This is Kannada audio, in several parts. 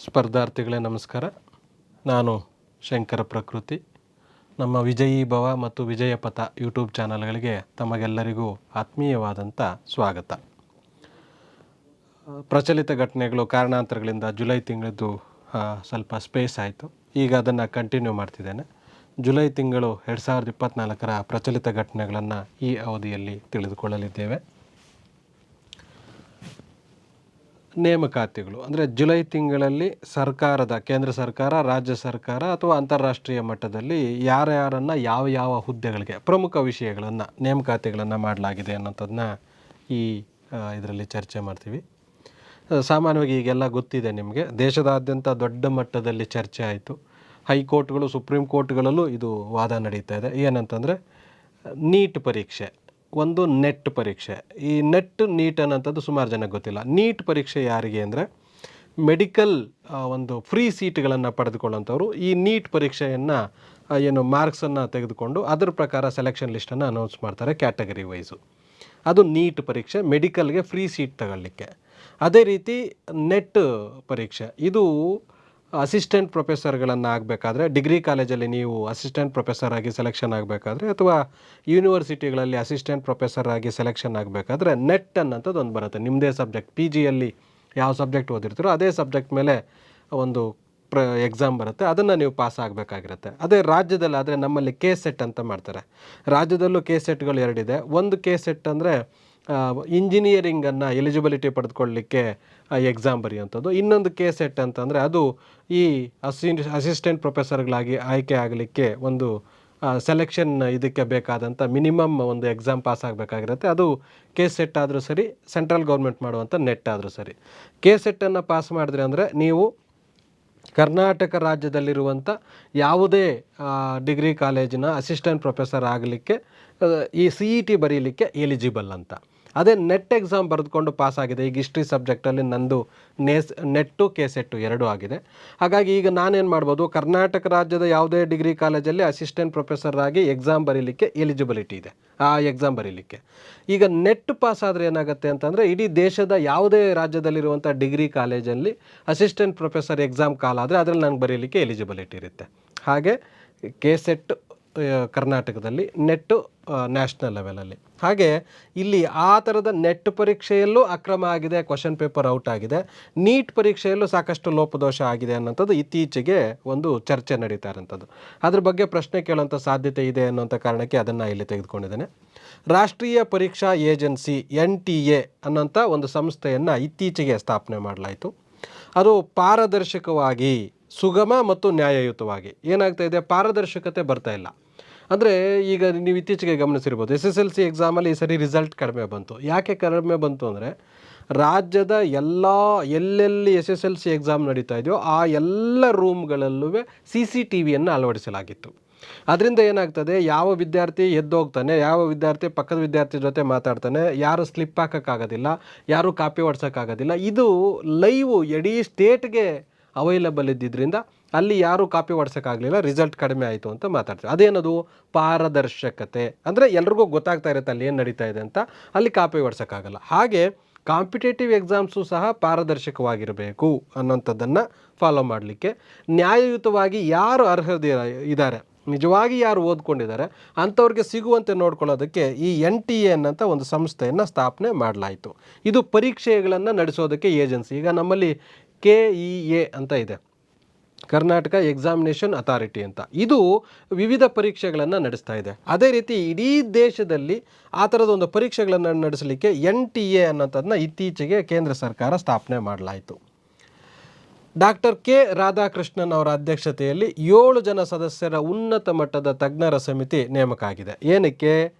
ಸ್ಪರ್ಧಾರ್ಥಿಗಳೇ ನಮಸ್ಕಾರ. ನಾನು ಶಂಕರ ಪ್ರಕೃತಿ. ನಮ್ಮ ವಿಜಯೀ ಭವ ಮತ್ತು ವಿಜಯ ಪಥ ಯೂಟ್ಯೂಬ್ ಚಾನಲ್ಗಳಿಗೆ ತಮಗೆಲ್ಲರಿಗೂ ಆತ್ಮೀಯವಾದಂಥ ಸ್ವಾಗತ. ಪ್ರಚಲಿತ ಘಟನೆಗಳು ಕಾರಣಾಂತರಗಳಿಂದ ಜುಲೈ ತಿಂಗಳದ್ದು ಸ್ವಲ್ಪ ಸ್ಪೇಸ್ ಆಯಿತು. ಈಗ ಅದನ್ನು ಕಂಟಿನ್ಯೂ ಮಾಡ್ತಿದ್ದೇನೆ. ಜುಲೈ ತಿಂಗಳು 2024 ಪ್ರಚಲಿತ ಘಟನೆಗಳನ್ನು ಈ ಅವಧಿಯಲ್ಲಿ ತಿಳಿದುಕೊಳ್ಳಲಿದ್ದೇವೆ. ನೇಮಕಾತಿಗಳು ಅಂದರೆ ಜುಲೈ ತಿಂಗಳಲ್ಲಿ ಸರ್ಕಾರದ ಕೇಂದ್ರ ಸರ್ಕಾರ, ರಾಜ್ಯ ಸರ್ಕಾರ ಅಥವಾ ಅಂತಾರಾಷ್ಟ್ರೀಯ ಮಟ್ಟದಲ್ಲಿ ಯಾರ್ಯಾರನ್ನು ಯಾವ ಹುದ್ದೆಗಳಿಗೆ ಪ್ರಮುಖ ವಿಷಯಗಳನ್ನು ನೇಮಕಾತಿಗಳನ್ನು ಮಾಡಲಾಗಿದೆ ಅನ್ನೋಂಥದ್ದನ್ನ ಈ ಇದರಲ್ಲಿ ಚರ್ಚೆ ಮಾಡ್ತೀವಿ. ಸಾಮಾನ್ಯವಾಗಿ ಈಗೆಲ್ಲ ಗೊತ್ತಿದೆ ನಿಮಗೆ, ದೇಶದಾದ್ಯಂತ ದೊಡ್ಡ ಮಟ್ಟದಲ್ಲಿ ಚರ್ಚೆ ಆಯಿತು. ಹೈಕೋರ್ಟ್ಗಳು, ಸುಪ್ರೀಂ ಕೋರ್ಟ್ಗಳಲ್ಲೂ ಇದು ವಾದ ನಡೀತಾ ಇದೆ. ಏನಂತಂದರೆ ನೀಟ್ ಪರೀಕ್ಷೆ ಒಂದು ನೆಟ್ ಪರೀಕ್ಷೆ. ಈ ನೀಟ್ ಅನ್ನೋಂಥದ್ದು ಸುಮಾರು ಜನಕ್ಕೆ ಗೊತ್ತಿಲ್ಲ. ನೀಟ್ ಪರೀಕ್ಷೆ ಯಾರಿಗೆ ಅಂದರೆ ಮೆಡಿಕಲ್ ಒಂದು ಫ್ರೀ ಸೀಟ್ಗಳನ್ನು ಪಡೆದುಕೊಳ್ಳೋಂಥವ್ರು ಈ ನೀಟ್ ಪರೀಕ್ಷೆಯನ್ನು ಏನು ಮಾರ್ಕ್ಸನ್ನು ತೆಗೆದುಕೊಂಡು ಅದರ ಪ್ರಕಾರ ಸೆಲೆಕ್ಷನ್ ಲಿಸ್ಟನ್ನು ಅನೌನ್ಸ್ ಮಾಡ್ತಾರೆ ಕ್ಯಾಟಗರಿ ವೈಸು. ಅದು ನೀಟ್ ಪರೀಕ್ಷೆ, ಮೆಡಿಕಲ್ಗೆ ಫ್ರೀ ಸೀಟ್ ತಗೊಳ್ಳಿಕ್ಕೆ. ಅದೇ ರೀತಿ ನೆಟ್ ಪರೀಕ್ಷೆ ಇದು ಅಸಿಸ್ಟೆಂಟ್ ಪ್ರೊಫೆಸರ್ಗಳನ್ನು ಆಗಬೇಕಾದ್ರೆ, ಡಿಗ್ರಿ ಕಾಲೇಜಲ್ಲಿ ನೀವು ಅಸಿಸ್ಟೆಂಟ್ ಪ್ರೊಫೆಸರ್ ಆಗಿ ಸೆಲೆಕ್ಷನ್ ಆಗಬೇಕಾದ್ರೆ ಅಥವಾ ಯೂನಿವರ್ಸಿಟಿಗಳಲ್ಲಿ ಅಸಿಸ್ಟೆಂಟ್ ಪ್ರೊಫೆಸರ್ ಆಗಿ ಸೆಲೆಕ್ಷನ್ ಆಗಬೇಕಾದ್ರೆ ನೆಟ್ ಅನ್ನೋಂಥದ್ದು ಒಂದು ಬರುತ್ತೆ. ನಿಮ್ಮದೇ ಸಬ್ಜೆಕ್ಟ್, ಪಿ ಜಿಯಲ್ಲಿ ಯಾವ ಸಬ್ಜೆಕ್ಟ್ ಓದಿರ್ತೀರೋ ಅದೇ ಸಬ್ಜೆಕ್ಟ್ ಮೇಲೆ ಒಂದು ಎಕ್ಸಾಮ್ ಬರುತ್ತೆ. ಅದನ್ನು ನೀವು ಪಾಸ್ ಆಗಬೇಕಾಗಿರುತ್ತೆ. ಅದೇ ರಾಜ್ಯದಲ್ಲಿ ಆದರೆ ನಮ್ಮಲ್ಲಿ ಕೆ ಸೆಟ್ ಅಂತ ಮಾಡ್ತಾರೆ. ರಾಜ್ಯದಲ್ಲೂ ಕೆ ಸೆಟ್ಗಳು ಎರಡಿದೆ. ಒಂದು ಕೆ ಸೆಟ್ ಅಂದರೆ ಇಂಜಿನಿಯರಿಂಗನ್ನು ಎಲಿಜಿಬಿಲಿಟಿ ಪಡೆದುಕೊಳ್ಳಲಿಕ್ಕೆ ಎಕ್ಸಾಮ್ ಬರೆಯುವಂಥದ್ದು. ಇನ್ನೊಂದು ಕೆ ಸೆಟ್ ಅಂತಂದರೆ ಅದು ಈ ಅಸಿಸ್ಟೆಂಟ್ ಪ್ರೊಫೆಸರ್ಗಳಾಗಿ ಆಯ್ಕೆ ಆಗಲಿಕ್ಕೆ ಒಂದು ಸೆಲೆಕ್ಷನ್ ಇದಕ್ಕೆ ಬೇಕಾದಂಥ ಮಿನಿಮಮ್ ಒಂದು ಎಕ್ಸಾಮ್ ಪಾಸ್ ಆಗಬೇಕಾಗಿರುತ್ತೆ. ಅದು ಕೆ ಸೆಟ್ ಆದರೂ ಸರಿ, ಸೆಂಟ್ರಲ್ ಗೌರ್ಮೆಂಟ್ ಮಾಡುವಂಥ ನೆಟ್ ಆದರೂ ಸರಿ. ಕೆ ಸೆಟ್ಟನ್ನು ಪಾಸ್ ಮಾಡಿದ್ರೆ ಅಂದರೆ ನೀವು ಕರ್ನಾಟಕ ರಾಜ್ಯದಲ್ಲಿರುವಂಥ ಯಾವುದೇ ಡಿಗ್ರಿ ಕಾಲೇಜಿನ ಅಸಿಸ್ಟೆಂಟ್ ಪ್ರೊಫೆಸರ್ ಆಗಲಿಕ್ಕೆ ಈ CET ಬರೀಲಿಕ್ಕೆ ಎಲಿಜಿಬಲ್ ಅಂತ. ಅದೇ ನೆಟ್ ಎಕ್ಸಾಮ್ ಬರೆದುಕೊಂಡು ಪಾಸ್ ಆಗಿದೆ. ಈಗ ಹಿಸ್ಟ್ರಿ ಸಬ್ಜೆಕ್ಟಲ್ಲಿ ನಂದು ನೆಟ್ಟು ಕೆ ಸೆಟ್ಟು ಎರಡೂ ಆಗಿದೆ. ಹಾಗಾಗಿ ಈಗ ನಾನೇನು ಮಾಡ್ಬೋದು, ಕರ್ನಾಟಕ ರಾಜ್ಯದ ಯಾವುದೇ ಡಿಗ್ರಿ ಕಾಲೇಜಲ್ಲಿ ಅಸಿಸ್ಟೆಂಟ್ ಪ್ರೊಫೆಸರ್ ಆಗಿ ಎಕ್ಸಾಮ್ ಬರೀಲಿಕ್ಕೆ ಎಲಿಜಿಬಿಲಿಟಿ ಇದೆ, ಆ ಎಕ್ಸಾಮ್ ಬರೀಲಿಕ್ಕೆ. ಈಗ ನೆಟ್ ಪಾಸ್ ಆದರೆ ಏನಾಗುತ್ತೆ ಅಂತಂದರೆ ಇಡೀ ದೇಶದ ಯಾವುದೇ ರಾಜ್ಯದಲ್ಲಿರುವಂಥ ಡಿಗ್ರಿ ಕಾಲೇಜಲ್ಲಿ ಅಸಿಸ್ಟೆಂಟ್ ಪ್ರೊಫೆಸರ್ ಎಕ್ಸಾಮ್ ಕಾಲಾದರೆ ಅದರಲ್ಲಿ ನನಗೆ ಬರೀಲಿಕ್ಕೆ ಎಲಿಜಿಬಿಲಿಟಿ ಇರುತ್ತೆ. ಹಾಗೆ ಕೆ ಸೆಟ್ ಕರ್ನಾಟಕದಲ್ಲಿ, ನೆಟ್ಟು ನ್ಯಾಷನಲ್ ಲೆವೆಲಲ್ಲಿ. ಹಾಗೆ ಇಲ್ಲಿ ಆ ಥರದ ನೆಟ್ ಪರೀಕ್ಷೆಯಲ್ಲೂ ಅಕ್ರಮ ಆಗಿದೆ, ಕ್ವಶನ್ ಪೇಪರ್ ಔಟ್ ಆಗಿದೆ. ನೀಟ್ ಪರೀಕ್ಷೆಯಲ್ಲೂ ಸಾಕಷ್ಟು ಲೋಪದೋಷ ಆಗಿದೆ ಅನ್ನೋಂಥದ್ದು ಇತ್ತೀಚೆಗೆ ಒಂದು ಚರ್ಚೆ ನಡೀತಾ ಇರೋಂಥದ್ದು. ಅದ್ರ ಬಗ್ಗೆ ಪ್ರಶ್ನೆ ಕೇಳೋಂಥ ಸಾಧ್ಯತೆ ಇದೆ ಅನ್ನೋಂಥ ಕಾರಣಕ್ಕೆ ಅದನ್ನು ಇಲ್ಲಿ ತೆಗೆದುಕೊಂಡಿದ್ದೇನೆ. ರಾಷ್ಟ್ರೀಯ ಪರೀಕ್ಷಾ ಏಜೆನ್ಸಿ NTA ಅನ್ನೋಂಥ ಒಂದು ಸಂಸ್ಥೆಯನ್ನು ಇತ್ತೀಚೆಗೆ ಸ್ಥಾಪನೆ ಮಾಡಲಾಯಿತು. ಅದು ಪಾರದರ್ಶಕವಾಗಿ, ಸುಗಮ ಮತ್ತು ನ್ಯಾಯಯುತವಾಗಿ ಏನಾಗ್ತಾ ಇದೆ, ಪಾರದರ್ಶಕತೆ ಬರ್ತಾ ಇಲ್ಲ. ಅಂದರೆ ಈಗ ನೀವು ಇತ್ತೀಚೆಗೆ ಗಮನಿಸಿರ್ಬೋದು, SSLC ಎಕ್ಸಾಮಲ್ಲಿ ಈ ಸರಿ ರಿಸಲ್ಟ್ ಕಡಿಮೆ ಬಂತು. ಯಾಕೆ ಕಡಿಮೆ ಬಂತು ಅಂದರೆ ರಾಜ್ಯದ ಎಲ್ಲೆಲ್ಲಿ SSLC ಎಕ್ಸಾಮ್ ನಡೀತಾ ಇದೆಯೋ ಆ ಎಲ್ಲ ರೂಮ್ಗಳಲ್ಲೂ CCTVಯನ್ನು ಅಳವಡಿಸಲಾಗಿತ್ತು. ಅದರಿಂದ ಏನಾಗ್ತದೆ, ಯಾವ ವಿದ್ಯಾರ್ಥಿ ಎದ್ದೋಗ್ತಾನೆ, ಯಾವ ವಿದ್ಯಾರ್ಥಿ ಪಕ್ಕದ ವಿದ್ಯಾರ್ಥಿ ಜೊತೆ ಮಾತಾಡ್ತಾನೆ, ಯಾರು ಸ್ಲಿಪ್ ಹಾಕೋಕ್ಕಾಗೋದಿಲ್ಲ, ಯಾರು ಕಾಪಿ ಹೊಡ್ಸೋಕ್ಕಾಗೋದಿಲ್ಲ. ಇದು ಲೈವ್ ಇಡೀ ಸ್ಟೇಟ್ಗೆ ಅವೈಲಬಲ್ ಇದ್ದಿದ್ದರಿಂದ ಅಲ್ಲಿ ಯಾರೂ ಕಾಪಿ ಹೊಡ್ಸೋಕ್ಕಾಗಲಿಲ್ಲ, ರಿಸಲ್ಟ್ ಕಡಿಮೆ ಆಯಿತು ಅಂತ ಮಾತಾಡ್ತೀವಿ. ಅದೇನದು ಪಾರದರ್ಶಕತೆ. ಅಂದರೆ ಎಲ್ರಿಗೂ ಗೊತ್ತಾಗ್ತಾ ಇರುತ್ತೆ ಅಲ್ಲಿ ಏನು ನಡೀತಾ ಇದೆ ಅಂತ, ಅಲ್ಲಿ ಕಾಪಿ ಹೊಡ್ಸೋಕ್ಕಾಗಲ್ಲ. ಹಾಗೆ ಕಾಂಪಿಟೇಟಿವ್ ಎಕ್ಸಾಮ್ಸು ಸಹ ಪಾರದರ್ಶಕವಾಗಿರಬೇಕು ಅನ್ನೋಂಥದ್ದನ್ನು ಫಾಲೋ ಮಾಡಲಿಕ್ಕೆ, ನ್ಯಾಯಯುತವಾಗಿ ಯಾರು ಅರ್ಹತೆ ಇದ್ದಾರೆ, ನಿಜವಾಗಿ ಯಾರು ಓದ್ಕೊಂಡಿದ್ದಾರೆ ಅಂಥವ್ರಿಗೆ ಸಿಗುವಂತೆ ನೋಡ್ಕೊಳ್ಳೋದಕ್ಕೆ ಈ NTA ಅನ್ನೋಂಥ ಒಂದು ಸಂಸ್ಥೆಯನ್ನು ಸ್ಥಾಪನೆ ಮಾಡಲಾಯಿತು. ಇದು ಪರೀಕ್ಷೆಗಳನ್ನು ನಡೆಸೋದಕ್ಕೆ ಏಜೆನ್ಸಿ. ಈಗ ನಮ್ಮಲ್ಲಿ KEA ಅಂತ ಇದೆ, ಕರ್ನಾಟಕ ಎಕ್ಸಾಮಿನೇಷನ್ ಅಥಾರಿಟಿ ಅಂತ. ಇದು ವಿವಿಧ ಪರೀಕ್ಷೆಗಳನ್ನು ನಡೆಸ್ತಾ ಇದೆ. ಅದೇ ರೀತಿ ಇಡೀ ದೇಶದಲ್ಲಿ ಆ ಥರದ ಒಂದು ಪರೀಕ್ಷೆಗಳನ್ನು ನಡೆಸಲಿಕ್ಕೆ NTA ಅನ್ನೋಂಥದ್ದನ್ನ ಇತ್ತೀಚೆಗೆ ಕೇಂದ್ರ ಸರ್ಕಾರ ಸ್ಥಾಪನೆ ಮಾಡಲಾಯಿತು. Doctor K. ರಾಧಾಕೃಷ್ಣನ್ ಅವರ ಅಧ್ಯಕ್ಷತೆಯಲ್ಲಿ 7 ಜನ ಸದಸ್ಯರ ಉನ್ನತ ಮಟ್ಟದ ತಜ್ಞರ ಸಮಿತಿ ನೇಮಕ ಆಗಿದೆ. ಏನಕ್ಕೆ,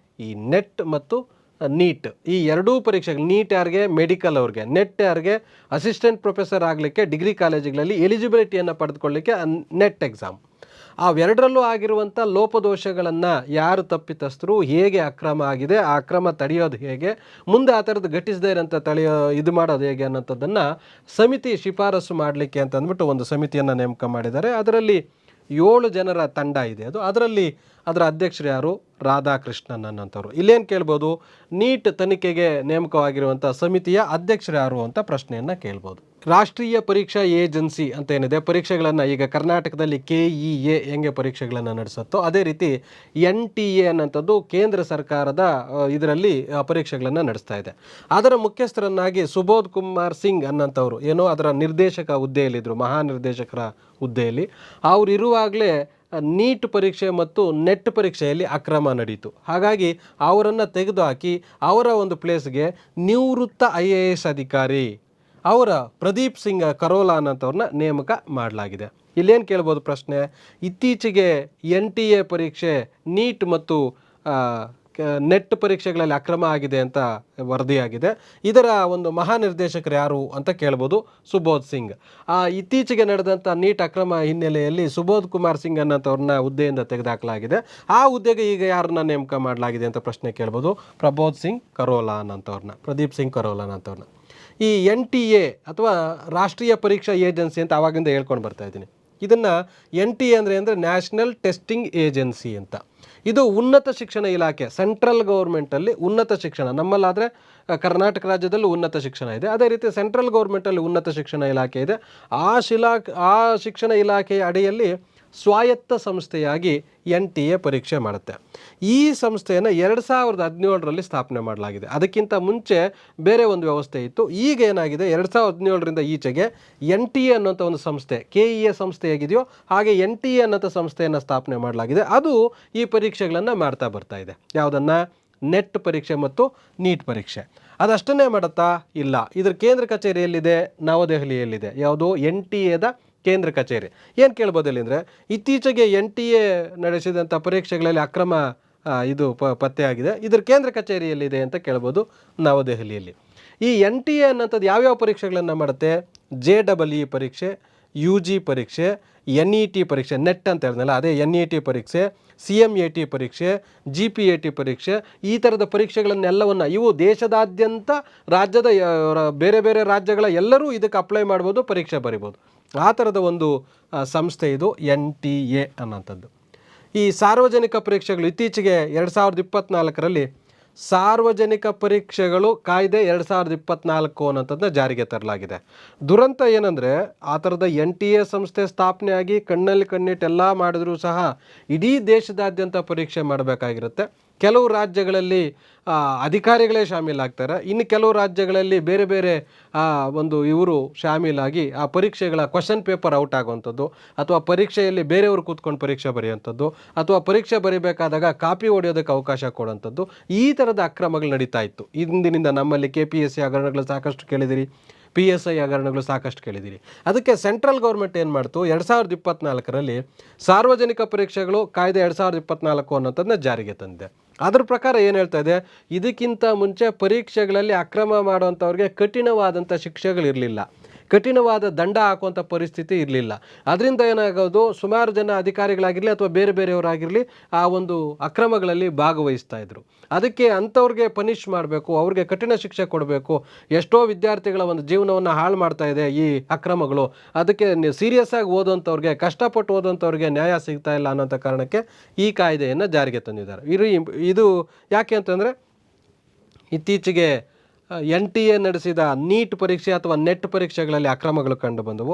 ಈ ನೆಟ್ ಮತ್ತು ನೀಟ್ ಈ ಎರಡೂ ಪರೀಕ್ಷೆಗಳು, ನೀಟ್ ಯಾರಿಗೆ, ಮೆಡಿಕಲ್ ಅವ್ರಿಗೆ, ನೆಟ್ ಯಾರಿಗೆ, ಅಸಿಸ್ಟೆಂಟ್ ಪ್ರೊಫೆಸರ್ ಆಗಲಿಕ್ಕೆ ಡಿಗ್ರಿ ಕಾಲೇಜುಗಳಲ್ಲಿ ಎಲಿಜಿಬಿಲಿಟಿಯನ್ನು ಪಡೆದುಕೊಳ್ಳಲಿಕ್ಕೆ ನೆಟ್ ಎಕ್ಸಾಮ್. ಅವೆರಡರಲ್ಲೂ ಆಗಿರುವಂಥ ಲೋಪದೋಷಗಳನ್ನು ಯಾರು ತಪ್ಪಿತಸ್ಥರು, ಹೇಗೆ ಅಕ್ರಮ ಆಗಿದೆ, ಆ ಅಕ್ರಮ ತಡೆಯೋದು ಹೇಗೆ, ಮುಂದೆ ಆ ಥರದ್ದು ಘಟಿಸದೇ ಇರೋಂಥ ಇದು ಮಾಡೋದು ಹೇಗೆ ಅನ್ನೋಂಥದ್ದನ್ನು ಸಮಿತಿ ಶಿಫಾರಸು ಮಾಡಲಿಕ್ಕೆ ಅಂತ ಅಂದ್ಬಿಟ್ಟು ಒಂದು ಸಮಿತಿಯನ್ನು ನೇಮಕ ಮಾಡಿದ್ದಾರೆ. ಅದರಲ್ಲಿ 7 ಜನರ ತಂಡ ಇದೆ. ಅದರಲ್ಲಿ ಅದರ ಅಧ್ಯಕ್ಷರು ಯಾರು, ರಾಧಾಕೃಷ್ಣನ್ ಅನ್ನೋಂಥವ್ರು. ಇಲ್ಲೇನು ಕೇಳ್ಬೋದು, ನೀಟ್ ತನಿಖೆಗೆ ನೇಮಕವಾಗಿರುವಂಥ ಸಮಿತಿಯ ಅಧ್ಯಕ್ಷರು ಯಾರು ಅಂತ ಪ್ರಶ್ನೆಯನ್ನು ಕೇಳ್ಬೋದು. ರಾಷ್ಟ್ರೀಯ ಪರೀಕ್ಷಾ ಏಜೆನ್ಸಿ ಅಂತ ಏನಿದೆ, ಪರೀಕ್ಷೆಗಳನ್ನು ಈಗ ಕರ್ನಾಟಕದಲ್ಲಿ KEA ಹೆಂಗೆ ಪರೀಕ್ಷೆಗಳನ್ನು ನಡೆಸುತ್ತೋ ಅದೇ ರೀತಿ NTA ಅನ್ನೋಂಥದ್ದು ಕೇಂದ್ರ ಸರ್ಕಾರದ ಇದರಲ್ಲಿ ಪರೀಕ್ಷೆಗಳನ್ನು ನಡೆಸ್ತಾ ಇದೆ. ಅದರ ಮುಖ್ಯಸ್ಥರನ್ನಾಗಿ ಸುಬೋಧ್ ಕುಮಾರ್ ಸಿಂಗ್ ಅನ್ನೋಂಥವ್ರು ಏನೋ ಅದರ ನಿರ್ದೇಶಕ ಹುದ್ದೆಯಲ್ಲಿದ್ದರು, ಮಹಾನಿರ್ದೇಶಕರ ಹುದ್ದೆಯಲ್ಲಿ. ಅವರು ಇರುವಾಗಲೇ ನೀಟ್ ಪರೀಕ್ಷೆ ಮತ್ತು ನೆಟ್ ಪರೀಕ್ಷೆಯಲ್ಲಿ ಅಕ್ರಮ ನಡೀತು. ಹಾಗಾಗಿ ಅವರನ್ನು ತೆಗೆದುಹಾಕಿ ಅವರ ಒಂದು ಪ್ಲೇಸ್ಗೆ ನಿವೃತ್ತ IAS ಅಧಿಕಾರಿ ಅವರ ಪ್ರದೀಪ್ ಸಿಂಗ್ ಕರೋಲಾ ಅನ್ನೋಂಥವ್ರನ್ನ ನೇಮಕ ಮಾಡಲಾಗಿದೆ. ಇಲ್ಲೇನು ಕೇಳ್ಬೋದು ಪ್ರಶ್ನೆ, ಇತ್ತೀಚೆಗೆ NTA ಪರೀಕ್ಷೆ ನೀಟ್ ಮತ್ತು ನೆಟ್ ಪರೀಕ್ಷೆಗಳಲ್ಲಿ ಅಕ್ರಮ ಆಗಿದೆ ಅಂತ ವರದಿಯಾಗಿದೆ. ಇದರ ಒಂದು ಮಹಾನಿರ್ದೇಶಕರು ಯಾರು ಅಂತ ಕೇಳ್ಬೋದು, ಸುಬೋಧ್ ಸಿಂಗ್. ಇತ್ತೀಚೆಗೆ ನಡೆದಂಥ ನೀಟ್ ಅಕ್ರಮ ಹಿನ್ನೆಲೆಯಲ್ಲಿ ಸುಬೋಧ್ ಕುಮಾರ್ ಸಿಂಗ್ ಅನ್ನೋಂಥವ್ರನ್ನ ಹುದ್ದೆಯಿಂದ ತೆಗೆದುಹಾಕಲಾಗಿದೆ. ಆ ಹುದ್ದೆಗೆ ಈಗ ಯಾರನ್ನ ನೇಮಕ ಮಾಡಲಾಗಿದೆ ಅಂತ ಪ್ರಶ್ನೆ ಕೇಳ್ಬೋದು, ಪ್ರದೀಪ್ ಸಿಂಗ್ ಕರೋಲಾ ಅನ್ನೋಂಥವ್ರನ್ನ. ಈ NTA ಅಥವಾ ರಾಷ್ಟ್ರೀಯ ಪರೀಕ್ಷಾ ಏಜೆನ್ಸಿ ಅಂತ ಆವಾಗಿಂದ ಹೇಳ್ಕೊಂಡು ಬರ್ತಾ ಇದ್ದೀನಿ. ಇದನ್ನು NTA ಅಂದರೆ ನ್ಯಾಷನಲ್ ಟೆಸ್ಟಿಂಗ್ ಏಜೆನ್ಸಿ ಅಂತ. ಇದು ಉನ್ನತ ಶಿಕ್ಷಣ ಇಲಾಖೆ, ಸೆಂಟ್ರಲ್ ಗೌರ್ಮೆಂಟಲ್ಲಿ ಉನ್ನತ ಶಿಕ್ಷಣ, ನಮ್ಮಲ್ಲಾದರೆ ಕರ್ನಾಟಕ ರಾಜ್ಯದಲ್ಲೂ ಉನ್ನತ ಶಿಕ್ಷಣ ಇದೆ, ಅದೇ ರೀತಿ ಸೆಂಟ್ರಲ್ ಗೌರ್ಮೆಂಟಲ್ಲಿ ಉನ್ನತ ಶಿಕ್ಷಣ ಇಲಾಖೆ ಇದೆ. ಆ ಶಿಕ್ಷಣ ಇಲಾಖೆಯ ಅಡಿಯಲ್ಲಿ ಸ್ವಾಯತ್ತ ಸಂಸ್ಥೆಯಾಗಿ NTA ಪರೀಕ್ಷೆ ಮಾಡುತ್ತೆ. ಈ ಸಂಸ್ಥೆಯನ್ನು 2017ರಲ್ಲಿ ಸ್ಥಾಪನೆ ಮಾಡಲಾಗಿದೆ. ಅದಕ್ಕಿಂತ ಮುಂಚೆ ಬೇರೆ ಒಂದು ವ್ಯವಸ್ಥೆ ಇತ್ತು. ಈಗ ಏನಾಗಿದೆ, 2017ರಿಂದ ಈಚೆಗೆ NTA ಅನ್ನೋಂಥ ಒಂದು ಸಂಸ್ಥೆ, KEA ಸಂಸ್ಥೆ ಹೇಗಿದೆಯೋ ಹಾಗೆ NTA ಅನ್ನೋಂಥ ಸಂಸ್ಥೆಯನ್ನು ಸ್ಥಾಪನೆ ಮಾಡಲಾಗಿದೆ. ಅದು ಈ ಪರೀಕ್ಷೆಗಳನ್ನು ಮಾಡ್ತಾ ಬರ್ತಾ ಇದೆ. ಯಾವುದನ್ನು? ನೆಟ್ ಪರೀಕ್ಷೆ ಮತ್ತು ನೀಟ್ ಪರೀಕ್ಷೆ. ಅದಷ್ಟನ್ನೇ ಮಾಡುತ್ತಾ? ಇಲ್ಲ. ಇದರ ಕೇಂದ್ರ ಕಚೇರಿ ಎಲ್ಲಿದೆ? ನವದೆಹಲಿಯಲ್ಲಿದೆ. ಯಾವುದು? NTAದ ಕೇಂದ್ರ ಕಚೇರಿ. ಏನು ಕೇಳ್ಬೋದು ಇಲ್ಲಿ ಅಂದರೆ, ಇತ್ತೀಚೆಗೆ NTA ನಡೆಸಿದಂಥ ಪರೀಕ್ಷೆಗಳಲ್ಲಿ ಅಕ್ರಮ ಪತ್ತೆಯಾಗಿದೆ, ಇದರ ಕೇಂದ್ರ ಕಚೇರಿಯಲ್ಲಿದೆ ಅಂತ ಕೇಳ್ಬೋದು, ನವದೆಹಲಿಯಲ್ಲಿ. ಈ NTA ಅನ್ನೋಂಥದ್ದು ಯಾವ್ಯಾವ ಪರೀಕ್ಷೆಗಳನ್ನು ಮಾಡುತ್ತೆ? JEE ಪರೀಕ್ಷೆ, UG ಪರೀಕ್ಷೆ, NET ಪರೀಕ್ಷೆ, ನೆಟ್ ಅಂತ ಹೇಳಿದ್ನಲ್ಲ ಅದೇ NET ಪರೀಕ್ಷೆ, CMAT ಪರೀಕ್ಷೆ, GPAT ಪರೀಕ್ಷೆ, ಈ ಥರದ ಪರೀಕ್ಷೆಗಳನ್ನೆಲ್ಲವನ್ನು ಇವು ದೇಶದಾದ್ಯಂತ ರಾಜ್ಯದ ಬೇರೆ ಬೇರೆ ರಾಜ್ಯಗಳ ಎಲ್ಲರೂ ಇದಕ್ಕೆ ಅಪ್ಲೈ ಮಾಡ್ಬೋದು, ಪರೀಕ್ಷೆ ಬರಿಬೋದು. ಆ ಥರದ ಒಂದು ಸಂಸ್ಥೆ ಇದು NTA ಅನ್ನೋಂಥದ್ದು. ಈ ಸಾರ್ವಜನಿಕ ಪರೀಕ್ಷೆಗಳು ಇತ್ತೀಚೆಗೆ 2024ರಲ್ಲಿ ಸಾರ್ವಜನಿಕ ಪರೀಕ್ಷೆಗಳು ಕಾಯ್ದೆ 2024 ಅನ್ನೋಂಥದ್ದನ್ನ ಜಾರಿಗೆ ತರಲಾಗಿದೆ. ದುರಂತ ಏನಂದರೆ, ಆ ಥರದ NTA ಸಂಸ್ಥೆ ಸ್ಥಾಪನೆಯಾಗಿ ಕಣ್ಣಲ್ಲಿ ಕಣ್ಣಿಟ್ಟೆಲ್ಲ ಮಾಡಿದ್ರೂ ಸಹ ಇಡೀ ದೇಶದಾದ್ಯಂತ ಪರೀಕ್ಷೆ ಮಾಡಬೇಕಾಗಿರುತ್ತೆ. ಕೆಲವು ರಾಜ್ಯಗಳಲ್ಲಿ ಅಧಿಕಾರಿಗಳೇ ಶಾಮೀಲಾಗ್ತಾರೆ, ಇನ್ನು ಕೆಲವು ರಾಜ್ಯಗಳಲ್ಲಿ ಬೇರೆ ಬೇರೆ ಇವರು ಶಾಮೀಲಾಗಿ ಆ ಪರೀಕ್ಷೆಗಳ ಕ್ವಶನ್ ಪೇಪರ್ ಔಟ್ ಆಗುವಂಥದ್ದು, ಅಥವಾ ಪರೀಕ್ಷೆಯಲ್ಲಿ ಬೇರೆಯವರು ಕೂತ್ಕೊಂಡು ಪರೀಕ್ಷೆ ಬರೆಯುವಂಥದ್ದು, ಅಥವಾ ಪರೀಕ್ಷೆ ಬರೀಬೇಕಾದಾಗ ಕಾಪಿ ಹೊಡೆಯೋದಕ್ಕೆ ಅವಕಾಶ ಕೊಡುವಂಥದ್ದು, ಈ ಥರದ ಅಕ್ರಮಗಳು ನಡೀತಾ ಇತ್ತು. ಇಂದಿನಿಂದ ನಮ್ಮಲ್ಲಿ KPSC ಹಗರಣಗಳು ಸಾಕಷ್ಟು ಕೇಳಿದಿರಿ, PSI ಹಗರಣಗಳು ಸಾಕಷ್ಟು ಕೇಳಿದ್ದೀರಿ. ಅದಕ್ಕೆ ಸೆಂಟ್ರಲ್ ಗೌರ್ಮೆಂಟ್ ಏನು ಮಾಡ್ತು, 2024ರಲ್ಲಿ ಸಾರ್ವಜನಿಕ ಪರೀಕ್ಷೆಗಳು ಕಾಯ್ದೆ 2024 ಅನ್ನೋಂಥದ್ದನ್ನ ಜಾರಿಗೆ ತಂದಿದೆ. ಅದ್ರ ಪ್ರಕಾರ ಏನು ಹೇಳ್ತಾ ಇದೆ, ಇದಕ್ಕಿಂತ ಮುಂಚೆ ಪರೀಕ್ಷೆಗಳಲ್ಲಿ ಅಕ್ರಮ ಮಾಡುವಂಥವ್ರಿಗೆ ಕಠಿಣವಾದಂಥ ಶಿಕ್ಷೆಗಳಿರಲಿಲ್ಲ, ಕಠಿಣವಾದ ದಂಡ ಹಾಕುವಂಥ ಪರಿಸ್ಥಿತಿ ಇರಲಿಲ್ಲ. ಅದರಿಂದ ಏನಾಗೋದು, ಸುಮಾರು ಜನ ಅಧಿಕಾರಿಗಳಾಗಿರಲಿ ಅಥವಾ ಬೇರೆ ಬೇರೆಯವರಾಗಿರಲಿ ಆ ಒಂದು ಅಕ್ರಮಗಳಲ್ಲಿ ಭಾಗವಹಿಸ್ತಾ ಇದ್ರು. ಅದಕ್ಕೆ ಅಂಥವ್ರಿಗೆ ಪನಿಷ್ ಮಾಡಬೇಕು, ಅವ್ರಿಗೆ ಕಠಿಣ ಶಿಕ್ಷೆ ಕೊಡಬೇಕು. ಎಷ್ಟೋ ವಿದ್ಯಾರ್ಥಿಗಳ ಒಂದು ಜೀವನವನ್ನು ಹಾಳು ಮಾಡ್ತಾ ಇದೆ ಈ ಅಕ್ರಮಗಳು. ಅದಕ್ಕೆ ಸೀರಿಯಸ್ ಆಗಿ ಓದುವಂಥವ್ರಿಗೆ, ಕಷ್ಟಪಟ್ಟು ಓದುವಂಥವ್ರಿಗೆ ನ್ಯಾಯ ಸಿಗ್ತಾ ಇಲ್ಲ ಅನ್ನೋಂಥ ಕಾರಣಕ್ಕೆ ಈ ಕಾಯ್ದೆಯನ್ನು ಜಾರಿಗೆ ತಂದಿದ್ದಾರೆ. ಇದು ಯಾಕೆ ಅಂತಂದರೆ, ಇತ್ತೀಚೆಗೆ NTA ನಡೆಸಿದ ನೀಟ್ ಪರೀಕ್ಷೆ ಅಥವಾ ನೆಟ್ ಪರೀಕ್ಷೆಗಳಲ್ಲಿ ಅಕ್ರಮಗಳು ಕಂಡು ಬಂದವು.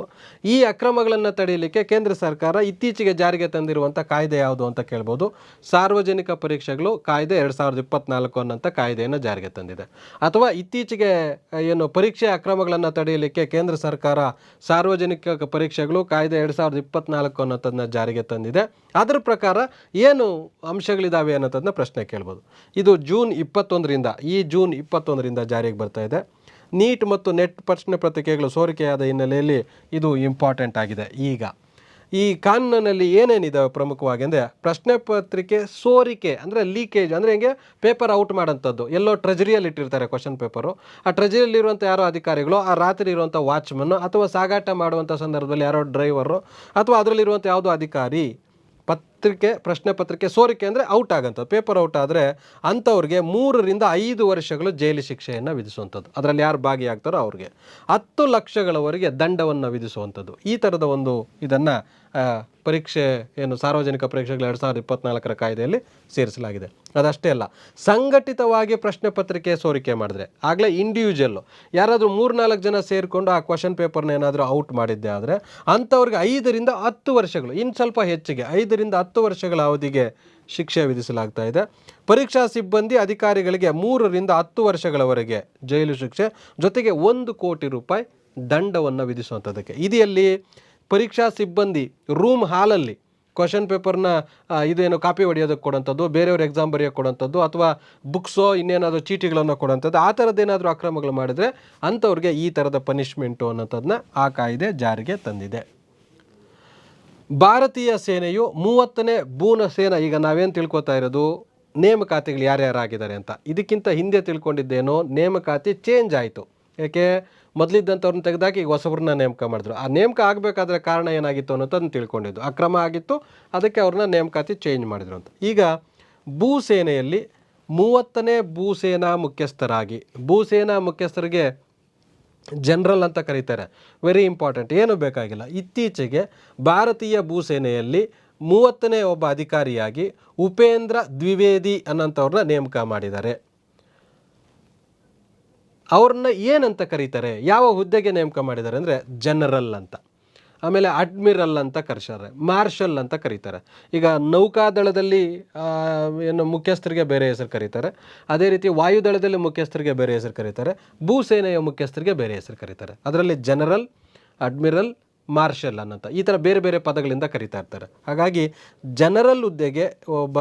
ಈ ಅಕ್ರಮಗಳನ್ನು ತಡೆಯಲಿಕ್ಕೆ ಕೇಂದ್ರ ಸರ್ಕಾರ ಇತ್ತೀಚೆಗೆ ಜಾರಿಗೆ ತಂದಿರುವಂಥ ಕಾಯ್ದೆ ಯಾವುದು ಅಂತ ಕೇಳ್ಬೋದು. ಸಾರ್ವಜನಿಕ ಪರೀಕ್ಷೆಗಳು ಕಾಯ್ದೆ 2024 ಅನ್ನೋಂಥ ಕಾಯ್ದೆಯನ್ನು ಜಾರಿಗೆ ತಂದಿದೆ. ಅಥವಾ ಇತ್ತೀಚೆಗೆ ಏನು ಪರೀಕ್ಷೆ ಅಕ್ರಮಗಳನ್ನು ತಡೆಯಲಿಕ್ಕೆ ಕೇಂದ್ರ ಸರ್ಕಾರ ಸಾರ್ವಜನಿಕ ಪರೀಕ್ಷೆಗಳು ಕಾಯ್ದೆ 2024 ಅನ್ನೋಂಥದ್ದನ್ನ ಜಾರಿಗೆ ತಂದಿದೆ. ಅದರ ಪ್ರಕಾರ ಏನು ಅಂಶಗಳಿದ್ದಾವೆ ಅನ್ನೋದನ್ನ ಪ್ರಶ್ನೆ ಕೇಳ್ಬೋದು. ಇದು ಜೂನ್ 21ರಿಂದ ಜಾರಿಗೆ ಬರ್ತಾ ಇದೆ. ನೀಟ್ ಮತ್ತು ನೆಟ್ ಪ್ರಶ್ನೆ ಪತ್ರಿಕೆಗಳು ಸೋರಿಕೆಯಾದ ಹಿನ್ನೆಲೆಯಲ್ಲಿ ಇದು ಇಂಪಾರ್ಟೆಂಟ್ ಆಗಿದೆ. ಈಗ ಈ ಕಾನೂನಿನಲ್ಲಿ ಏನೇನಿದಾವೆ ಪ್ರಮುಖವಾಗಿ ಅಂದರೆ, ಪ್ರಶ್ನೆ ಪತ್ರಿಕೆ ಸೋರಿಕೆ ಅಂದರೆ ಲೀಕೇಜ್ ಅಂದರೆ ಹಿಂಗೆ ಪೇಪರ್ ಔಟ್ ಮಾಡೋಂಥದ್ದು. ಎಲ್ಲೋ ಟ್ರೆಜರಿಯಲ್ಲಿ ಇಟ್ಟಿರ್ತಾರೆ ಕ್ವಶನ್ ಪೇಪರು, ಆ ಟ್ರೆಜರಿಯಲ್ಲಿರುವಂಥ ಯಾರೋ ಅಧಿಕಾರಿಗಳು, ಆ ರಾತ್ರಿ ಇರುವಂಥ ವಾಚ್ಮನ್ನು, ಅಥವಾ ಸಾಗಾಟ ಮಾಡುವಂಥ ಸಂದರ್ಭದಲ್ಲಿ ಯಾರೋ ಡ್ರೈವರು, ಅಥವಾ ಅದರಲ್ಲಿರುವಂಥ ಯಾವುದೋ ಅಧಿಕಾರಿ ಪ್ರಶ್ನೆ ಪತ್ರಿಕೆ ಸೋರಿಕೆ ಅಂದರೆ ಔಟ್ ಆಗೋಂಥದ್ದು, ಪೇಪರ್ ಔಟ್ ಆದರೆ ಅಂಥವ್ರಿಗೆ 3 ರಿಂದ 5 ವರ್ಷಗಳು ಜೈಲು ಶಿಕ್ಷೆಯನ್ನು ವಿಧಿಸುವಂಥದ್ದು. ಅದರಲ್ಲಿ ಯಾರು ಭಾಗಿಯಾಗ್ತಾರೋ ಅವ್ರಿಗೆ 10 ಲಕ್ಷಗಳವರೆಗೆ ದಂಡವನ್ನು ವಿಧಿಸುವಂಥದ್ದು. ಈ ಥರದ ಒಂದು ಇದನ್ನು ಪರೀಕ್ಷೆ ಏನು ಸಾರ್ವಜನಿಕ ಪರೀಕ್ಷೆಗಳು 2024 ಕಾಯ್ದೆಯಲ್ಲಿ ಸೇರಿಸಲಾಗಿದೆ. ಅದಷ್ಟೇ ಅಲ್ಲ, ಸಂಘಟಿತವಾಗಿ ಪ್ರಶ್ನೆ ಪತ್ರಿಕೆ ಸೋರಿಕೆ ಮಾಡಿದ್ರೆ, ಆಗಲೇ ಇಂಡಿವಿಜುವಲ್ಲು ಯಾರಾದರೂ 3-4 ಜನ ಸೇರಿಕೊಂಡು ಆ ಕ್ವಶನ್ ಪೇಪರ್ನ ಏನಾದರೂ ಔಟ್ ಮಾಡಿದ್ದೆ ಆದರೆ ಅಂಥವ್ರಿಗೆ 5ರಿಂದ 10 ವರ್ಷಗಳು, ಇನ್ನು ಸ್ವಲ್ಪ ಹೆಚ್ಚಿಗೆ 5ರಿಂದ 10 ವರ್ಷಗಳ ಅವಧಿಗೆ ಶಿಕ್ಷೆ ವಿಧಿಸಲಾಗ್ತಾ ಇದೆ. ಪರೀಕ್ಷಾ ಸಿಬ್ಬಂದಿ ಅಧಿಕಾರಿಗಳಿಗೆ 3ರಿಂದ 10 ವರ್ಷಗಳವರೆಗೆ ಜೈಲು ಶಿಕ್ಷೆ ಜೊತೆಗೆ 1 ಕೋಟಿ ರೂಪಾಯಿ ದಂಡವನ್ನು ವಿಧಿಸುವಂಥದ್ದಕ್ಕೆ. ಇದೆಯಲ್ಲಿ ಪರೀಕ್ಷಾ ಸಿಬ್ಬಂದಿ ರೂಮ್ ಹಾಲಲ್ಲಿ ಕ್ವಶನ್ ಪೇಪರ್ನ ಇದೇನು ಕಾಪಿ ಹೊಡೆಯೋದಕ್ಕೆ ಕೊಡೋಂಥದ್ದು, ಬೇರೆಯವ್ರ ಎಕ್ಸಾಮ್ ಬರೆಯೋಕ್ಕೆ ಕೊಡೋಂಥದ್ದು, ಅಥವಾ ಬುಕ್ಸೋ ಇನ್ನೇನಾದರೂ ಚೀಟಿಗಳನ್ನು ಕೊಡೋಂಥದ್ದು, ಆ ಥರದ್ದೇನಾದರೂ ಅಕ್ರಮಗಳು ಮಾಡಿದರೆ ಅಂಥವ್ರಿಗೆ ಈ ಥರದ ಪನಿಷ್ಮೆಂಟು ಅನ್ನೋಂಥದ್ದನ್ನ ಆ ಕಾಯ್ದೆ ಜಾರಿಗೆ ತಂದಿದೆ. ಭಾರತೀಯ ಸೇನೆಯು 30ನೇ ಭೂನ ಸೇನಾ, ಈಗ ನಾವೇನು ತಿಳ್ಕೊತಾ ಇರೋದು ನೇಮಕಾತಿಗಳು ಯಾರ್ಯಾರಾಗಿದ್ದಾರೆ ಅಂತ. ಇದಕ್ಕಿಂತ ಹಿಂದೆ ತಿಳ್ಕೊಂಡಿದ್ದೇನೋ ನೇಮಕಾತಿ ಚೇಂಜ್ ಆಯಿತು. ಯಾಕೆ ಮೊದಲಿದ್ದಂಥವ್ರನ್ನ ತೆಗೆದಾಕಿ ಈಗ ಹೊಸಬ್ರನ್ನ ನೇಮಕ ಮಾಡಿದ್ರು. ಆ ನೇಮಕ ಆಗಬೇಕಾದ್ರೆ ಕಾರಣ ಏನಾಗಿತ್ತು ಅನ್ನೋದನ್ನು ತಿಳ್ಕೊಂಡಿದ್ದು, ಅಕ್ರಮ ಆಗಿತ್ತು, ಅದಕ್ಕೆ ಅವ್ರನ್ನ ನೇಮಕಾತಿ ಚೇಂಜ್ ಮಾಡಿದ್ರು ಅಂತ. ಈಗ ಭೂಸೇನೆಯಲ್ಲಿ 30ನೇ ಭೂಸೇನಾ ಮುಖ್ಯಸ್ಥರಾಗಿ, ಭೂಸೇನಾ ಮುಖ್ಯಸ್ಥರಿಗೆ ಜನರಲ್ ಅಂತ ಕರೀತಾರೆ, ವೆರಿ ಇಂಪಾರ್ಟೆಂಟ್, ಏನೂ ಬೇಕಾಗಿಲ್ಲ. ಇತ್ತೀಚೆಗೆ ಭಾರತೀಯ ಭೂಸೇನೆಯಲ್ಲಿ 30ನೇ ಒಬ್ಬ ಅಧಿಕಾರಿಯಾಗಿ ಉಪೇಂದ್ರ ದ್ವಿವೇದಿ ಅನ್ನೋಂಥವ್ರನ್ನ ನೇಮಕ ಮಾಡಿದ್ದಾರೆ. ಅವ್ರನ್ನ ಏನಂತ ಕರೀತಾರೆ, ಯಾವ ಹುದ್ದೆಗೆ ನೇಮಕ ಮಾಡಿದ್ದಾರೆ ಅಂದರೆ ಜನರಲ್ ಅಂತ, ಆಮೇಲೆ ಅಡ್ಮಿರಲ್ ಅಂತ ಕರೆಸ್ತಾರೆ, ಮಾರ್ಷಲ್ ಅಂತ ಕರೀತಾರೆ. ಈಗ ನೌಕಾದಳದಲ್ಲಿ ಏನು ಮುಖ್ಯಸ್ಥರಿಗೆ ಬೇರೆ ಹೆಸರು ಕರೀತಾರೆ, ಅದೇ ರೀತಿ ವಾಯುದಳದಲ್ಲಿ ಮುಖ್ಯಸ್ಥರಿಗೆ ಬೇರೆ ಹೆಸರು ಕರೀತಾರೆ, ಭೂಸೇನೆಯ ಮುಖ್ಯಸ್ಥರಿಗೆ ಬೇರೆ ಹೆಸರು ಕರೀತಾರೆ. ಅದರಲ್ಲಿ ಜನರಲ್, ಅಡ್ಮಿರಲ್, ಮಾರ್ಷಲ್ ಅನ್ನೋಂಥ ಈ ಥರ ಬೇರೆ ಬೇರೆ ಪದಗಳಿಂದ ಕರೀತಾ ಇರ್ತಾರೆ. ಹಾಗಾಗಿ ಜನರಲ್ ಹುದ್ದೆಗೆ ಒಬ್ಬ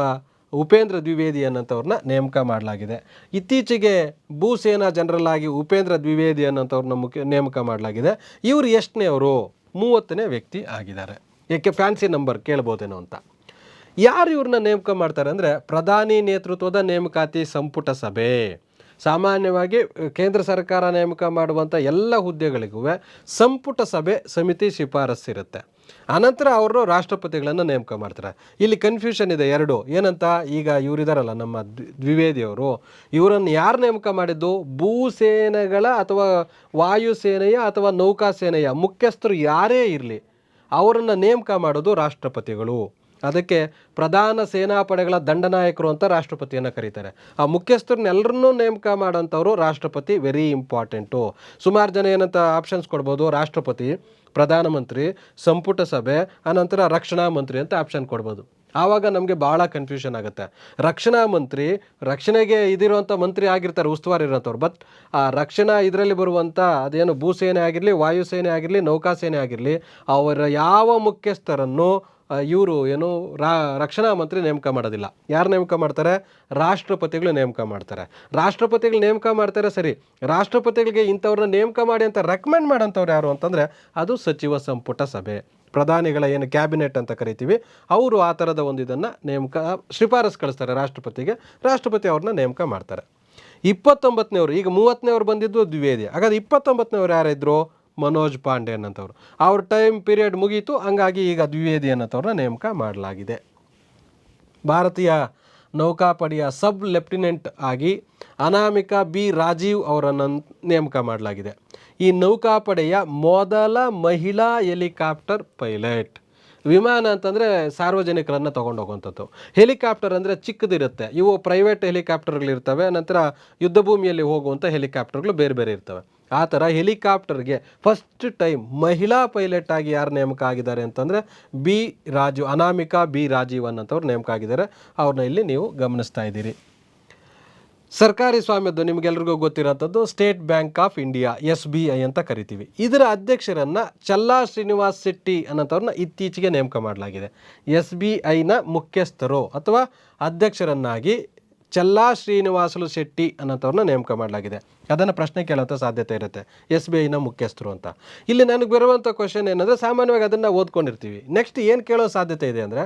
ಉಪೇಂದ್ರ ದ್ವಿವೇದಿ ಅನ್ನೋಂಥವ್ರನ್ನ ನೇಮಕ ಮಾಡಲಾಗಿದೆ. ಇತ್ತೀಚೆಗೆ ಭೂಸೇನಾ ಜನರಲ್ ಆಗಿ ಉಪೇಂದ್ರ ದ್ವಿವೇದಿ ಅನ್ನೋಂಥವ್ರನ್ನ ನೇಮಕ ಮಾಡಲಾಗಿದೆ. ಇವರು ಎಷ್ಟನೇ ಅವರು? 30ನೇ ವ್ಯಕ್ತಿ ಆಗಿದ್ದಾರೆ. ಏಕೆ ಫ್ಯಾನ್ಸಿ ನಂಬರ್ ಕೇಳ್ಬೋದೇನೋ ಅಂತ. ಯಾರು ಇವ್ರನ್ನ ನೇಮಕ ಮಾಡ್ತಾರೆ ಅಂದರೆ ಪ್ರಧಾನಿ ನೇತೃತ್ವದ ನೇಮಕಾತಿ ಸಂಪುಟ ಸಭೆ. ಸಾಮಾನ್ಯವಾಗಿ ಕೇಂದ್ರ ಸರ್ಕಾರ ನೇಮಕ ಮಾಡುವಂಥ ಎಲ್ಲ ಹುದ್ದೆಗಳಿಗೂ ಸಂಪುಟ ಸಭೆ ಸಮಿತಿ ಶಿಫಾರಸ್ಸಿರುತ್ತೆ. ಆನಂತರ ಅವರು ರಾಷ್ಟ್ರಪತಿಗಳನ್ನು ನೇಮಕ ಮಾಡ್ತಾರೆ. ಇಲ್ಲಿ ಕನ್ಫ್ಯೂಷನ್ ಇದೆ ಎರಡು. ಏನಂತ, ಈಗ ಇವರಿದಾರಲ್ಲ ನಮ್ಮ ದ್ವಿವೇದಿಯವರು, ಇವರನ್ನು ಯಾರು ನೇಮಕ ಮಾಡಿದ್ದು? ಭೂಸೇನೆಗಳ ಅಥವಾ ವಾಯುಸೇನೆಯ ಅಥವಾ ನೌಕಾಸೇನೆಯ ಮುಖ್ಯಸ್ಥರು ಯಾರೇ ಇರಲಿ ಅವರನ್ನು ನೇಮಕ ಮಾಡೋದು ರಾಷ್ಟ್ರಪತಿಗಳು. ಅದಕ್ಕೆ ಪ್ರಧಾನ ಸೇನಾಪಡೆಗಳ ದಂಡನಾಯಕರು ಅಂತ ರಾಷ್ಟ್ರಪತಿಯನ್ನು ಕರೀತಾರೆ. ಆ ಮುಖ್ಯಸ್ಥರನ್ನೆಲ್ಲರನ್ನೂ ನೇಮಕ ಮಾಡೋಂಥವ್ರು ರಾಷ್ಟ್ರಪತಿ, ವೆರಿ ಇಂಪಾರ್ಟೆಂಟು. ಸುಮಾರು ಜನ ಏನಂತ ಆಪ್ಷನ್ಸ್ ಕೊಡ್ಬೋದು, ರಾಷ್ಟ್ರಪತಿ, ಪ್ರಧಾನಮಂತ್ರಿ, ಸಂಪುಟ ಸಭೆ, ಅನಂತರ ರಕ್ಷಣಾ ಮಂತ್ರಿ ಅಂತ ಆಪ್ಷನ್ ಕೊಡ್ಬೋದು. ಆವಾಗ ನಮಗೆ ಭಾಳ ಕನ್ಫ್ಯೂಷನ್ ಆಗುತ್ತೆ. ರಕ್ಷಣಾ ಮಂತ್ರಿ ರಕ್ಷಣೆಗೆ ಇದಿರುವಂಥ ಮಂತ್ರಿ ಆಗಿರ್ತಾರೆ, ಉಸ್ತುವಾರಿ ಇರೋಂಥವ್ರು. ಬಟ್ ಆ ರಕ್ಷಣಾ ಇದರಲ್ಲಿ ಬರುವಂಥ ಅದೇನು ಭೂಸೇನೆ ಆಗಿರಲಿ, ವಾಯುಸೇನೆ ಆಗಿರಲಿ, ನೌಕಾಸೇನೆ ಆಗಿರಲಿ, ಅವರ ಯಾವ ಮುಖ್ಯಸ್ಥರನ್ನು ಇವರು ಏನು ರಕ್ಷಣಾ ಮಂತ್ರಿ ನೇಮಕ ಮಾಡೋದಿಲ್ಲ. ಯಾರು ನೇಮಕ ಮಾಡ್ತಾರೆ? ರಾಷ್ಟ್ರಪತಿಗಳು ನೇಮಕ ಮಾಡ್ತಾರೆ. ರಾಷ್ಟ್ರಪತಿಗಳು ನೇಮಕ ಮಾಡ್ತಾರೆ ಸರಿ, ರಾಷ್ಟ್ರಪತಿಗಳಿಗೆ ಇಂಥವ್ರನ್ನ ನೇಮಕ ಮಾಡಿ ಅಂತ ರೆಕಮೆಂಡ್ ಮಾಡೋಂಥವ್ರು ಯಾರು ಅಂತಂದರೆ ಅದು ಸಚಿವ ಸಂಪುಟ ಸಭೆ. ಪ್ರಧಾನಿಗಳ ಏನು ಕ್ಯಾಬಿನೆಟ್ ಅಂತ ಕರಿತೀವಿ, ಅವರು ಆ ಥರದ ಒಂದು ಇದನ್ನು ಶಿಫಾರಸ್ ಕಳಿಸ್ತಾರೆ ರಾಷ್ಟ್ರಪತಿಗೆ, ರಾಷ್ಟ್ರಪತಿ ಅವ್ರನ್ನ ನೇಮಕ ಮಾಡ್ತಾರೆ. 29ನೇವರು, ಈಗ 30ನೇವ್ರು ಬಂದಿದ್ದು ದ್ವಿವೇದಿ. ಹಾಗಾದ್ರೆ 29ನೇವ್ರು ಯಾರಿದ್ರು? ಮನೋಜ್ ಪಾಂಡೆ ಅನ್ನೋಂಥವ್ರು. ಅವ್ರ ಟೈಮ್ ಪೀರಿಯಡ್ ಮುಗೀತು, ಹಂಗಾಗಿ ಈಗ ದ್ವಿವೇದಿ ಅನ್ನೋಂಥವ್ರನ್ನ ನೇಮಕ ಮಾಡಲಾಗಿದೆ. ಭಾರತೀಯ ನೌಕಾಪಡೆಯ ಸಬ್ ಲೆಫ್ಟಿನೆಂಟ್ ಆಗಿ ಅನಾಮಿಕಾ ಬಿ ರಾಜೀವ್ ಅವರನ್ನು ನೇಮಕ ಮಾಡಲಾಗಿದೆ. ಈ ನೌಕಾಪಡೆಯ ಮೊದಲ ಮಹಿಳಾ ಹೆಲಿಕಾಪ್ಟರ್ ಪೈಲಟ್. ವಿಮಾನ ಅಂತಂದರೆ ಸಾರ್ವಜನಿಕರನ್ನು ತೊಗೊಂಡು ಹೋಗುವಂಥದ್ದು. ಹೆಲಿಕಾಪ್ಟರ್ ಅಂದರೆ ಚಿಕ್ಕದಿರುತ್ತೆ, ಇವು ಪ್ರೈವೇಟ್ ಹೆಲಿಕಾಪ್ಟರ್ಗಳಿರ್ತವೆ, ನಂತರ ಯುದ್ಧ ಭೂಮಿಯಲ್ಲಿ ಹೋಗುವಂಥ ಹೆಲಿಕಾಪ್ಟರ್ಗಳು ಬೇರೆ ಬೇರೆ ಇರ್ತವೆ. ಆ ಥರ ಹೆಲಿಕಾಪ್ಟರ್ಗೆ ಫಸ್ಟ್ ಟೈಮ್ ಮಹಿಳಾ ಪೈಲಟ್ ಆಗಿ ಯಾರು ನೇಮಕ ಆಗಿದ್ದಾರೆ ಅಂತಂದರೆ ಬಿ ರಾಜೀವ್, ಅನಾಮಿಕಾ ಬಿ ರಾಜೀವ್ ಅನ್ನೋಂಥವ್ರು ನೇಮಕ ಆಗಿದ್ದಾರೆ. ಅವ್ರನ್ನ ಇಲ್ಲಿ ನೀವು ಗಮನಿಸ್ತಾ ಇದ್ದೀರಿ. ಸರ್ಕಾರಿ ಸ್ವಾಮ್ಯದ್ದು ನಿಮಗೆಲ್ರಿಗೂ ಗೊತ್ತಿರೋಂಥದ್ದು State Bank of India, SBI ಅಂತ ಕರಿತೀವಿ. ಇದರ ಅಧ್ಯಕ್ಷರನ್ನು ಚಲ್ಲಾ ಶ್ರೀನಿವಾಸ್ ಶೆಟ್ಟಿ ಅನ್ನೋಂಥವ್ರನ್ನ ಇತ್ತೀಚೆಗೆ ನೇಮಕ ಮಾಡಲಾಗಿದೆ. SBIನ ಮುಖ್ಯಸ್ಥರು ಅಥವಾ ಅಧ್ಯಕ್ಷರನ್ನಾಗಿ ಚಲ್ಲಾ ಶ್ರೀನಿವಾಸಲು ಶೆಟ್ಟಿ ಅನ್ನೋಂಥವ್ರನ್ನ ನೇಮಕ ಮಾಡಲಾಗಿದೆ. ಅದನ್ನು ಪ್ರಶ್ನೆ ಕೇಳೋಂಥ ಸಾಧ್ಯತೆ ಇರುತ್ತೆ, SBIನ ಮುಖ್ಯಸ್ಥರು ಅಂತ. ಇಲ್ಲಿ ನನಗೆ ಬರುವಂಥ ಕ್ವಶನ್ ಏನಂದರೆ, ಸಾಮಾನ್ಯವಾಗಿ ಅದನ್ನು ಓದ್ಕೊಂಡಿರ್ತೀವಿ. ನೆಕ್ಸ್ಟ್ ಏನು ಕೇಳೋ ಸಾಧ್ಯತೆ ಇದೆ ಅಂದರೆ,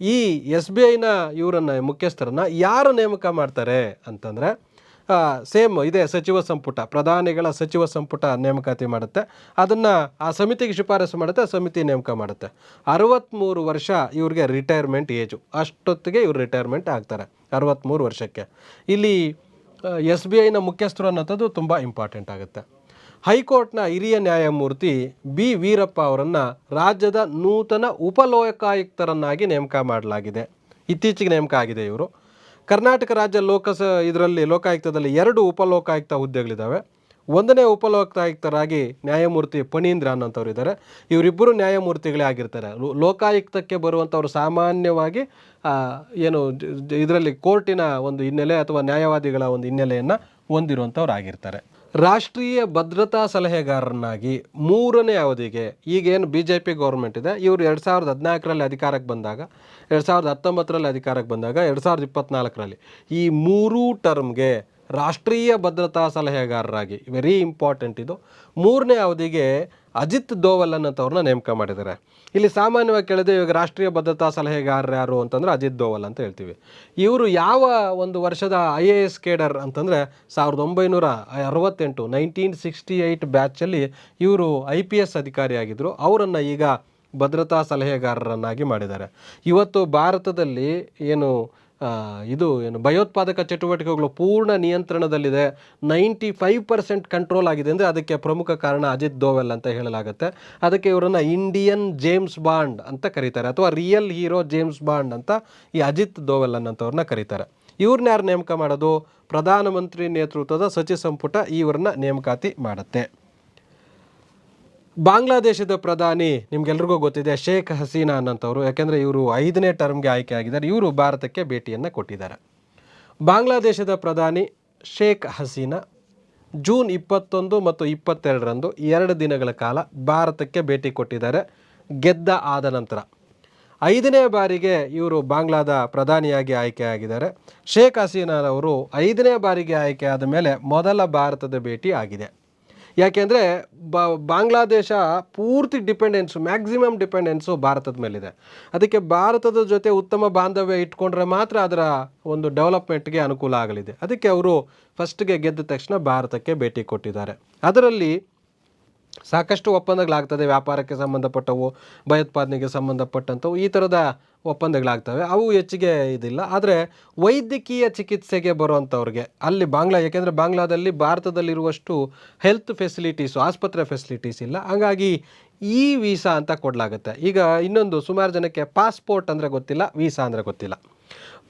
ಈ SBIನ ಇವರನ್ನು ಮುಖ್ಯಸ್ಥರನ್ನು ಯಾರು ನೇಮಕ ಮಾಡ್ತಾರೆ ಅಂತಂದರೆ, ಸೇಮ್ ಇದೆ ಸಚಿವ ಸಂಪುಟ, ಪ್ರಧಾನಿಗಳ ಸಚಿವ ಸಂಪುಟ ನೇಮಕಾತಿ ಮಾಡುತ್ತೆ. ಅದನ್ನು ಆ ಸಮಿತಿಗೆ ಶಿಫಾರಸು ಮಾಡುತ್ತೆ, ಆ ಸಮಿತಿ ನೇಮಕ ಮಾಡುತ್ತೆ. 63 ವರ್ಷ ಇವ್ರಿಗೆ ರಿಟೈರ್ಮೆಂಟ್ ಏಜು, ಅಷ್ಟೊತ್ತಿಗೆ ಇವ್ರು ರಿಟೈರ್ಮೆಂಟ್ ಆಗ್ತಾರೆ 63 ವರ್ಷಕ್ಕೆ. ಇಲ್ಲಿ SBIನ ಮುಖ್ಯಸ್ಥರು ಅನ್ನೋಂಥದ್ದು ತುಂಬ ಇಂಪಾರ್ಟೆಂಟ್ ಆಗುತ್ತೆ. ಹೈಕೋರ್ಟ್ನ ಹಿರಿಯ ನ್ಯಾಯಮೂರ್ತಿ ಬಿ ವೀರಪ್ಪ ಅವರನ್ನು ರಾಜ್ಯದ ನೂತನ ಉಪಲೋಕಾಯುಕ್ತರನ್ನಾಗಿ ನೇಮಕ ಮಾಡಲಾಗಿದೆ. ಇತ್ತೀಚೆಗೆ ನೇಮಕ ಆಗಿದೆ ಇವರು. ಕರ್ನಾಟಕ ರಾಜ್ಯ ಲೋಕಾಯುಕ್ತದಲ್ಲಿ 2 ಉಪಲೋಕಾಯುಕ್ತ ಹುದ್ದೆಗಳಿದ್ದಾವೆ. 1ನೇ ಉಪಲೋಕಾಯುಕ್ತರಾಗಿ ನ್ಯಾಯಮೂರ್ತಿ ಫಣೀಂದ್ರ ಅನ್ನೋಂಥವ್ರು ಇದ್ದಾರೆ. ಇವರಿಬ್ಬರು ನ್ಯಾಯಮೂರ್ತಿಗಳೇ ಆಗಿರ್ತಾರೆ. ಲೋಕಾಯುಕ್ತಕ್ಕೆ ಬರುವಂಥವ್ರು ಸಾಮಾನ್ಯವಾಗಿ ಇದರಲ್ಲಿ ಕೋರ್ಟಿನ ಒಂದು ಹಿನ್ನೆಲೆ ಅಥವಾ ನ್ಯಾಯವಾದಿಗಳ ಒಂದು ಹಿನ್ನೆಲೆಯನ್ನು ಹೊಂದಿರುವಂಥವ್ರು ಆಗಿರ್ತಾರೆ. ರಾಷ್ಟ್ರೀಯ ಭದ್ರತಾ ಸಲಹೆಗಾರರನ್ನಾಗಿ 3ನೇ ಅವಧಿಗೆ ಈಗೇನು BJP ಗೌರ್ಮೆಂಟ್ ಇದೆ, ಇವರು 2014ರಲ್ಲಿ ಅಧಿಕಾರಕ್ಕೆ ಬಂದಾಗ, 2019ರಲ್ಲಿ ಅಧಿಕಾರಕ್ಕೆ ಬಂದಾಗ, 2024ರಲ್ಲಿ ಈ 3 ಟರ್ಮ್ಗೆ ರಾಷ್ಟ್ರೀಯ ಭದ್ರತಾ ಸಲಹೆಗಾರರಾಗಿ, ವೆರಿ ಇಂಪಾರ್ಟೆಂಟ್ ಇದು, 3ನೇ ಅವಧಿಗೆ ಅಜಿತ್ ದೋವಲ್ ಅನ್ನೋಂಥವ್ರನ್ನ ನೇಮಕ ಮಾಡಿದ್ದಾರೆ. ಇಲ್ಲಿ ಸಾಮಾನ್ಯವಾಗಿ ಕೇಳಿದೆ, ಇವಾಗ ರಾಷ್ಟ್ರೀಯ ಭದ್ರತಾ ಸಲಹೆಗಾರರು ಯಾರು ಅಂತಂದರೆ ಅಜಿತ್ ದೋವಲ್ ಅಂತ ಹೇಳ್ತೀವಿ. ಇವರು ಯಾವ ಒಂದು ವರ್ಷದ IAS ಕೇಡರ್ ಅಂತಂದರೆ 1968 1968 ಬ್ಯಾಚಲ್ಲಿ ಇವರು IPS ಅಧಿಕಾರಿಯಾಗಿದ್ದರು. ಅವರನ್ನು ಈಗ ಭದ್ರತಾ ಸಲಹೆಗಾರರನ್ನಾಗಿ ಮಾಡಿದ್ದಾರೆ. ಇವತ್ತು ಭಾರತದಲ್ಲಿ ಭಯೋತ್ಪಾದಕ ಚಟುವಟಿಕೆಗಳು ಪೂರ್ಣ ನಿಯಂತ್ರಣದಲ್ಲಿದೆ, 95% ಕಂಟ್ರೋಲ್ ಆಗಿದೆ ಅಂದರೆ ಅದಕ್ಕೆ ಪ್ರಮುಖ ಕಾರಣ ಅಜಿತ್ ದೋವಲ್ ಅಂತ ಹೇಳಲಾಗುತ್ತೆ. ಅದಕ್ಕೆ ಇವರನ್ನು ಇಂಡಿಯನ್ ಜೇಮ್ಸ್ ಬಾಂಡ್ ಅಂತ ಕರೀತಾರೆ, ಅಥವಾ ರಿಯಲ್ ಹೀರೋ ಜೇಮ್ಸ್ ಬಾಂಡ್ ಅಂತ ಈ ಅಜಿತ್ ದೋವಲ್ ಅನ್ನೋಂಥವ್ರನ್ನ ಕರೀತಾರೆ. ಇವ್ರನ್ನ ಯಾರು ನೇಮಕ ಮಾಡೋದು? ಪ್ರಧಾನಮಂತ್ರಿ ನೇತೃತ್ವದ ಸಚಿವ ಸಂಪುಟ ಇವ್ರನ್ನ ನೇಮಕಾತಿ ಮಾಡುತ್ತೆ. ಬಾಂಗ್ಲಾದೇಶದ ಪ್ರಧಾನಿ ನಿಮ್ಗೆಲ್ರಿಗೂ ಗೊತ್ತಿದೆ, ಶೇಖ್ ಹಸೀನಾ ಅನ್ನೋಂಥವ್ರು. ಯಾಕೆಂದರೆ ಇವರು 5ನೇ ಟರ್ಮ್ಗೆ ಆಯ್ಕೆ ಆಗಿದ್ದಾರೆ. ಇವರು ಭಾರತಕ್ಕೆ ಭೇಟಿಯನ್ನು ಕೊಟ್ಟಿದ್ದಾರೆ. ಬಾಂಗ್ಲಾದೇಶದ ಪ್ರಧಾನಿ ಶೇಖ್ ಹಸೀನಾ ಜೂನ್ 21 ಮತ್ತು 22ರಂದು 2 ದಿನಗಳ ಕಾಲ ಭಾರತಕ್ಕೆ ಭೇಟಿ ಕೊಟ್ಟಿದ್ದಾರೆ. ಗೆದ್ದ ಆದ ನಂತರ 5ನೇ ಬಾರಿಗೆ ಇವರು ಬಾಂಗ್ಲಾದ ಪ್ರಧಾನಿಯಾಗಿ ಆಯ್ಕೆಯಾಗಿದ್ದಾರೆ. ಶೇಖ್ ಹಸೀನಾರವರು 5ನೇ ಬಾರಿಗೆ ಆಯ್ಕೆ ಆದ ಮೇಲೆ ಮೊದಲ ಭಾರತದ ಭೇಟಿ ಆಗಿದೆ. ಯಾಕೆಂದರೆ ಬಾಂಗ್ಲಾದೇಶ ಪೂರ್ತಿ ಮ್ಯಾಕ್ಸಿಮಮ್ ಡಿಪೆಂಡೆನ್ಸು ಭಾರತದ ಮೇಲಿದೆ. ಅದಕ್ಕೆ ಭಾರತದ ಜೊತೆ ಉತ್ತಮ ಬಾಂಧವ್ಯ ಇಟ್ಕೊಂಡ್ರೆ ಮಾತ್ರ ಅದರ ಒಂದು ಡೆವಲಪ್ಮೆಂಟ್ಗೆ ಅನುಕೂಲ ಆಗಲಿದೆ. ಅದಕ್ಕೆ ಅವರು ಫಸ್ಟ್ಗೆ ಗೆದ್ದ ತಕ್ಷಣ ಭಾರತಕ್ಕೆ ಭೇಟಿ ಕೊಟ್ಟಿದ್ದಾರೆ. ಅದರಲ್ಲಿ ಸಾಕಷ್ಟು ಒಪ್ಪಂದಗಳಾಗ್ತದೆ, ವ್ಯಾಪಾರಕ್ಕೆ ಸಂಬಂಧಪಟ್ಟವು, ಭಯೋತ್ಪಾದನೆಗೆ ಸಂಬಂಧಪಟ್ಟಂಥವು, ಈ ಥರದ ಒಪ್ಪಂದಗಳಾಗ್ತವೆ. ಅವು ಹೆಚ್ಚಿಗೆ ಇದಿಲ್ಲ. ಆದರೆ ವೈದ್ಯಕೀಯ ಚಿಕಿತ್ಸೆಗೆ ಬರುವಂಥವ್ರಿಗೆ ಅಲ್ಲಿ ಯಾಕೆಂದರೆ ಬಾಂಗ್ಲಾದಲ್ಲಿ ಭಾರತದಲ್ಲಿರುವಷ್ಟು ಹೆಲ್ತ್ ಫೆಸಿಲಿಟೀಸು, ಆಸ್ಪತ್ರೆ ಫೆಸಿಲಿಟೀಸ್ ಇಲ್ಲ. ಹಾಗಾಗಿ ಈ ವೀಸಾ ಅಂತ ಕೊಡಲಾಗುತ್ತೆ. ಈಗ ಇನ್ನೊಂದು, ಸುಮಾರು ಜನಕ್ಕೆ ಪಾಸ್ಪೋರ್ಟ್ ಅಂದರೆ ಗೊತ್ತಿಲ್ಲ, ವೀಸಾ ಅಂದರೆ ಗೊತ್ತಿಲ್ಲ.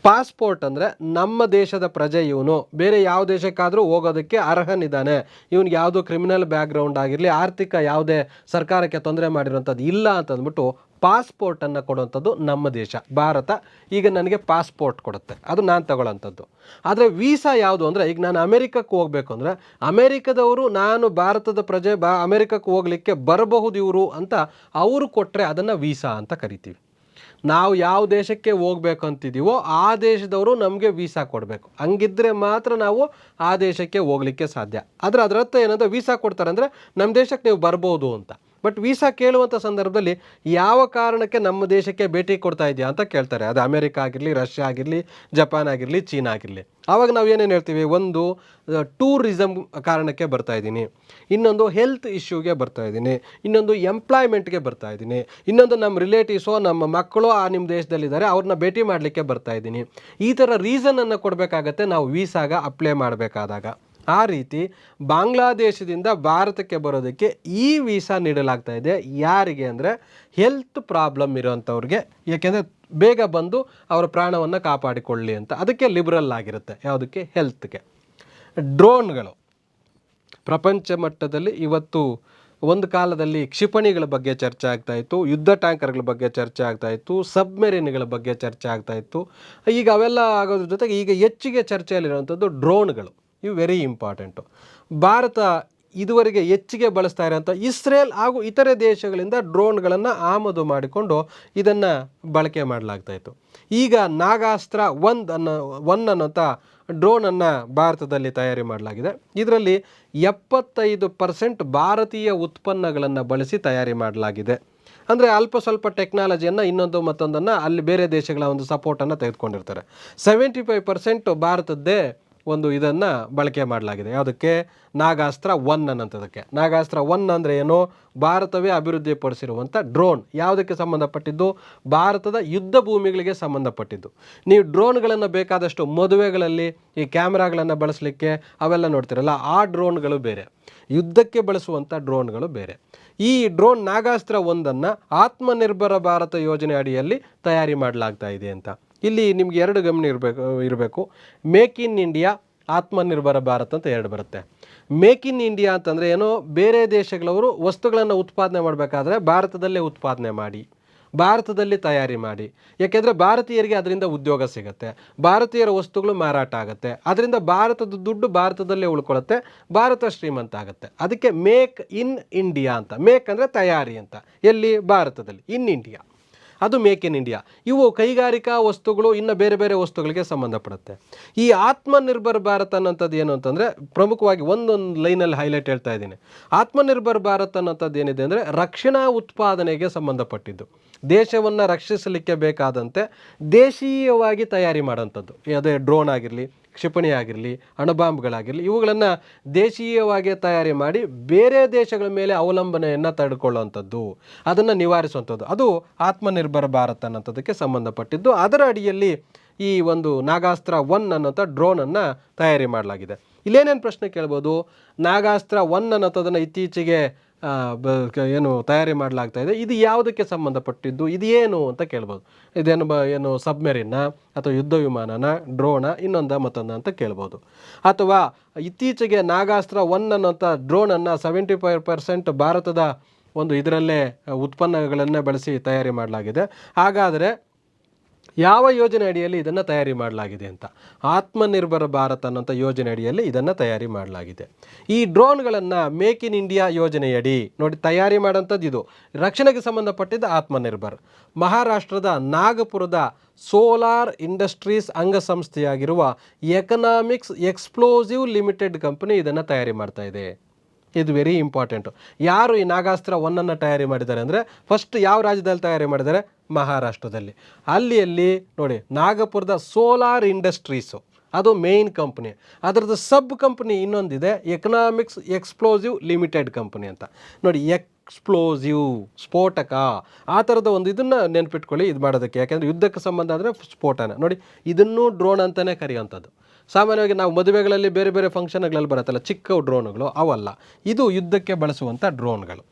ಪಾಸ್ಪೋರ್ಟ್ ಅಂದರೆ ನಮ್ಮ ದೇಶದ ಪ್ರಜೆ, ಇವನು ಬೇರೆ ಯಾವ ದೇಶಕ್ಕಾದರೂ ಹೋಗೋದಕ್ಕೆ ಅರ್ಹನಿದ್ದಾನೆ, ಇವನಿಗೆ ಯಾವುದೋ ಕ್ರಿಮಿನಲ್ ಬ್ಯಾಕ್ಗ್ರೌಂಡ್ ಆಗಿರಲಿ, ಆರ್ಥಿಕ ಯಾವುದೇ ಸರ್ಕಾರಕ್ಕೆ ತೊಂದರೆ ಮಾಡಿರೋಂಥದ್ದು ಇಲ್ಲ ಅಂತಂದ್ಬಿಟ್ಟು ಪಾಸ್ಪೋರ್ಟನ್ನು ಕೊಡುವಂಥದ್ದು ನಮ್ಮ ದೇಶ ಭಾರತ. ಈಗ ನನಗೆ ಪಾಸ್ಪೋರ್ಟ್ ಕೊಡುತ್ತೆ, ಅದು ನಾನು ತಗೊಳ್ಳೋಂಥದ್ದು. ಆದರೆ ವೀಸಾ ಯಾವುದು ಅಂದರೆ, ಈಗ ನಾನು ಅಮೆರಿಕಕ್ಕೆ ಹೋಗಬೇಕು ಅಂದರೆ ಅಮೆರಿಕದವರು ನಾನು ಭಾರತದ ಪ್ರಜೆ ಅಮೆರಿಕಕ್ಕೆ ಹೋಗಲಿಕ್ಕೆ ಬರಬಹುದು ಇವರು ಅಂತ ಅವರು ಕೊಟ್ಟರೆ ಅದನ್ನು ವೀಸಾ ಅಂತ ಕರಿತೀವಿ. ನಾವು ಯಾವ ದೇಶಕ್ಕೆ ಹೋಗ್ಬೇಕು ಅಂತಿದ್ದೀವೋ ಆ ದೇಶದವರು ನಮಗೆ ವೀಸಾ ಕೊಡಬೇಕು. ಹಂಗಿದ್ರೆ ಮಾತ್ರ ನಾವು ಆ ದೇಶಕ್ಕೆ ಹೋಗಲಿಕ್ಕೆ ಸಾಧ್ಯ. ಆದರೆ ಅದರ ಅರ್ಥ ಏನಂದರೆ, ವೀಸಾ ಕೊಡ್ತಾರೆ ಅಂದರೆ ನಮ್ಮ ದೇಶಕ್ಕೆ ನೀವು ಬರ್ಬೋದು ಅಂತ. ಬಟ್ ವೀಸಾ ಕೇಳುವಂಥ ಸಂದರ್ಭದಲ್ಲಿ ಯಾವ ಕಾರಣಕ್ಕೆ ನಮ್ಮ ದೇಶಕ್ಕೆ ಭೇಟಿ ಕೊಡ್ತಾ ಇದೆಯಾ ಅಂತ ಕೇಳ್ತಾರೆ. ಅದು ಅಮೆರಿಕ ಆಗಿರಲಿ, ರಷ್ಯಾ ಆಗಿರಲಿ, ಜಪಾನ್ ಆಗಿರಲಿ, ಚೀನಾ ಆಗಿರಲಿ. ಆವಾಗ ನಾವು ಏನೇನು ಹೇಳ್ತೀವಿ? ಒಂದು, ಟೂರಿಸಮ್ ಕಾರಣಕ್ಕೆ ಬರ್ತಾ ಇದ್ದೀನಿ, ಇನ್ನೊಂದು ಹೆಲ್ತ್ ಇಶ್ಯೂಗೆ ಬರ್ತಾ ಇದ್ದೀನಿ, ಇನ್ನೊಂದು ಎಂಪ್ಲಾಯ್ಮೆಂಟ್ಗೆ ಬರ್ತಾ ಇದ್ದೀನಿ, ಇನ್ನೊಂದು ನಮ್ಮ ರಿಲೇಟಿವ್ಸೋ ನಮ್ಮ ಮಕ್ಕಳು ನಿಮ್ಮ ದೇಶದಲ್ಲಿದ್ದಾರೆ, ಅವ್ರನ್ನ ಭೇಟಿ ಮಾಡಲಿಕ್ಕೆ ಬರ್ತಾ ಇದ್ದೀನಿ. ಈ ಥರ ರೀಸನನ್ನು ಕೊಡಬೇಕಾಗತ್ತೆ ನಾವು ವೀಸಾಗ ಅಪ್ಲೈ ಮಾಡಬೇಕಾದಾಗ. ಆ ರೀತಿ ಬಾಂಗ್ಲಾದೇಶದಿಂದ ಭಾರತಕ್ಕೆ ಬರೋದಕ್ಕೆ ಈ ವೀಸಾ ನೀಡಲಾಗ್ತಾ ಇದೆ. ಯಾರಿಗೆ ಅಂದರೆ ಹೆಲ್ತ್ ಪ್ರಾಬ್ಲಮ್ ಇರೋವಂಥವ್ರಿಗೆ, ಏಕೆಂದರೆ ಬೇಗ ಬಂದು ಅವರ ಪ್ರಾಣವನ್ನು ಕಾಪಾಡಿಕೊಳ್ಳಿ ಅಂತ. ಅದಕ್ಕೆ ಲಿಬರಲ್ ಆಗಿರುತ್ತೆ. ಯಾವುದಕ್ಕೆ? ಹೆಲ್ತ್ಗೆ. ಡ್ರೋನ್ಗಳು ಪ್ರಪಂಚ ಮಟ್ಟದಲ್ಲಿ ಇವತ್ತು, ಒಂದು ಕಾಲದಲ್ಲಿ ಕ್ಷಿಪಣಿಗಳ ಬಗ್ಗೆ ಚರ್ಚೆ ಆಗ್ತಾಯಿತ್ತು, ಯುದ್ಧ ಟ್ಯಾಂಕರ್ಗಳ ಬಗ್ಗೆ ಚರ್ಚೆ ಆಗ್ತಾಯಿತ್ತು, ಸಬ್ಮೆರಿನ್ಗಳ ಬಗ್ಗೆ ಚರ್ಚೆ ಆಗ್ತಾಯಿತ್ತು. ಈಗ ಅವೆಲ್ಲ ಆಗೋದ್ರ ಜೊತೆಗೆ ಈಗ ಹೆಚ್ಚಿಗೆ ಚರ್ಚೆಯಲ್ಲಿರುವಂಥದ್ದು ಡ್ರೋನ್ಗಳು. ಇವು ವೆರಿ ಇಂಪಾರ್ಟೆಂಟು. ಭಾರತ ಇದುವರೆಗೆ ಹೆಚ್ಚಿಗೆ ಬಳಸ್ತಾ ಇರೋಂಥ ಇಸ್ರೇಲ್ ಹಾಗೂ ಇತರೆ ದೇಶಗಳಿಂದ ಡ್ರೋನ್ಗಳನ್ನು ಆಮದು ಮಾಡಿಕೊಂಡು ಇದನ್ನು ಬಳಕೆ ಮಾಡಲಾಗ್ತಾಯಿತ್ತು. ಈಗ ನಾಗಾಸ್ತ್ರ 1 ಅನ್ನೋಂಥ ಡ್ರೋನನ್ನು ಭಾರತದಲ್ಲಿ ತಯಾರಿ ಮಾಡಲಾಗಿದೆ. ಇದರಲ್ಲಿ 75% ಭಾರತೀಯ ಉತ್ಪನ್ನಗಳನ್ನು ಬಳಸಿ ತಯಾರಿ ಮಾಡಲಾಗಿದೆ. ಅಂದರೆ ಅಲ್ಪ ಸ್ವಲ್ಪ ಟೆಕ್ನಾಲಜಿಯನ್ನು, ಇನ್ನೊಂದು ಮತ್ತೊಂದನ್ನು ಅಲ್ಲಿ ಬೇರೆ ದೇಶಗಳ ಒಂದು ಸಪೋರ್ಟನ್ನು ತೆಗೆದುಕೊಂಡಿರ್ತಾರೆ. 75% ಭಾರತದ್ದೇ ಒಂದು ಇದನ್ನು ಬಳಕೆ ಮಾಡಲಾಗಿದೆ. ಯಾವುದಕ್ಕೆ? ನಾಗಾಸ್ತ್ರ 1 ಅನ್ನೋಂಥದ್ದಕ್ಕೆ. ನಾಗಾಸ್ತ್ರ 1 ಅಂದರೆ ಏನು? ಭಾರತವೇ ಅಭಿವೃದ್ಧಿಪಡಿಸಿರುವಂಥ ಡ್ರೋನ್. ಯಾವುದಕ್ಕೆ ಸಂಬಂಧಪಟ್ಟಿದ್ದು? ಭಾರತದ ಯುದ್ಧ ಭೂಮಿಗಳಿಗೆ ಸಂಬಂಧಪಟ್ಟಿದ್ದು. ನೀವು ಡ್ರೋನ್ಗಳನ್ನು ಬೇಕಾದಷ್ಟು ಮದುವೆಗಳಲ್ಲಿ ಈ ಕ್ಯಾಮ್ರಾಗಳನ್ನು ಬಳಸಲಿಕ್ಕೆ ಅವೆಲ್ಲ ನೋಡ್ತಿರಲ್ಲ, ಆ ಡ್ರೋನ್ಗಳು ಬೇರೆ, ಯುದ್ಧಕ್ಕೆ ಬಳಸುವಂಥ ಡ್ರೋನ್ಗಳು ಬೇರೆ. ಈ ಡ್ರೋನ್ ನಾಗಾಸ್ತ್ರ 1 ಆತ್ಮನಿರ್ಭರ ಭಾರತ ಯೋಜನೆ ಅಡಿಯಲ್ಲಿ ತಯಾರಿ ಮಾಡಲಾಗ್ತಾ ಇದೆ ಅಂತ. ಇಲ್ಲಿ ನಿಮ್ಗೆ 2 ಗಮನ ಇರಬೇಕು. Make in India, Atmanirbhar Bharat ಅಂತ 2 ಬರುತ್ತೆ. ಮೇಕ್ ಇನ್ ಇಂಡಿಯಾ ಅಂತಂದರೆ ಏನೋ, ಬೇರೆ ದೇಶಗಳವರು ವಸ್ತುಗಳನ್ನು ಉತ್ಪಾದನೆ ಮಾಡಬೇಕಾದ್ರೆ ಭಾರತದಲ್ಲೇ ಉತ್ಪಾದನೆ ಮಾಡಿ, ಭಾರತದಲ್ಲಿ ತಯಾರಿ ಮಾಡಿ. ಯಾಕೆಂದರೆ ಭಾರತೀಯರಿಗೆ ಅದರಿಂದ ಉದ್ಯೋಗ ಸಿಗುತ್ತೆ, ಭಾರತೀಯರ ವಸ್ತುಗಳು ಮಾರಾಟ ಆಗುತ್ತೆ, ಅದರಿಂದ ಭಾರತದ ದುಡ್ಡು ಭಾರತದಲ್ಲೇ ಉಳ್ಕೊಳ್ಳುತ್ತೆ, ಭಾರತ ಶ್ರೀಮಂತ ಆಗುತ್ತೆ. ಅದಕ್ಕೆ ಮೇಕ್ ಇನ್ ಇಂಡಿಯಾ ಅಂತ. ಮೇಕ್ ಅಂದರೆ ತಯಾರಿ ಅಂತ. ಎಲ್ಲಿ? ಭಾರತದಲ್ಲಿ. ಇನ್ ಇಂಡಿಯಾ, ಅದು ಮೇಕ್ ಇನ್ ಇಂಡಿಯಾ. ಇವು ಕೈಗಾರಿಕಾ ವಸ್ತುಗಳು, ಇನ್ನು ಬೇರೆ ಬೇರೆ ವಸ್ತುಗಳಿಗೆ ಸಂಬಂಧಪಡುತ್ತೆ. ಈ ಆತ್ಮನಿರ್ಭರ್ ಭಾರತ್ ಅನ್ನೋಂಥದ್ದು ಏನು ಅಂತಂದರೆ, ಪ್ರಮುಖವಾಗಿ ಒಂದೊಂದು ಲೈನಲ್ಲಿ ಹೈಲೈಟ್ ಹೇಳ್ತಾ ಇದ್ದೀನಿ. ಆತ್ಮನಿರ್ಭರ್ ಭಾರತ್ ಅನ್ನೋಂಥದ್ದು ಏನಿದೆ ಅಂದರೆ ರಕ್ಷಣಾ ಉತ್ಪಾದನೆಗೆ ಸಂಬಂಧಪಟ್ಟಿದ್ದು. ದೇಶವನ್ನು ರಕ್ಷಿಸಲಿಕ್ಕೆ ಬೇಕಾದಂತೆ ದೇಶೀಯವಾಗಿ ತಯಾರಿ ಮಾಡೋಂಥದ್ದು. ಅದೇ ಡ್ರೋನ್ ಆಗಿರಲಿ, ಕ್ಷಿಪಣಿ ಆಗಿರಲಿ, ಅಣುಬಾಂಬ್ಗಳಾಗಿರಲಿ, ಇವುಗಳನ್ನು ದೇಶೀಯವಾಗಿ ತಯಾರಿ ಮಾಡಿ ಬೇರೆ ದೇಶಗಳ ಮೇಲೆ ಅವಲಂಬನೆಯನ್ನು ತಡೆದುಕೊಳ್ಳುವಂಥದ್ದು, ಅದನ್ನು ನಿವಾರಿಸುವಂಥದ್ದು. ಅದು ಆತ್ಮನಿರ್ಭರ ಭಾರತ್ ಅನ್ನೋಂಥದ್ದಕ್ಕೆ ಸಂಬಂಧಪಟ್ಟಿದ್ದು. ಅದರ ಅಡಿಯಲ್ಲಿ ಈ ಒಂದು ನಾಗಾಸ್ತ್ರ 1 ಅನ್ನೋಂಥ ಡ್ರೋನನ್ನು ತಯಾರಿ ಮಾಡಲಾಗಿದೆ. ಇಲ್ಲೇನೇನು ಪ್ರಶ್ನೆ ಕೇಳ್ಬೋದು? ನಾಗಾಸ್ತ್ರ 1 ಅನ್ನೋಂಥದ್ದನ್ನು ಇತ್ತೀಚೆಗೆ ಏನು ತಯಾರಿ ಮಾಡಲಾಗ್ತಾ ಇದೆ, ಇದು ಯಾವುದಕ್ಕೆ ಸಂಬಂಧಪಟ್ಟಿದ್ದು, ಇದು ಏನು ಅಂತ ಕೇಳ್ಬೋದು. ಇದೇನು ಏನು ಸಬ್ಮೆರಿನ್ನ, ಅಥವಾ ಯುದ್ಧ ವಿಮಾನನ, ಡ್ರೋನ, ಇನ್ನೊಂದ ಮತ್ತೊಂದ ಅಂತ ಕೇಳ್ಬೋದು. ಅಥವಾ ಇತ್ತೀಚೆಗೆ ನಾಗಾಸ್ತ್ರ 1 ಅನ್ನೋಂಥ ಡ್ರೋನನ್ನು 75% ಭಾರತದ ಒಂದು ಇದರಲ್ಲೇ ಉತ್ಪನ್ನಗಳನ್ನೇ ಬಳಸಿ ತಯಾರಿ ಮಾಡಲಾಗಿದೆ. ಹಾಗಾದರೆ ಯಾವ ಯೋಜನೆ ಅಡಿಯಲ್ಲಿ ಇದನ್ನು ತಯಾರಿ ಮಾಡಲಾಗಿದೆ ಅಂತ? ಆತ್ಮನಿರ್ಭರ ಭಾರತ್ ಅನ್ನೋಂಥ ಯೋಜನೆ ಅಡಿಯಲ್ಲಿ ಇದನ್ನು ತಯಾರಿ ಮಾಡಲಾಗಿದೆ. ಈ ಡ್ರೋನ್ಗಳನ್ನು ಮೇಕ್ ಇನ್ ಇಂಡಿಯಾ ಯೋಜನೆಯಡಿ ನೋಡಿ ತಯಾರಿ ಮಾಡೋಂಥದ್ದು. ಇದು ರಕ್ಷಣೆಗೆ ಸಂಬಂಧಪಟ್ಟಿದ್ದ ಆತ್ಮನಿರ್ಭರ್. ಮಹಾರಾಷ್ಟ್ರದ ನಾಗಪುರದ ಸೋಲಾರ್ ಇಂಡಸ್ಟ್ರೀಸ್ ಅಂಗಸಂಸ್ಥೆಯಾಗಿರುವ ಎಕನಾಮಿಕ್ಸ್ ಎಕ್ಸ್ಪ್ಲೋಸಿವ್ ಲಿಮಿಟೆಡ್ ಕಂಪನಿ ಇದನ್ನು ತಯಾರಿ ಮಾಡ್ತಾ ಇದೆ. ಇದು ವೆರಿ ಇಂಪಾರ್ಟೆಂಟು. ಯಾರು ಈ ನಾಗಾಸ್ತ್ರ 1 ತಯಾರಿ ಮಾಡಿದ್ದಾರೆ ಅಂದರೆ, ಫಸ್ಟ್ ಯಾವ ರಾಜ್ಯದಲ್ಲಿ ತಯಾರಿ ಮಾಡಿದ್ದಾರೆ? ಮಹಾರಾಷ್ಟ್ರದಲ್ಲಿ. ಅಲ್ಲಿ ನೋಡಿ ನಾಗಪುರದ ಸೋಲಾರ್ ಇಂಡಸ್ಟ್ರೀಸು, ಅದು ಮೇಯ್ನ್ ಕಂಪ್ನಿ. ಅದರದ್ದು ಸಬ್ ಕಂಪ್ನಿ ಇನ್ನೊಂದಿದೆ, ಎಕನಾಮಿಕ್ಸ್ ಎಕ್ಸ್ಪ್ಲೋಸಿವ್ ಲಿಮಿಟೆಡ್ ಕಂಪನಿ ಅಂತ. ನೋಡಿ, ಎಕ್ಸ್ಪ್ಲೋಸಿವ್, ಸ್ಫೋಟಕ, ಆ ಥರದ ಒಂದು ಇದನ್ನು ನೆನ್ಪಿಟ್ಕೊಳ್ಳಿ ಇದು ಮಾಡೋದಕ್ಕೆ. ಯಾಕೆಂದರೆ ಯುದ್ಧಕ್ಕೆ ಸಂಬಂಧ ಅಂದರೆ ಸ್ಫೋಟನ. ನೋಡಿ, ಇದನ್ನೂ ಡ್ರೋನ್ ಅಂತಲೇ ಕರೆಯುವಂಥದ್ದು. ಸಾಮಾನ್ಯವಾಗಿ ನಾವು ಮದುವೆಗಳಲ್ಲಿ ಬೇರೆ ಬೇರೆ ಫಂಕ್ಷನ್ಗಳಲ್ಲಿ ಬರುತ್ತಲ್ಲ ಚಿಕ್ಕ ಡ್ರೋನ್ಗಳು, ಅವಲ್ಲ. ಇದು ಯುದ್ಧಕ್ಕೆ ಬಳಸುವಂಥ ಡ್ರೋನ್ಗಳು.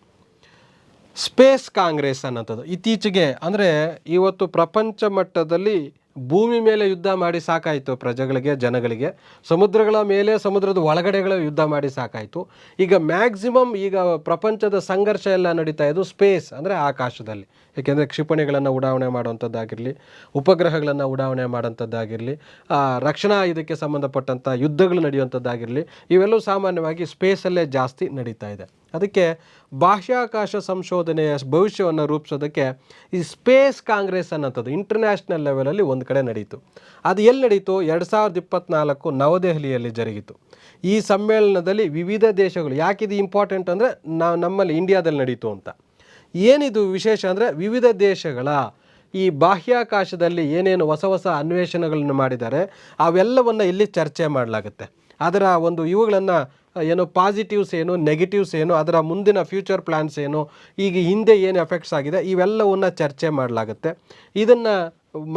ಸ್ಪೇಸ್ ಕಾಂಗ್ರೆಸ್ ಅನ್ನೋಂಥದ್ದು ಇತ್ತೀಚೆಗೆ, ಅಂದರೆ ಇವತ್ತು ಪ್ರಪಂಚ ಮಟ್ಟದಲ್ಲಿ ಭೂಮಿ ಮೇಲೆ ಯುದ್ಧ ಮಾಡಿ ಸಾಕಾಯಿತು ಪ್ರಜೆಗಳಿಗೆ, ಜನಗಳಿಗೆ. ಸಮುದ್ರಗಳ ಮೇಲೆ, ಸಮುದ್ರದ ಒಳಗಡೆಗಳ ಯುದ್ಧ ಮಾಡಿ ಸಾಕಾಯಿತು. ಈಗ ಮ್ಯಾಕ್ಸಿಮಮ್ ಈಗ ಪ್ರಪಂಚದ ಸಂಘರ್ಷ ಎಲ್ಲ ನಡೀತಾ ಇದ್ದು ಸ್ಪೇಸ್ ಅಂದರೆ ಆಕಾಶದಲ್ಲಿ. ಏಕೆಂದರೆ ಕ್ಷಿಪಣಿಗಳನ್ನು ಉಡಾವಣೆ ಮಾಡುವಂಥದ್ದಾಗಿರಲಿ, ಉಪಗ್ರಹಗಳನ್ನು ಉಡಾವಣೆ ಮಾಡೋಂಥದ್ದಾಗಿರಲಿ, ರಕ್ಷಣಾ ಇದಕ್ಕೆ ಸಂಬಂಧಪಟ್ಟಂಥ ಯುದ್ಧಗಳು ನಡೆಯುವಂಥದ್ದಾಗಿರಲಿ, ಇವೆಲ್ಲವೂ ಸಾಮಾನ್ಯವಾಗಿ ಸ್ಪೇಸಲ್ಲೇ ಜಾಸ್ತಿ ನಡೀತಾ ಇದೆ. ಅದಕ್ಕೆ ಬಾಹ್ಯಾಕಾಶ ಸಂಶೋಧನೆಯ ಭವಿಷ್ಯವನ್ನು ರೂಪಿಸೋದಕ್ಕೆ ಈ ಸ್ಪೇಸ್ ಕಾಂಗ್ರೆಸ್ ಅನ್ನೋಂಥದ್ದು ಇಂಟರ್ನ್ಯಾಷನಲ್ ಲೆವೆಲಲ್ಲಿ ಒಂದು ಕಡೆ ನಡೀತು. ಅದು ಎಲ್ಲಿ ನಡೀತು? 2024 ನವದೆಹಲಿಯಲ್ಲಿ ಜರುಗಿತು. ಈ ಸಮ್ಮೇಳನದಲ್ಲಿ ವಿವಿಧ ದೇಶಗಳು, ಯಾಕಿದು ಇಂಪಾರ್ಟೆಂಟ್ ಅಂದರೆ ನಮ್ಮಲ್ಲಿ ಇಂಡಿಯಾದಲ್ಲಿ ನಡೀತು ಅಂತ. ಏನಿದು ವಿಶೇಷ ಅಂದರೆ, ವಿವಿಧ ದೇಶಗಳ ಈ ಬಾಹ್ಯಾಕಾಶದಲ್ಲಿ ಏನೇನು ಹೊಸ ಹೊಸ ಅನ್ವೇಷಣೆಗಳನ್ನು ಮಾಡಿದ್ದಾರೆ ಅವೆಲ್ಲವನ್ನು ಇಲ್ಲಿ ಚರ್ಚೆ ಮಾಡಲಾಗುತ್ತೆ. ಅದರ ಒಂದು ಇವುಗಳನ್ನು ಏನು ಪಾಸಿಟಿವ್ಸ್ ಏನು, ನೆಗೆಟಿವ್ಸ್ ಏನು, ಅದರ ಮುಂದಿನ ಫ್ಯೂಚರ್ ಪ್ಲ್ಯಾನ್ಸ್ ಏನು, ಈಗ ಹಿಂದೆ ಏನು ಎಫೆಕ್ಟ್ಸ್ ಆಗಿದೆ, ಇವೆಲ್ಲವನ್ನು ಚರ್ಚೆ ಮಾಡಲಾಗುತ್ತೆ. ಇದನ್ನು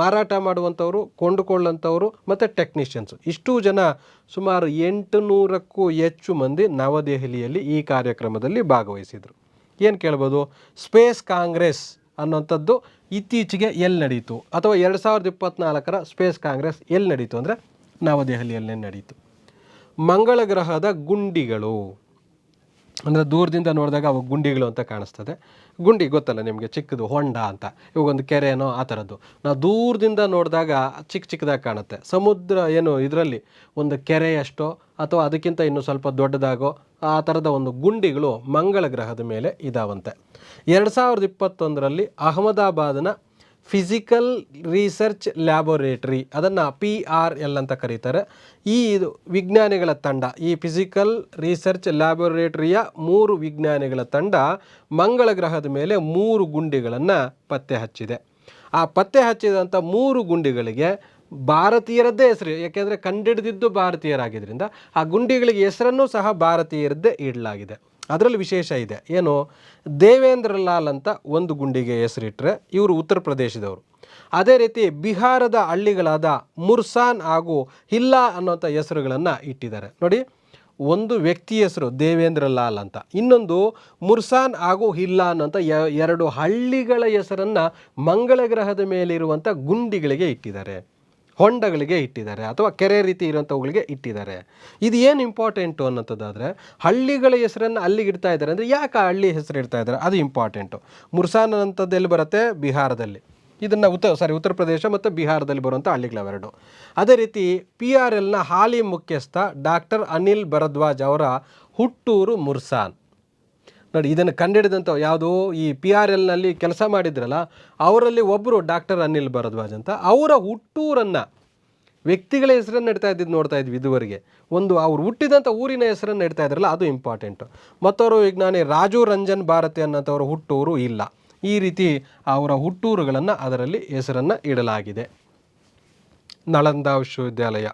ಮಾರಾಟ ಮಾಡುವಂಥವರು, ಕೊಂಡುಕೊಳ್ಳುವಂಥವರು ಮತ್ತು ಟೆಕ್ನಿಷಿಯನ್ಸು, ಇಷ್ಟೂ ಜನ ಸುಮಾರು 800ಕ್ಕೂ ಹೆಚ್ಚು ಮಂದಿ ನವದೆಹಲಿಯಲ್ಲಿ ಈ ಕಾರ್ಯಕ್ರಮದಲ್ಲಿ ಭಾಗವಹಿಸಿದರು. ಏನು ಕೇಳ್ಬೋದು? ಸ್ಪೇಸ್ ಕಾಂಗ್ರೆಸ್ ಅನ್ನೋಂಥದ್ದು ಇತ್ತೀಚೆಗೆ ಎಲ್ಲಿ ನಡೀತು, ಅಥವಾ 2024 ಸ್ಪೇಸ್ ಕಾಂಗ್ರೆಸ್ ಎಲ್ಲಿ ನಡೀತು ಅಂದರೆ ನವದೆಹಲಿಯಲ್ಲೇ ನಡೀತು. ಮಂಗಳ ಗ್ರಹದ ಗುಂಡಿಗಳು ಅಂದರೆ ದೂರದಿಂದ ನೋಡಿದಾಗ ಅವು ಗುಂಡಿಗಳು ಅಂತ ಕಾಣಿಸ್ತದೆ. ಗುಂಡಿ ಗೊತ್ತಲ್ಲ ನಿಮಗೆ, ಚಿಕ್ಕದು ಹೊಂಡ ಅಂತ, ಇವಾಗೊಂದು ಕೆರೆನೋ ಆ ಥರದ್ದು. ನಾವು ದೂರದಿಂದ ನೋಡಿದಾಗ ಚಿಕ್ಕದಾಗಿ ಕಾಣುತ್ತೆ. ಸಮುದ್ರ ಏನು ಇದರಲ್ಲಿ ಒಂದು ಕೆರೆಯಷ್ಟೋ ಅಥವಾ ಅದಕ್ಕಿಂತ ಇನ್ನೂ ಸ್ವಲ್ಪ ದೊಡ್ಡದಾಗೋ ಆ ಥರದ ಒಂದು ಗುಂಡಿಗಳು ಮಂಗಳ ಗ್ರಹದ ಮೇಲೆ ಇದಾವಂತೆ. 2021 ಅಹಮದಾಬಾದ್ನ ಫಿಸಿಕಲ್ ರಿಸರ್ಚ್ ಲ್ಯಾಬೊರೇಟರಿ, ಅದನ್ನು PRL ಅಂತ ಕರೀತಾರೆ. ಈ ವಿಜ್ಞಾನಿಗಳ ತಂಡ, ಈ ಫಿಸಿಕಲ್ ರಿಸರ್ಚ್ ಲ್ಯಾಬೊರೇಟರಿಯ 3 ವಿಜ್ಞಾನಿಗಳ ತಂಡ ಮಂಗಳ ಗ್ರಹದ ಮೇಲೆ 3 ಗುಂಡಿಗಳನ್ನು ಪತ್ತೆ ಹಚ್ಚಿದೆ. ಆ ಪತ್ತೆ ಹಚ್ಚಿದಂಥ 3 ಗುಂಡಿಗಳಿಗೆ ಭಾರತೀಯರದ್ದೇ ಹೆಸರು, ಯಾಕೆಂದರೆ ಕಂಡಿಡಿದಿದ್ದು ಭಾರತೀಯರಾಗಿದ್ದರಿಂದ ಆ ಗುಂಡಿಗಳಿಗೆ ಹೆಸರನ್ನು ಸಹ ಭಾರತೀಯರದ್ದೇ ಇಡಲಾಗಿದೆ. ಅದರಲ್ಲಿ ವಿಶೇಷ ಇದೆ ಏನು, ದೇವೇಂದ್ರ ಲಾಲ್ ಅಂತ ಒಂದು ಗುಂಡಿಗೆ ಹೆಸರಿಟ್ಟರೆ ಇವರು ಉತ್ತರ ಪ್ರದೇಶದವರು. ಅದೇ ರೀತಿ ಬಿಹಾರದ ಹಳ್ಳಿಗಳಾದ ಮುರ್ಸಾನ್ ಹಾಗೂ ಹಿಲ್ಲಾ ಅನ್ನೋಂಥ ಹೆಸರುಗಳನ್ನು ಇಟ್ಟಿದ್ದಾರೆ. ನೋಡಿ, ಒಂದು ವ್ಯಕ್ತಿ ಹೆಸರು ದೇವೇಂದ್ರ ಲಾಲ್ ಅಂತ, ಇನ್ನೊಂದು ಮುರ್ಸಾನ್ ಹಾಗೂ ಹಿಲ್ಲಾ ಅನ್ನೋಂಥ ಎರಡು ಹಳ್ಳಿಗಳ ಹೆಸರನ್ನು ಮಂಗಳ ಗ್ರಹದ ಮೇಲಿರುವಂಥ ಗುಂಡಿಗಳಿಗೆ ಇಟ್ಟಿದ್ದಾರೆ, ಹೊಂಡಗಳಿಗೆ ಇಟ್ಟಿದ್ದಾರೆ, ಅಥವಾ ಕೆರೆ ರೀತಿ ಇರುವಂಥವುಗಳಿಗೆ ಇಟ್ಟಿದ್ದಾರೆ. ಇದು ಏನು ಇಂಪಾರ್ಟೆಂಟು ಅನ್ನೋಂಥದ್ದಾದರೆ, ಹಳ್ಳಿಗಳ ಹೆಸರನ್ನು ಅಲ್ಲಿಗೆ ಇಡ್ತಾ ಇದ್ದಾರೆ ಅಂದರೆ ಯಾಕೆ ಆ ಹಳ್ಳಿ ಹೆಸರು ಇಡ್ತಾ ಇದ್ದಾರೆ ಅದು ಇಂಪಾರ್ಟೆಂಟು. ಮುರ್ಸಾನ್ ಅನ್ನೋಂಥದ್ದು ಎಲ್ಲಿ ಬರುತ್ತೆ, ಬಿಹಾರದಲ್ಲಿ. ಇದನ್ನು ಉತ್ತರ ಪ್ರದೇಶ ಮತ್ತು ಬಿಹಾರದಲ್ಲಿ ಬರುವಂಥ ಹಳ್ಳಿಗಳವೆರಡು. ಅದೇ ರೀತಿ PRLನ ಹಾಲಿ ಮುಖ್ಯಸ್ಥ ಡಾಕ್ಟರ್ ಅನಿಲ್ ಭರದ್ವಾಜ್ ಅವರ ಹುಟ್ಟೂರು ಮುರ್ಸಾನ್. ನೋಡಿ, ಇದನ್ನು ಕಂಡಿಡಿದಂಥ ಯಾವುದು ಈ PRLನಲ್ಲಿ ಕೆಲಸ ಮಾಡಿದ್ರಲ್ಲ ಅವರಲ್ಲಿ ಒಬ್ಬರು ಡಾಕ್ಟರ್ ಅನಿಲ್ ಭರದ್ವಾಜ್ ಅಂತ, ಅವರ ಹುಟ್ಟೂರನ್ನು ವ್ಯಕ್ತಿಗಳ ಹೆಸರನ್ನು ಇಡ್ತಾ ಇದ್ದಿದ್ದು ನೋಡ್ತಾ ಇದ್ವಿ ಇದುವರೆಗೆ. ಒಂದು ಅವ್ರು ಹುಟ್ಟಿದಂಥ ಊರಿನ ಹೆಸರನ್ನು ಇಡ್ತಾ ಇದ್ರಲ್ಲ ಅದು ಇಂಪಾರ್ಟೆಂಟು. ಮತ್ತವರು ವಿಜ್ಞಾನಿ ರಾಜು ರಂಜನ್ ಭಾರತಿ ಅನ್ನೋಂಥವ್ರ ಹುಟ್ಟೂರು ಇಲ್ಲ. ಈ ರೀತಿ ಅವರ ಹುಟ್ಟೂರುಗಳನ್ನು ಅದರಲ್ಲಿ ಹೆಸರನ್ನು ಇಡಲಾಗಿದೆ. ನಳಂದಾ ವಿಶ್ವವಿದ್ಯಾಲಯ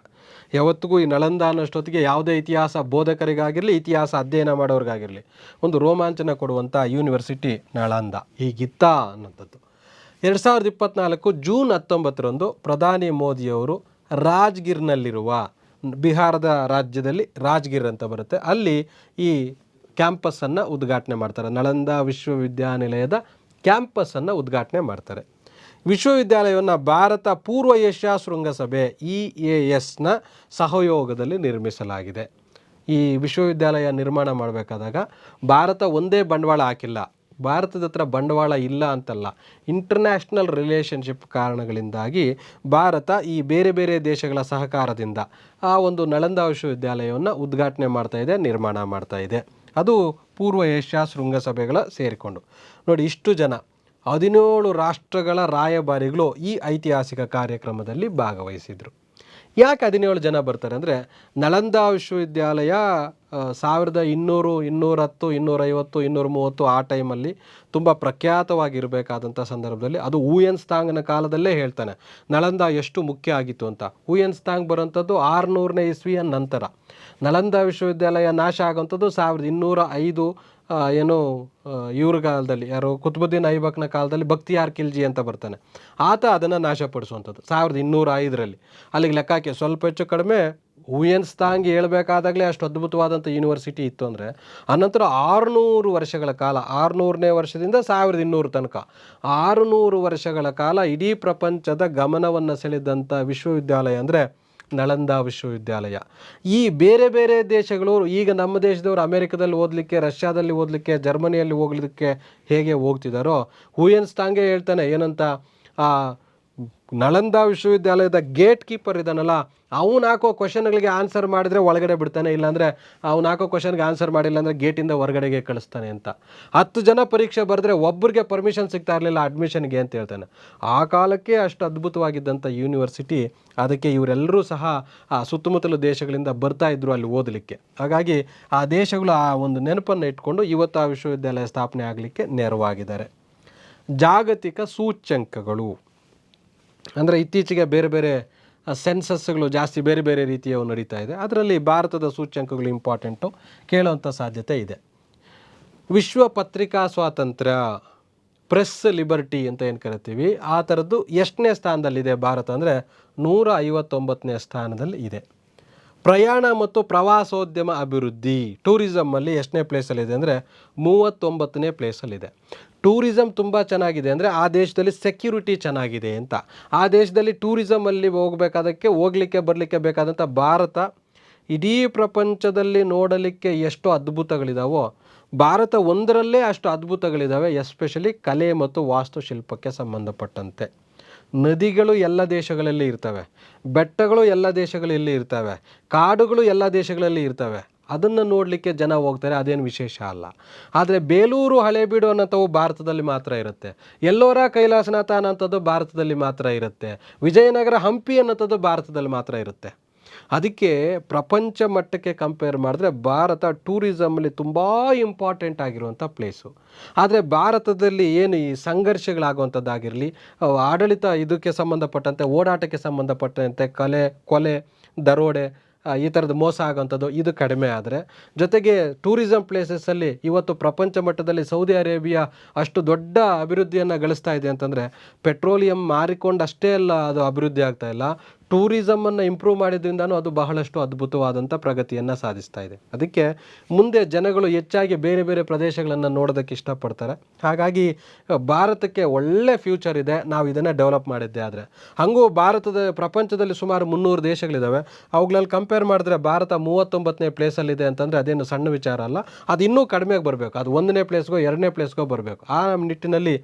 ಯಾವತ್ತಿಗೂ ಈ ನಳಂದ ಅನ್ನೋಷ್ಟೊತ್ತಿಗೆ ಯಾವುದೇ ಇತಿಹಾಸ ಬೋಧಕರಿಗಾಗಿರಲಿ, ಇತಿಹಾಸ ಅಧ್ಯಯನ ಮಾಡೋರಿಗಾಗಿರಲಿ ಒಂದು ರೋಮಾಂಚನ ಕೊಡುವಂಥ ಯೂನಿವರ್ಸಿಟಿ ನಳಂದ. ಹೀಗಿತ್ತಾ ಅನ್ನೋಂಥದ್ದು 2024 ಜೂನ್ 19ರಂದು ಪ್ರಧಾನಿ ಮೋದಿಯವರು ರಾಜ್ಗಿರ್ನಲ್ಲಿರುವ, ಬಿಹಾರದ ರಾಜ್ಯದಲ್ಲಿ ರಾಜ್ಗಿರ್ ಅಂತ ಬರುತ್ತೆ, ಅಲ್ಲಿ ಈ ಕ್ಯಾಂಪಸ್ಸನ್ನು ಉದ್ಘಾಟನೆ ಮಾಡ್ತಾರೆ. ನಳಂದ ವಿಶ್ವವಿದ್ಯಾನಿಲಯದ ಕ್ಯಾಂಪಸ್ಸನ್ನು ಉದ್ಘಾಟನೆ ಮಾಡ್ತಾರೆ. ವಿಶ್ವವಿದ್ಯಾಲಯವನ್ನು ಭಾರತ ಪೂರ್ವ ಏಷ್ಯಾ ಶೃಂಗಸಭೆ EASನ ಸಹಯೋಗದಲ್ಲಿ ನಿರ್ಮಿಸಲಾಗಿದೆ. ಈ ವಿಶ್ವವಿದ್ಯಾಲಯ ನಿರ್ಮಾಣ ಮಾಡಬೇಕಾದಾಗ ಭಾರತ ಒಂದೇ ಬಂಡವಾಳ ಹಾಕಿಲ್ಲ, ಭಾರತದ ಹತ್ರ ಬಂಡವಾಳ ಇಲ್ಲ ಅಂತಲ್ಲ, ಇಂಟರ್ನ್ಯಾಷನಲ್ ರಿಲೇಷನ್ಶಿಪ್ ಕಾರಣಗಳಿಂದಾಗಿ ಭಾರತ ಈ ಬೇರೆ ಬೇರೆ ದೇಶಗಳ ಸಹಕಾರದಿಂದ ಆ ಒಂದು ನಳಂದ ವಿಶ್ವವಿದ್ಯಾಲಯವನ್ನು ಉದ್ಘಾಟನೆ ಮಾಡ್ತಾ ಇದೆ, ನಿರ್ಮಾಣ ಮಾಡ್ತಾ ಇದೆ. ಅದು ಪೂರ್ವ ಏಷ್ಯಾ ಶೃಂಗಸಭೆಗಳ ಸೇರಿಕೊಂಡು. ನೋಡಿ, ಇಷ್ಟು ಜನ 17 ರಾಷ್ಟ್ರಗಳ ರಾಯಭಾರಿಗಳು ಈ ಐತಿಹಾಸಿಕ ಕಾರ್ಯಕ್ರಮದಲ್ಲಿ ಭಾಗವಹಿಸಿದರು. ಯಾಕೆ 17 ಜನ ಬರ್ತಾರೆ ಅಂದರೆ, ನಳಂದ ವಿಶ್ವವಿದ್ಯಾಲಯ 1200, 210, 250, 230 ಆ ಟೈಮಲ್ಲಿ ತುಂಬ ಪ್ರಖ್ಯಾತವಾಗಿರಬೇಕಾದಂಥ ಸಂದರ್ಭದಲ್ಲಿ, ಅದು ಹುಯೆನ್ ಸಾಂಗ್ನ ಕಾಲದಲ್ಲೇ ಹೇಳ್ತಾನೆ ನಳಂದ ಎಷ್ಟು ಮುಖ್ಯ ಆಗಿತ್ತು ಅಂತ. ಹುಯೆನ್ ಸಾಂಗ್ ಬರೋಂಥದ್ದು 600ನೇ ಇಸ್ವಿಯ ನಂತರ. ನಳಂದ ವಿಶ್ವವಿದ್ಯಾಲಯ ನಾಶ ಆಗೋಂಥದ್ದು 1205 ಇವ್ರ ಕಾಲದಲ್ಲಿ, ಯಾರು ಕುತುಬುದ್ದೀನ್ ಐಬಕ್ನ ಕಾಲದಲ್ಲಿ ಬಕ್ತಿಯಾರ್ ಖಿಲ್ಜಿ ಅಂತ ಬರ್ತಾನೆ, ಆತ ಅದನ್ನು ನಾಶಪಡಿಸುವಂಥದ್ದು 1205ರಲ್ಲಿ. ಅಲ್ಲಿಗೆ ಲೆಕ್ಕ ಹಾಕಿ ಸ್ವಲ್ಪ ಹೆಚ್ಚು ಕಡಿಮೆ ಹುಯೆನ್ ಸಾಂಗ್ ಹೇಳ್ಬೇಕಾದಾಗಲೇ ಅಷ್ಟು ಅದ್ಭುತವಾದಂಥ ಯೂನಿವರ್ಸಿಟಿ ಇತ್ತು ಅಂದರೆ, ಅನಂತರ 600 ವರ್ಷಗಳ ಕಾಲ, 600ನೇ ವರ್ಷದಿಂದ 1200 ತನಕ 600 ವರ್ಷಗಳ ಕಾಲ ಇಡೀ ಪ್ರಪಂಚದ ಗಮನವನ್ನು ಸೆಳೆದಂಥ ವಿಶ್ವವಿದ್ಯಾಲಯ ಅಂದರೆ ನಳಂದ ವಿಶ್ವವಿದ್ಯಾಲಯ. ಈ ಬೇರೆ ಬೇರೆ ದೇಶಗಳು, ಈಗ ನಮ್ಮ ದೇಶದವರು ಅಮೆರಿಕದಲ್ಲಿ ಓದಲಿಕ್ಕೆ, ರಷ್ಯಾದಲ್ಲಿ ಓದಲಿಕ್ಕೆ, ಜರ್ಮನಿಯಲ್ಲಿ ಹೋಗ್ಲಿಕ್ಕೆ ಹೇಗೆ ಹೋಗ್ತಿದ್ದಾರೋ, ಹುಯೆನ್ ಸಾಂಗೇ ಹೇಳ್ತಾನೆ ಏನಂತ, ನಳಂದ ವಿಶ್ವವಿದ್ಯಾಲಯದ ಗೇಟ್ ಕೀಪರ್ ಇದ್ದಾನಲ್ಲ, ಅವನು ಹಾಕೋ ಕ್ವಶನ್ಗಳಿಗೆ ಆನ್ಸರ್ ಮಾಡಿದರೆ ಒಳಗಡೆ ಬಿಡ್ತಾನೆ, ಇಲ್ಲಾಂದರೆ ಅವ್ನು ಹಾಕೋ ಕ್ವಶನ್ಗೆ ಆನ್ಸರ್ ಮಾಡಿಲ್ಲ ಅಂದರೆ ಗೇಟಿಂದ ಹೊರಗಡೆಗೆ ಕಳಿಸ್ತಾನೆ ಅಂತ. 10 ಜನ ಪರೀಕ್ಷೆ ಬರೆದ್ರೆ ಒಬ್ಬರಿಗೆ ಪರ್ಮಿಷನ್ ಸಿಗ್ತಾ ಇರಲಿಲ್ಲ ಅಡ್ಮಿಷನ್ಗೆ ಅಂತ ಹೇಳ್ತಾನೆ. ಆ ಕಾಲಕ್ಕೆ ಅಷ್ಟು ಅದ್ಭುತವಾಗಿದ್ದಂಥ ಯೂನಿವರ್ಸಿಟಿ. ಅದಕ್ಕೆ ಇವರೆಲ್ಲರೂ ಸಹ ಆ ಸುತ್ತಮುತ್ತಲ ದೇಶಗಳಿಂದ ಬರ್ತಾ ಇದ್ರು ಅಲ್ಲಿ ಓದಲಿಕ್ಕೆ. ಹಾಗಾಗಿ ಆ ದೇಶಗಳು ಆ ಒಂದು ನೆನಪನ್ನು ಇಟ್ಕೊಂಡು ಇವತ್ತು ಆ ವಿಶ್ವವಿದ್ಯಾಲಯ ಸ್ಥಾಪನೆ ಆಗಲಿಕ್ಕೆ ನೆರವಾಗಿದ್ದಾರೆ. ಜಾಗತಿಕ ಸೂಚ್ಯಂಕಗಳು ಅಂದರೆ ಇತ್ತೀಚೆಗೆ ಬೇರೆ ಬೇರೆ ಸೆನ್ಸಸ್ಗಳು ಜಾಸ್ತಿ ಬೇರೆ ಬೇರೆ ರೀತಿಯವು ನಡೀತಾ ಇದೆ. ಅದರಲ್ಲಿ ಭಾರತದ ಸೂಚ್ಯಂಕಗಳು ಇಂಪಾರ್ಟೆಂಟು, ಕೇಳುವಂಥ ಸಾಧ್ಯತೆ ಇದೆ. ವಿಶ್ವ ಪತ್ರಿಕಾ ಸ್ವಾತಂತ್ರ್ಯ, ಪ್ರೆಸ್ ಲಿಬರ್ಟಿ ಅಂತ ಏನು ಕರಿತೀವಿ, ಆ ಥರದ್ದು ಎಷ್ಟನೇ ಸ್ಥಾನದಲ್ಲಿದೆ ಭಾರತ ಅಂದರೆ 159ನೇ ಸ್ಥಾನದಲ್ಲಿ ಇದೆ. ಪ್ರಯಾಣ ಮತ್ತು ಪ್ರವಾಸೋದ್ಯಮ ಅಭಿವೃದ್ಧಿ, ಟೂರಿಸಮಲ್ಲಿ ಎಷ್ಟನೇ ಪ್ಲೇಸಲ್ಲಿದೆ ಅಂದರೆ 39ನೇ ಪ್ಲೇಸಲ್ಲಿದೆ. ಟೂರಿಸಮ್ ತುಂಬ ಚೆನ್ನಾಗಿದೆ ಅಂದರೆ ಆ ದೇಶದಲ್ಲಿ ಸೆಕ್ಯೂರಿಟಿ ಚೆನ್ನಾಗಿದೆ ಅಂತ. ಆ ದೇಶದಲ್ಲಿ ಟೂರಿಸಮಲ್ಲಿ ಹೋಗಲಿಕ್ಕೆ ಬರಲಿಕ್ಕೆ ಬೇಕಾದಂಥ ಭಾರತ ಇಡೀ ಪ್ರಪಂಚದಲ್ಲಿ ನೋಡಲಿಕ್ಕೆ ಎಷ್ಟು ಅದ್ಭುತಗಳಿದಾವೋ, ಭಾರತ ಒಂದರಲ್ಲೇ ಅಷ್ಟು ಅದ್ಭುತಗಳಿದ್ದಾವೆ, ಎಸ್ಪೆಷಲಿ ಕಲೆ ಮತ್ತು ವಾಸ್ತುಶಿಲ್ಪಕ್ಕೆ ಸಂಬಂಧಪಟ್ಟಂತೆ. ನದಿಗಳು ಎಲ್ಲ ದೇಶಗಳಲ್ಲಿ ಇರ್ತವೆ, ಬೆಟ್ಟಗಳು ಎಲ್ಲ ದೇಶಗಳಲ್ಲಿ ಇರ್ತವೆ, ಕಾಡುಗಳು ಎಲ್ಲ ದೇಶಗಳಲ್ಲಿ ಇರ್ತವೆ. ಅದನ್ನು ನೋಡಲಿಕ್ಕೆ ಜನ ಹೋಗ್ತಾರೆ, ಅದೇನು ವಿಶೇಷ ಅಲ್ಲ. ಆದರೆ ಬೇಲೂರು ಹಳೇಬೀಡು ಅನ್ನೋಂಥವು ಭಾರತದಲ್ಲಿ ಮಾತ್ರ ಇರುತ್ತೆ, ಎಲ್ಲೋರ ಕೈಲಾಸನಾಥ ಅನ್ನೋಂಥದ್ದು ಭಾರತದಲ್ಲಿ ಮಾತ್ರ ಇರುತ್ತೆ, ವಿಜಯನಗರ ಹಂಪಿ ಅನ್ನೋಂಥದ್ದು ಭಾರತದಲ್ಲಿ ಮಾತ್ರ ಇರುತ್ತೆ. ಅದಕ್ಕೆ ಪ್ರಪಂಚ ಮಟ್ಟಕ್ಕೆ ಕಂಪೇರ್ ಮಾಡಿದ್ರೆ ಭಾರತ ಟೂರಿಸಮಲ್ಲಿ ತುಂಬ ಇಂಪಾರ್ಟೆಂಟ್ ಆಗಿರುವಂಥ ಪ್ಲೇಸು. ಆದರೆ ಭಾರತದಲ್ಲಿ ಏನು ಈ ಸಂಘರ್ಷಗಳಾಗುವಂಥದ್ದಾಗಿರಲಿ, ಆಡಳಿತ ಇದಕ್ಕೆ ಸಂಬಂಧಪಟ್ಟಂತೆ, ಓಡಾಟಕ್ಕೆ ಸಂಬಂಧಪಟ್ಟಂತೆ ಕೊಲೆ, ದರೋಡೆ, ಈ ಥರದ್ದು ಮೋಸ ಆಗೋವಂಥದ್ದು ಇದು ಕಡಿಮೆ ಆದರೆ, ಜೊತೆಗೆ ಟೂರಿಸಂ ಪ್ಲೇಸಸ್ಸಲ್ಲಿ ಇವತ್ತು ಪ್ರಪಂಚ ಮಟ್ಟದಲ್ಲಿ ಸೌದಿ ಅರೇಬಿಯಾ ಅಷ್ಟು ದೊಡ್ಡ ಅಭಿವೃದ್ಧಿಯನ್ನು ಗಳಿಸ್ತಾ ಇದೆ ಅಂತಂದರೆ, ಪೆಟ್ರೋಲಿಯಂ ಮಾರಿಕೊಂಡು ಅಷ್ಟೇ ಅಲ್ಲ ಅದು ಅಭಿವೃದ್ಧಿ ಆಗ್ತಾ ಇಲ್ಲ, ಟೂರಿಸಮನ್ನು ಇಂಪ್ರೂವ್ ಮಾಡಿದ್ರಿಂದನೂ ಅದು ಬಹಳಷ್ಟು ಅದ್ಭುತವಾದಂಥ ಪ್ರಗತಿಯನ್ನು ಸಾಧಿಸ್ತಾ ಇದೆ. ಅದಕ್ಕೆ ಮುಂದೆ ಜನಗಳು ಹೆಚ್ಚಾಗಿ ಬೇರೆ ಬೇರೆ ಪ್ರದೇಶಗಳನ್ನು ನೋಡೋದಕ್ಕೆ ಇಷ್ಟಪಡ್ತಾರೆ. ಹಾಗಾಗಿ ಭಾರತಕ್ಕೆ ಒಳ್ಳೆ ಫ್ಯೂಚರ್ ಇದೆ, ನಾವು ಇದನ್ನು ಡೆವಲಪ್ ಮಾಡಿದ್ದೆ. ಆದರೆ ಹಾಗೂ ಪ್ರಪಂಚದಲ್ಲಿ ಸುಮಾರು 300 ದೇಶಗಳಿದ್ದಾವೆ. ಅವುಗಳಲ್ಲಿ ಕಂಪೇರ್ ಮಾಡಿದ್ರೆ ಭಾರತ 39ನೇ ಪ್ಲೇಸಲ್ಲಿದೆ ಅಂತಂದರೆ ಅದೇನು ಸಣ್ಣ ವಿಚಾರ ಅಲ್ಲ. ಅದು ಇನ್ನೂ ಕಡಿಮೆಗೆ ಬರಬೇಕು, ಅದು 1ನೇ ಪ್ಲೇಸ್ಗೋ 2ನೇ ಪ್ಲೇಸ್ಗೋ ಬರಬೇಕು. ಆ ನಿಟ್ಟಿನಲ್ಲಿ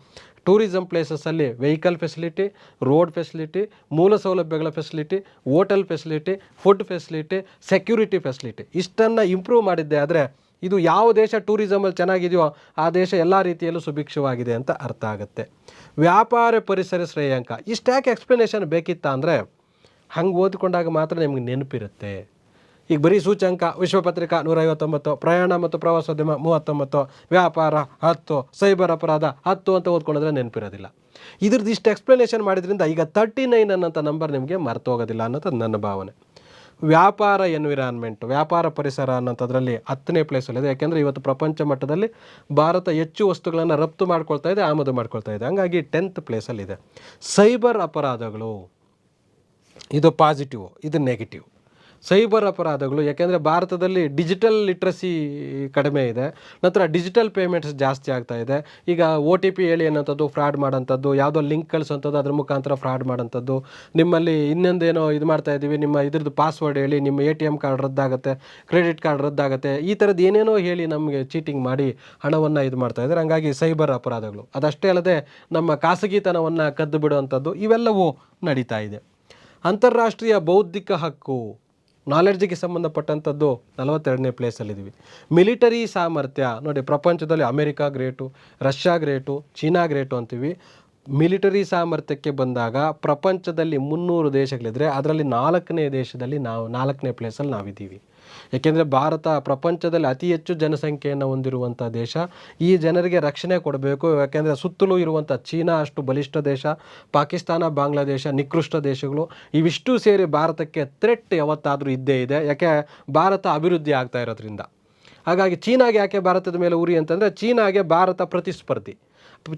ಟೂರಿಸಂ ಪ್ಲೇಸಸ್ಸಲ್ಲಿ ವೆಹಿಕಲ್ ಫೆಸಿಲಿಟಿ, ರೋಡ್ ಫೆಸಿಲಿಟಿ, ಮೂಲ ಸೌಲಭ್ಯಗಳ facility, hotel facility, food facility, security facility ಇಷ್ಟನ್ನು ಇಂಪ್ರೂವ್ ಮಾಡಿದ್ದೆ ಆದರೆ ಇದು ಯಾವ ದೇಶ ಟೂರಿಸಮಲ್ಲಿ ಚೆನ್ನಾಗಿದೆಯೋ ಆ ದೇಶ ಎಲ್ಲ ರೀತಿಯಲ್ಲೂ ಸುಭಿಕ್ಷವಾಗಿದೆ ಅಂತ ಅರ್ಥ ಆಗುತ್ತೆ. ವ್ಯಾಪಾರ ಪರಿಸರ ಶ್ರೇಯಾಂಕ ಇಷ್ಟ್ಯಾಕೆ ಎಕ್ಸ್ಪ್ಲನೇಷನ್ ಬೇಕಿತ್ತ ಅಂದರೆ, ಹಂಗೆ ಓದ್ಕೊಂಡಾಗ ಮಾತ್ರ ನಿಮ್ಗೆ ನೆನಪಿರುತ್ತೆ. ಈಗ ಬರೀ ಸೂಚ್ಯಂಕ, ವಿಶ್ವಪತ್ರಿಕಾ 159, ಪ್ರಯಾಣ ಮತ್ತು ಪ್ರವಾಸೋದ್ಯಮ 39, ವ್ಯಾಪಾರ 10, ಸೈಬರ್ ಅಪರಾಧ 10 ಅಂತ ಓದ್ಕೊಂಡ್ರೆ ನೆನಪಿರೋದಿಲ್ಲ. ಇದ್ರದ್ದು ಇಷ್ಟು ಎಕ್ಸ್ಪ್ಲನೇಷನ್ ಮಾಡಿದ್ರಿಂದ ಈಗ 39 ಅನ್ನೋಂಥ ನಂಬರ್ ನಿಮಗೆ ಮರ್ತೋಗೋದಿಲ್ಲ ಅನ್ನೋದು ನನ್ನ ಭಾವನೆ. ವ್ಯಾಪಾರ ಎನ್ವಿರಾನ್ಮೆಂಟ್, ವ್ಯಾಪಾರ ಪರಿಸರ ಅನ್ನೋಂಥದ್ರಲ್ಲಿ 10ನೇ ಪ್ಲೇಸಲ್ಲಿದೆ. ಯಾಕೆಂದರೆ ಇವತ್ತು ಪ್ರಪಂಚ ಮಟ್ಟದಲ್ಲಿ ಭಾರತ ಹೆಚ್ಚು ವಸ್ತುಗಳನ್ನು ರಫ್ತು ಮಾಡ್ಕೊಳ್ತಾ ಇದೆ, ಆಮದು ಮಾಡ್ಕೊಳ್ತಾ ಇದೆ. ಹಂಗಾಗಿ 10th ಪ್ಲೇಸಲ್ಲಿದೆ. ಸೈಬರ್ ಅಪರಾಧಗಳು ಇದು ಪಾಸಿಟಿವ್, ಇದು ನೆಗೆಟಿವ್. ಸೈಬರ್ ಅಪರಾಧಗಳು ಯಾಕೆಂದರೆ ಭಾರತದಲ್ಲಿ ಡಿಜಿಟಲ್ ಲಿಟ್ರಸಿ ಕಡಿಮೆ ಇದೆ, ನಂತರ ಡಿಜಿಟಲ್ ಪೇಮೆಂಟ್ಸ್ ಜಾಸ್ತಿ ಆಗ್ತಾ ಇದೆ. ಈಗ OTP ಹೇಳಿ ಅನ್ನೋಂಥದ್ದು ಫ್ರಾಡ್ ಮಾಡೋಂಥದ್ದು, ಯಾವುದೋ ಲಿಂಕ್ ಕಳಿಸೋಂಥದ್ದು ಅದ್ರ ಮುಖಾಂತರ ಫ್ರಾಡ್ ಮಾಡೋಂಥದ್ದು, ನಿಮ್ಮಲ್ಲಿ ಇನ್ನೊಂದೇನೋ ಇದು ಮಾಡ್ತಾ ಇದ್ದೀವಿ, ನಿಮ್ಮ ಇದ್ರದ್ದು ಪಾಸ್ವರ್ಡ್ ಹೇಳಿ ನಿಮ್ಮ ATM ಕಾರ್ಡ್ ರದ್ದಾಗುತ್ತೆ, ಕ್ರೆಡಿಟ್ ಕಾರ್ಡ್ ರದ್ದಾಗುತ್ತೆ, ಈ ಥರದ್ದು ಏನೇನೋ ಹೇಳಿ ನಮಗೆ ಚೀಟಿಂಗ್ ಮಾಡಿ ಹಣವನ್ನು ಇದು ಮಾಡ್ತಾ ಇದ್ದಾರೆ. ಹಂಗಾಗಿ ಸೈಬರ್ ಅಪರಾಧಗಳು. ಅದಷ್ಟೇ ಅಲ್ಲದೆ ನಮ್ಮ ಖಾಸಗಿತನವನ್ನು ಕದ್ದು ಬಿಡುವಂಥದ್ದು ಇವೆಲ್ಲವೂ ನಡೀತಾ ಇದೆ. ಅಂತಾರಾಷ್ಟ್ರೀಯ ಬೌದ್ಧಿಕ ಹಕ್ಕು, ನಾಲೆಡ್ಜಿಗೆ ಸಂಬಂಧಪಟ್ಟಂಥದ್ದು 42ನೇ ಪ್ಲೇಸಲ್ಲಿದ್ದೀವಿ. ಮಿಲಿಟರಿ ಸಾಮರ್ಥ್ಯ ನೋಡಿ, ಪ್ರಪಂಚದಲ್ಲಿ America great, Russia great, China great ಅಂತೀವಿ. ಮಿಲಿಟರಿ ಸಾಮರ್ಥ್ಯಕ್ಕೆ ಬಂದಾಗ ಪ್ರಪಂಚದಲ್ಲಿ 300 ದೇಶಗಳಿದ್ದರೆ ಅದರಲ್ಲಿ 4ನೇ ದೇಶದಲ್ಲಿ ನಾವು 4ನೇ ಪ್ಲೇಸಲ್ಲಿ ನಾವಿದ್ದೀವಿ. ಏಕೆಂದರೆ ಭಾರತ ಪ್ರಪಂಚದಲ್ಲಿ ಅತಿ ಹೆಚ್ಚು ಜನಸಂಖ್ಯೆಯನ್ನು ಹೊಂದಿರುವಂಥ ದೇಶ. ಈ ಜನರಿಗೆ ರಕ್ಷಣೆ ಕೊಡಬೇಕು. ಯಾಕೆಂದರೆ ಸುತ್ತಲೂ ಇರುವಂಥ ಚೀನಾ ಅಷ್ಟು ಬಲಿಷ್ಠ ದೇಶ, ಪಾಕಿಸ್ತಾನ, ಬಾಂಗ್ಲಾದೇಶ ನಿಕೃಷ್ಟ ದೇಶಗಳು, ಇವಿಷ್ಟು ಸೇರಿ ಭಾರತಕ್ಕೆ ಥ್ರೆಟ್ ಯಾವತ್ತಾದರೂ ಇದ್ದೇ ಇದೆ. ಯಾಕೆ? ಭಾರತ ಅಭಿವೃದ್ಧಿ ಆಗ್ತಾ ಇರೋದ್ರಿಂದ. ಹಾಗಾಗಿ ಚೀನಾಗೆ ಯಾಕೆ ಭಾರತದ ಮೇಲೆ ಉರಿ ಅಂತಂದರೆ, ಚೀನಾಗೆ ಭಾರತ ಪ್ರತಿಸ್ಪರ್ಧಿ.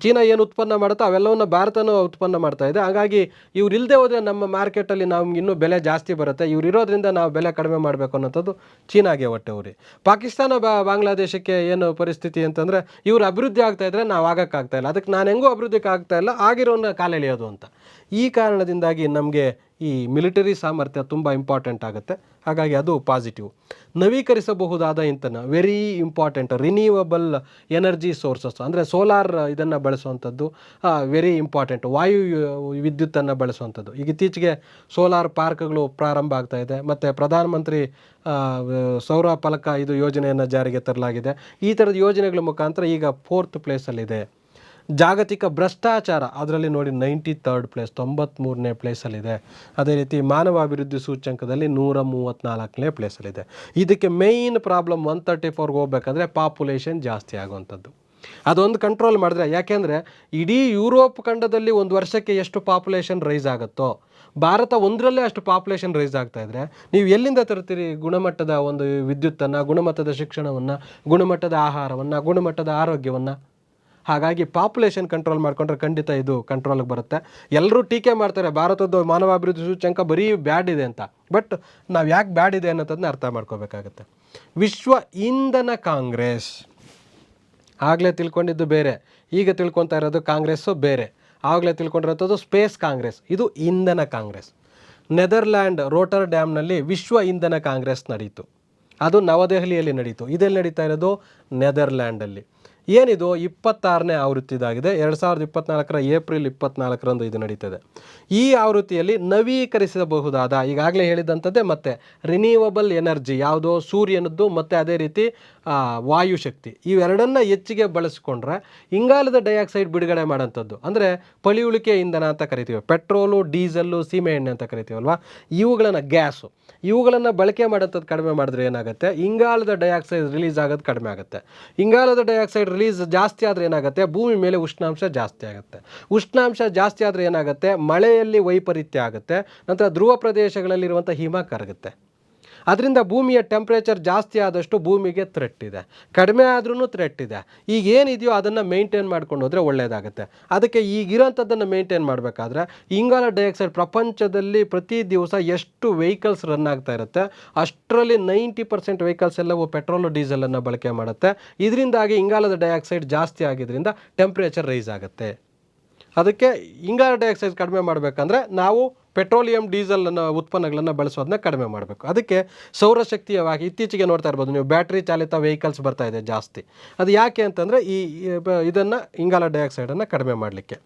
ಚೀನಾ ಏನು ಉತ್ಪನ್ನ ಮಾಡುತ್ತೋ ಅವೆಲ್ಲವನ್ನು ಭಾರತನೂ ಉತ್ಪನ್ನ ಮಾಡ್ತಾ ಇದೆ. ಹಾಗಾಗಿ ಇವ್ರು ಇಲ್ಲದೆ ಹೋದರೆ ನಮ್ಮ ಮಾರ್ಕೆಟಲ್ಲಿ ನಮ್ಗೆ ಇನ್ನೂ ಬೆಲೆ ಜಾಸ್ತಿ ಬರುತ್ತೆ, ಇವ್ರು ಇರೋದ್ರಿಂದ ನಾವು ಬೆಲೆ ಕಡಿಮೆ ಮಾಡಬೇಕು ಅನ್ನೋಂಥದ್ದು ಚೀನಾಗೆ ಹೊಟ್ಟೆ ಉರಿ. ಪಾಕಿಸ್ತಾನ ಬಾಂಗ್ಲಾದೇಶಕ್ಕೆ ಏನು ಪರಿಸ್ಥಿತಿ ಅಂತಂದರೆ, ಇವರು ಅಭಿವೃದ್ಧಿ ಆಗ್ತಾಯಿದ್ರೆ ನಾವು ಆಗೋಕ್ಕಾಗ್ತಾಯಿಲ್ಲ, ಅದಕ್ಕೆ ನಾನು ಹೆಂಗೂ ಅಭಿವೃದ್ಧಿಗೆ ಆಗ್ತಾಯಿಲ್ಲ, ಆಗಿರೋನ್ನ ಕಾಲೆಳೆಯೋದು ಅಂತ. ಈ ಕಾರಣದಿಂದಾಗಿ ನಮಗೆ ಈ ಮಿಲಿಟರಿ ಸಾಮರ್ಥ್ಯ ತುಂಬ ಇಂಪಾರ್ಟೆಂಟ್ ಆಗುತ್ತೆ. ಹಾಗಾಗಿ ಅದು ಪಾಸಿಟಿವ್. ನವೀಕರಿಸಬಹುದಾದ ಇಂಧನ very important. Renewable energy sources ಅಂದರೆ ಸೋಲಾರ್ ಇದನ್ನು ಬಳಸುವಂಥದ್ದು ವೆರಿ ಇಂಪಾರ್ಟೆಂಟ್. ವಾಯು ವಿದ್ಯುತ್ತನ್ನು ಬಳಸುವಂಥದ್ದು. ಈಗ ಇತ್ತೀಚೆಗೆ ಸೋಲಾರ್ ಪಾರ್ಕ್ಗಳು ಪ್ರಾರಂಭ ಆಗ್ತಾ ಇದೆ. ಮತ್ತು ಪ್ರಧಾನಮಂತ್ರಿ ಸೌರ ಫಲಕ ಇದು ಯೋಜನೆಯನ್ನು ಜಾರಿಗೆ ತರಲಾಗಿದೆ. ಈ ಥರದ ಯೋಜನೆಗಳ ಮುಖಾಂತರ ಈಗ 4th ಪ್ಲೇಸಲ್ಲಿದೆ. ಜಾಗತಿಕ ಭ್ರಷ್ಟಾಚಾರ ಅದರಲ್ಲಿ ನೋಡಿ 93rd ಪ್ಲೇಸ್, 93ನೇ ಪ್ಲೇಸಲ್ಲಿದೆ. ಅದೇ ರೀತಿ ಮಾನವ ಅಭಿವೃದ್ಧಿ ಸೂಚ್ಯಂಕದಲ್ಲಿ 134ನೇ ಪ್ಲೇಸಲ್ಲಿದೆ. ಇದಕ್ಕೆ ಮೇಯ್ನ್ ಪ್ರಾಬ್ಲಮ್ 134ಗೆ ಹೋಗ್ಬೇಕಂದ್ರೆ ಪಾಪ್ಯುಲೇಷನ್ ಜಾಸ್ತಿ ಆಗುವಂಥದ್ದು. ಅದೊಂದು ಕಂಟ್ರೋಲ್ ಮಾಡಿದ್ರೆ, ಯಾಕೆಂದರೆ ಇಡೀ ಯುರೋಪ್ ಖಂಡದಲ್ಲಿ ಒಂದು ವರ್ಷಕ್ಕೆ ಎಷ್ಟು ಪಾಪ್ಯುಲೇಷನ್ ರೈಸ್ ಆಗುತ್ತೋ ಭಾರತ ಒಂದರಲ್ಲೇ ಅಷ್ಟು ಪಾಪ್ಯುಲೇಷನ್ ರೈಸ್ ಆಗ್ತಾ ಇದ್ರೆ ನೀವು ಎಲ್ಲಿಂದ ತರ್ತೀರಿ ಗುಣಮಟ್ಟದ ಒಂದು ವಿದ್ಯುತ್ತನ್ನು, ಗುಣಮಟ್ಟದ ಶಿಕ್ಷಣವನ್ನು, ಗುಣಮಟ್ಟದ ಆಹಾರವನ್ನು, ಗುಣಮಟ್ಟದ ಆರೋಗ್ಯವನ್ನು? ಹಾಗಾಗಿ ಪಾಪ್ಯುಲೇಷನ್ ಕಂಟ್ರೋಲ್ ಮಾಡಿಕೊಂಡ್ರೆ ಖಂಡಿತ ಇದು ಕಂಟ್ರೋಲಿಗೆ ಬರುತ್ತೆ. ಎಲ್ಲರೂ ಟೀಕೆ ಮಾಡ್ತಾರೆ ಭಾರತದ ಮಾನವಾಭಿವೃದ್ಧಿ ಸೂಚ್ಯಂಕ ಬರೀ ಬ್ಯಾಡ್ ಇದೆ ಅಂತ. ಬಟ್ ನಾವು ಯಾಕೆ ಬ್ಯಾಡ್ ಇದೆ ಅನ್ನೋದನ್ನ ಅರ್ಥ ಮಾಡ್ಕೋಬೇಕಾಗತ್ತೆ. ವಿಶ್ವ ಇಂಧನ ಕಾಂಗ್ರೆಸ್, ಆಗಲೇ ತಿಳ್ಕೊಂಡಿದ್ದು ಬೇರೆ, ಈಗ ತಿಳ್ಕೊತಾ ಇರೋದು ಕಾಂಗ್ರೆಸ್ಸು ಬೇರೆ. ಆಗಲೇ ತಿಳ್ಕೊಂಡಿರೋದು ಸ್ಪೇಸ್ ಕಾಂಗ್ರೆಸ್, ಇದು ಇಂಧನ ಕಾಂಗ್ರೆಸ್. ನೆದರ್ಲ್ಯಾಂಡ್ ರೋಟರ್ ಡ್ಯಾಮ್ನಲ್ಲಿ ವಿಶ್ವ ಇಂಧನ ಕಾಂಗ್ರೆಸ್ ನಡೀತು. ಅದು ನವದೆಹಲಿಯಲ್ಲಿ ನಡೀತು. ಇದೆಲ್ಲಿ ನಡೀತಾ ಇರೋದು? ನೆದರ್ಲ್ಯಾಂಡಲ್ಲಿ. ಏನಿದು 26ನೇ ಆವೃತ್ತಿದಾಗಿದೆ. 2024 ಏಪ್ರಿಲ್ 24ರಂದು ಇದು ನಡೀತದೆ. ಈ ಆವೃತ್ತಿಯಲ್ಲಿ ನವೀಕರಿಸಬಹುದಾದ, ಈಗಾಗಲೇ ಹೇಳಿದಂಥದ್ದೇ, ಮತ್ತು ರಿನ್ಯೂವಬಲ್ ಎನರ್ಜಿ ಯಾವುದೋ ಸೂರ್ಯನದ್ದು, ಮತ್ತು ಅದೇ ರೀತಿ ವಾಯುಶಕ್ತಿ ಇವೆರಡನ್ನ ಹೆಚ್ಚಿಗೆ ಬಳಸ್ಕೊಂಡ್ರೆ ಇಂಗಾಲದ ಡೈಆಕ್ಸೈಡ್ ಬಿಡುಗಡೆ ಮಾಡೋಂಥದ್ದು ಅಂದರೆ ಪಳಿಯುಳಿಕೆ ಇಂಧನ ಅಂತ ಕರಿತೀವಿ, ಪೆಟ್ರೋಲು, ಡೀಸೆಲ್ಲು, ಸೀಮೆ ಎಣ್ಣೆ ಅಂತ ಕರಿತೀವಲ್ವ, ಇವುಗಳನ್ನು ಗ್ಯಾಸು ಇವುಗಳನ್ನು ಬಳಕೆ ಮಾಡೋಂಥದ್ದು ಕಡಿಮೆ ಮಾಡಿದ್ರೆ ಏನಾಗುತ್ತೆ, ಇಂಗಾಲದ ಡೈಆಕ್ಸೈಡ್ ರಿಲೀಸ್ ಆಗೋದು ಕಡಿಮೆ ಆಗುತ್ತೆ. ಇಂಗಾಲದ ಡೈಆಕ್ಸೈಡ್ ರಿಲೀಸ್ ಜಾಸ್ತಿ ಆದರೆ ಏನಾಗುತ್ತೆ, ಭೂಮಿ ಮೇಲೆ ಉಷ್ಣಾಂಶ ಜಾಸ್ತಿ ಆಗುತ್ತೆ. ಉಷ್ಣಾಂಶ ಜಾಸ್ತಿ ಆದರೆ ಏನಾಗುತ್ತೆ, ಮಳೆಯಲ್ಲಿ ವೈಪರೀತ್ಯ ಆಗುತ್ತೆ. ನಂತರ ಧ್ರುವ ಪ್ರದೇಶಗಳಲ್ಲಿರುವಂಥ ಹಿಮ ಕರಗುತ್ತೆ. ಅದರಿಂದ ಭೂಮಿಯ ಟೆಂಪ್ರೇಚರ್ ಜಾಸ್ತಿ ಆದಷ್ಟು ಭೂಮಿಗೆ ಥ್ರೆಟ್ ಇದೆ, ಕಡಿಮೆ ಆದ್ರೂ ಥ್ರೆಟ್ ಇದೆ. ಈಗ ಏನಿದೆಯೋ ಅದನ್ನು ಮೇಂಟೈನ್ ಮಾಡ್ಕೊಂಡು ಹೋದರೆ ಒಳ್ಳೆಯದಾಗುತ್ತೆ. ಅದಕ್ಕೆ ಈಗಿರೋಂಥದ್ದನ್ನು ಮೇಂಟೈನ್ ಮಾಡಬೇಕಾದ್ರೆ ಇಂಗಾಲ ಡೈಆಕ್ಸೈಡ್ ಪ್ರಪಂಚದಲ್ಲಿ ಪ್ರತಿ ದಿವಸ ಎಷ್ಟು ವೆಹಿಕಲ್ಸ್ ರನ್ ಆಗ್ತಾ ಇರುತ್ತೆ ಅಷ್ಟರಲ್ಲಿ 90% ವೆಹಿಕಲ್ಸ್ ಎಲ್ಲವೂ ಪೆಟ್ರೋಲು ಡೀಸೆಲನ್ನು ಬಳಕೆ ಮಾಡುತ್ತೆ. ಇದರಿಂದಾಗಿ ಇಂಗಾಲದ ಡೈಆಕ್ಸೈಡ್ ಜಾಸ್ತಿ ಆಗಿದ್ದರಿಂದ ಟೆಂಪ್ರೇಚರ್ ರೈಸ್ ಆಗುತ್ತೆ. ಅದಕ್ಕೆ ಇಂಗಾಲ ಡೈಆಕ್ಸೈಡ್ ಕಡಿಮೆ ಮಾಡಬೇಕಂದ್ರೆ ನಾವು ಪೆಟ್ರೋಲಿಯಂ ಡೀಸೆಲ್ ಉತ್ಪನ್ನಗಳನ್ನು ಬಳಸೋದನ್ನ ಕಡಿಮೆ ಮಾಡಬೇಕು. ಅದಕ್ಕೆ ಸೌರಶಕ್ತಿಯವಾಗಿ ಇತ್ತೀಚೆಗೆ ನೋಡ್ತಾ ಇರ್ಬೋದು ನೀವು, ಬ್ಯಾಟ್ರಿ ಚಾಲಿತ ವೆಹಿಕಲ್ಸ್ ಬರ್ತಾ ಇದೆ ಜಾಸ್ತಿ. ಅದು ಯಾಕೆ ಅಂತಂದರೆ ಇದನ್ನು ಇಂಗಾಲ ಡೈಆಕ್ಸೈಡನ್ನು ಕಡಿಮೆ ಮಾಡಲಿಕ್ಕೆ.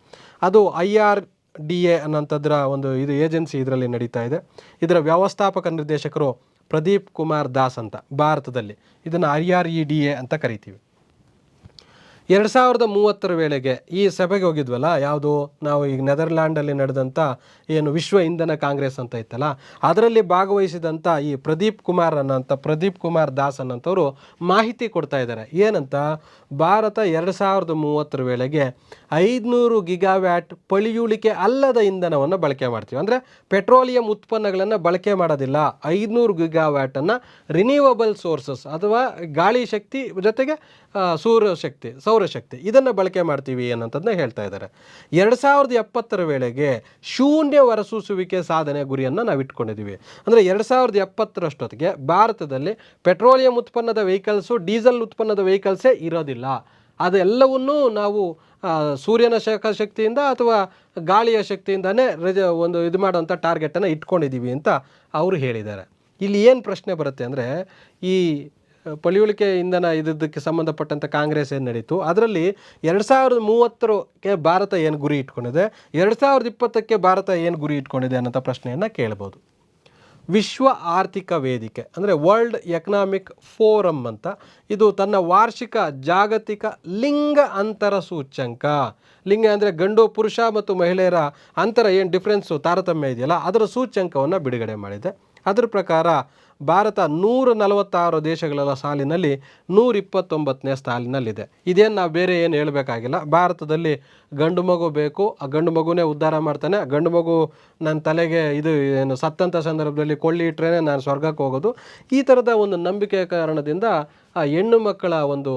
ಅದು IRDA ಅನ್ನೋಂಥದ್ರ ಒಂದು ಇದು ಏಜೆನ್ಸಿ ಇದರಲ್ಲಿ ನಡೀತಾ ಇದೆ. ಇದರ ವ್ಯವಸ್ಥಾಪಕ ನಿರ್ದೇಶಕರು ಪ್ರದೀಪ್ ಕುಮಾರ್ ದಾಸ್ ಅಂತ ಭಾರತದಲ್ಲಿ. ಇದನ್ನು IREDA ಅಂತ ಕರಿತೀವಿ. 2030 ವೇಳೆಗೆ ಈ ಸಭೆಗೆ ಹೋಗಿದ್ವಲ್ಲ, ಯಾವುದು ನಾವು ಈಗ ನೆದರ್ಲ್ಯಾಂಡಲ್ಲಿ ನಡೆದಂಥ ಏನು ವಿಶ್ವ ಇಂಧನ ಕಾಂಗ್ರೆಸ್ ಅಂತ ಇತ್ತಲ್ಲ, ಅದರಲ್ಲಿ ಭಾಗವಹಿಸಿದಂಥ ಈ ಪ್ರದೀಪ್ ಕುಮಾರ್ ದಾಸ್ ಅನ್ನೋಂಥವ್ರು ಮಾಹಿತಿ ಕೊಡ್ತಾ ಇದ್ದಾರೆ. ಏನಂತ, ಭಾರತ 2030 ವೇಳೆಗೆ 500 ಗಿಗಾವ್ಯಾಟ್ ಪಳಿಯುಳಿಕೆ ಅಲ್ಲದ ಇಂಧನವನ್ನು ಬಳಕೆ ಮಾಡ್ತೀವಿ. ಅಂದರೆ ಪೆಟ್ರೋಲಿಯಂ ಉತ್ಪನ್ನಗಳನ್ನು ಬಳಕೆ ಮಾಡೋದಿಲ್ಲ. 500 ಗಿಗಾವ್ಯಾಟನ್ನು ರಿನ್ಯೂವಬಲ್ ಸೋರ್ಸಸ್ ಅಥವಾ ಗಾಳಿ ಶಕ್ತಿ ಜೊತೆಗೆ ಸೌರಶಕ್ತಿ ಇದನ್ನು ಬಳಕೆ ಮಾಡ್ತೀವಿ ಅನ್ನೋಂಥದ್ದನ್ನ ಹೇಳ್ತಾ ಇದ್ದಾರೆ. 2070 ವೇಳೆಗೆ ಶೂನ್ಯ ಹೊರಸೂಸುವಿಕೆ ಸಾಧನೆ ಗುರಿಯನ್ನು ನಾವು ಇಟ್ಕೊಂಡಿದ್ದೀವಿ. ಅಂದರೆ 2070 ಭಾರತದಲ್ಲಿ ಪೆಟ್ರೋಲಿಯಂ ಉತ್ಪನ್ನದ ವೆಹಿಕಲ್ಸು, ಡೀಸೆಲ್ ಉತ್ಪನ್ನದ ವೆಹಿಕಲ್ಸೇ ಇರೋದಿಲ್ಲ. ಅದೆಲ್ಲವನ್ನೂ ನಾವು ಸೂರ್ಯನ ಶಕ್ತಿಯಿಂದ ಅಥವಾ ಗಾಳಿಯ ಶಕ್ತಿಯಿಂದನೇ ಇದು ಮಾಡೋಂಥ ಟಾರ್ಗೆಟನ್ನು ಇಟ್ಕೊಂಡಿದ್ದೀವಿ ಅಂತ ಅವರು ಹೇಳಿದ್ದಾರೆ. ಇಲ್ಲಿ ಏನು ಪ್ರಶ್ನೆ ಬರುತ್ತೆ ಅಂದರೆ, ಈ ಪಳಿಯುಳಿಕೆ ಇಂಧನ ಇದಕ್ಕೆ ಸಂಬಂಧಪಟ್ಟಂಥ ಕಾಂಗ್ರೆಸ್ ಏನು ನಡೀತು, ಅದರಲ್ಲಿ 2030ಕ್ಕೆ ಭಾರತ ಏನು ಗುರಿ ಇಟ್ಕೊಂಡಿದೆ, 2020ಕ್ಕೆ ಭಾರತ ಏನು ಗುರಿ ಇಟ್ಕೊಂಡಿದೆ ಅನ್ನೋಂಥ ಪ್ರಶ್ನೆಯನ್ನು ಕೇಳ್ಬೋದು. ವಿಶ್ವ ಆರ್ಥಿಕ ವೇದಿಕೆ ಅಂದರೆ ವರ್ಲ್ಡ್ ಎಕನಾಮಿಕ್ ಫೋರಮ್ ಅಂತ, ಇದು ತನ್ನ ವಾರ್ಷಿಕ ಜಾಗತಿಕ ಲಿಂಗ ಅಂತರ ಸೂಚ್ಯಂಕ, ಲಿಂಗ ಅಂದರೆ ಗಂಡು ಪುರುಷ ಮತ್ತು ಮಹಿಳೆಯರ ಅಂತರ ಏನು ಡಿಫ್ರೆನ್ಸು ತಾರತಮ್ಯ ಇದೆಯಲ್ಲ, ಅದರ ಸೂಚ್ಯಂಕವನ್ನು ಬಿಡುಗಡೆ ಮಾಡಿದೆ. ಅದರ ಪ್ರಕಾರ ಭಾರತ 146 ದೇಶಗಳ ಸಾಲಿನಲ್ಲಿ 129ನೇ ಸಾಲಿನಲ್ಲಿದೆ. ಇದೇನು ನಾವು ಬೇರೆ ಏನು ಹೇಳಬೇಕಾಗಿಲ್ಲ. ಭಾರತದಲ್ಲಿ ಗಂಡು ಮಗು ಬೇಕು, ಆ ಗಂಡು ಮಗುನೇ ಉದ್ಧಾರ ಮಾಡ್ತಾನೆ. ಗಂಡು ಮಗು ನನ್ನ ತಲೆಗೆ ಇದು ಏನು ಸತ್ತಂಥ ಸಂದರ್ಭದಲ್ಲಿ ಕೊಳ್ಳಿ ಇಟ್ಟರೆ ನಾನು ಸ್ವರ್ಗಕ್ಕೆ ಹೋಗೋದು, ಈ ಥರದ ಒಂದು ನಂಬಿಕೆಯ ಕಾರಣದಿಂದ ಆ ಹೆಣ್ಣು ಮಕ್ಕಳ ಒಂದು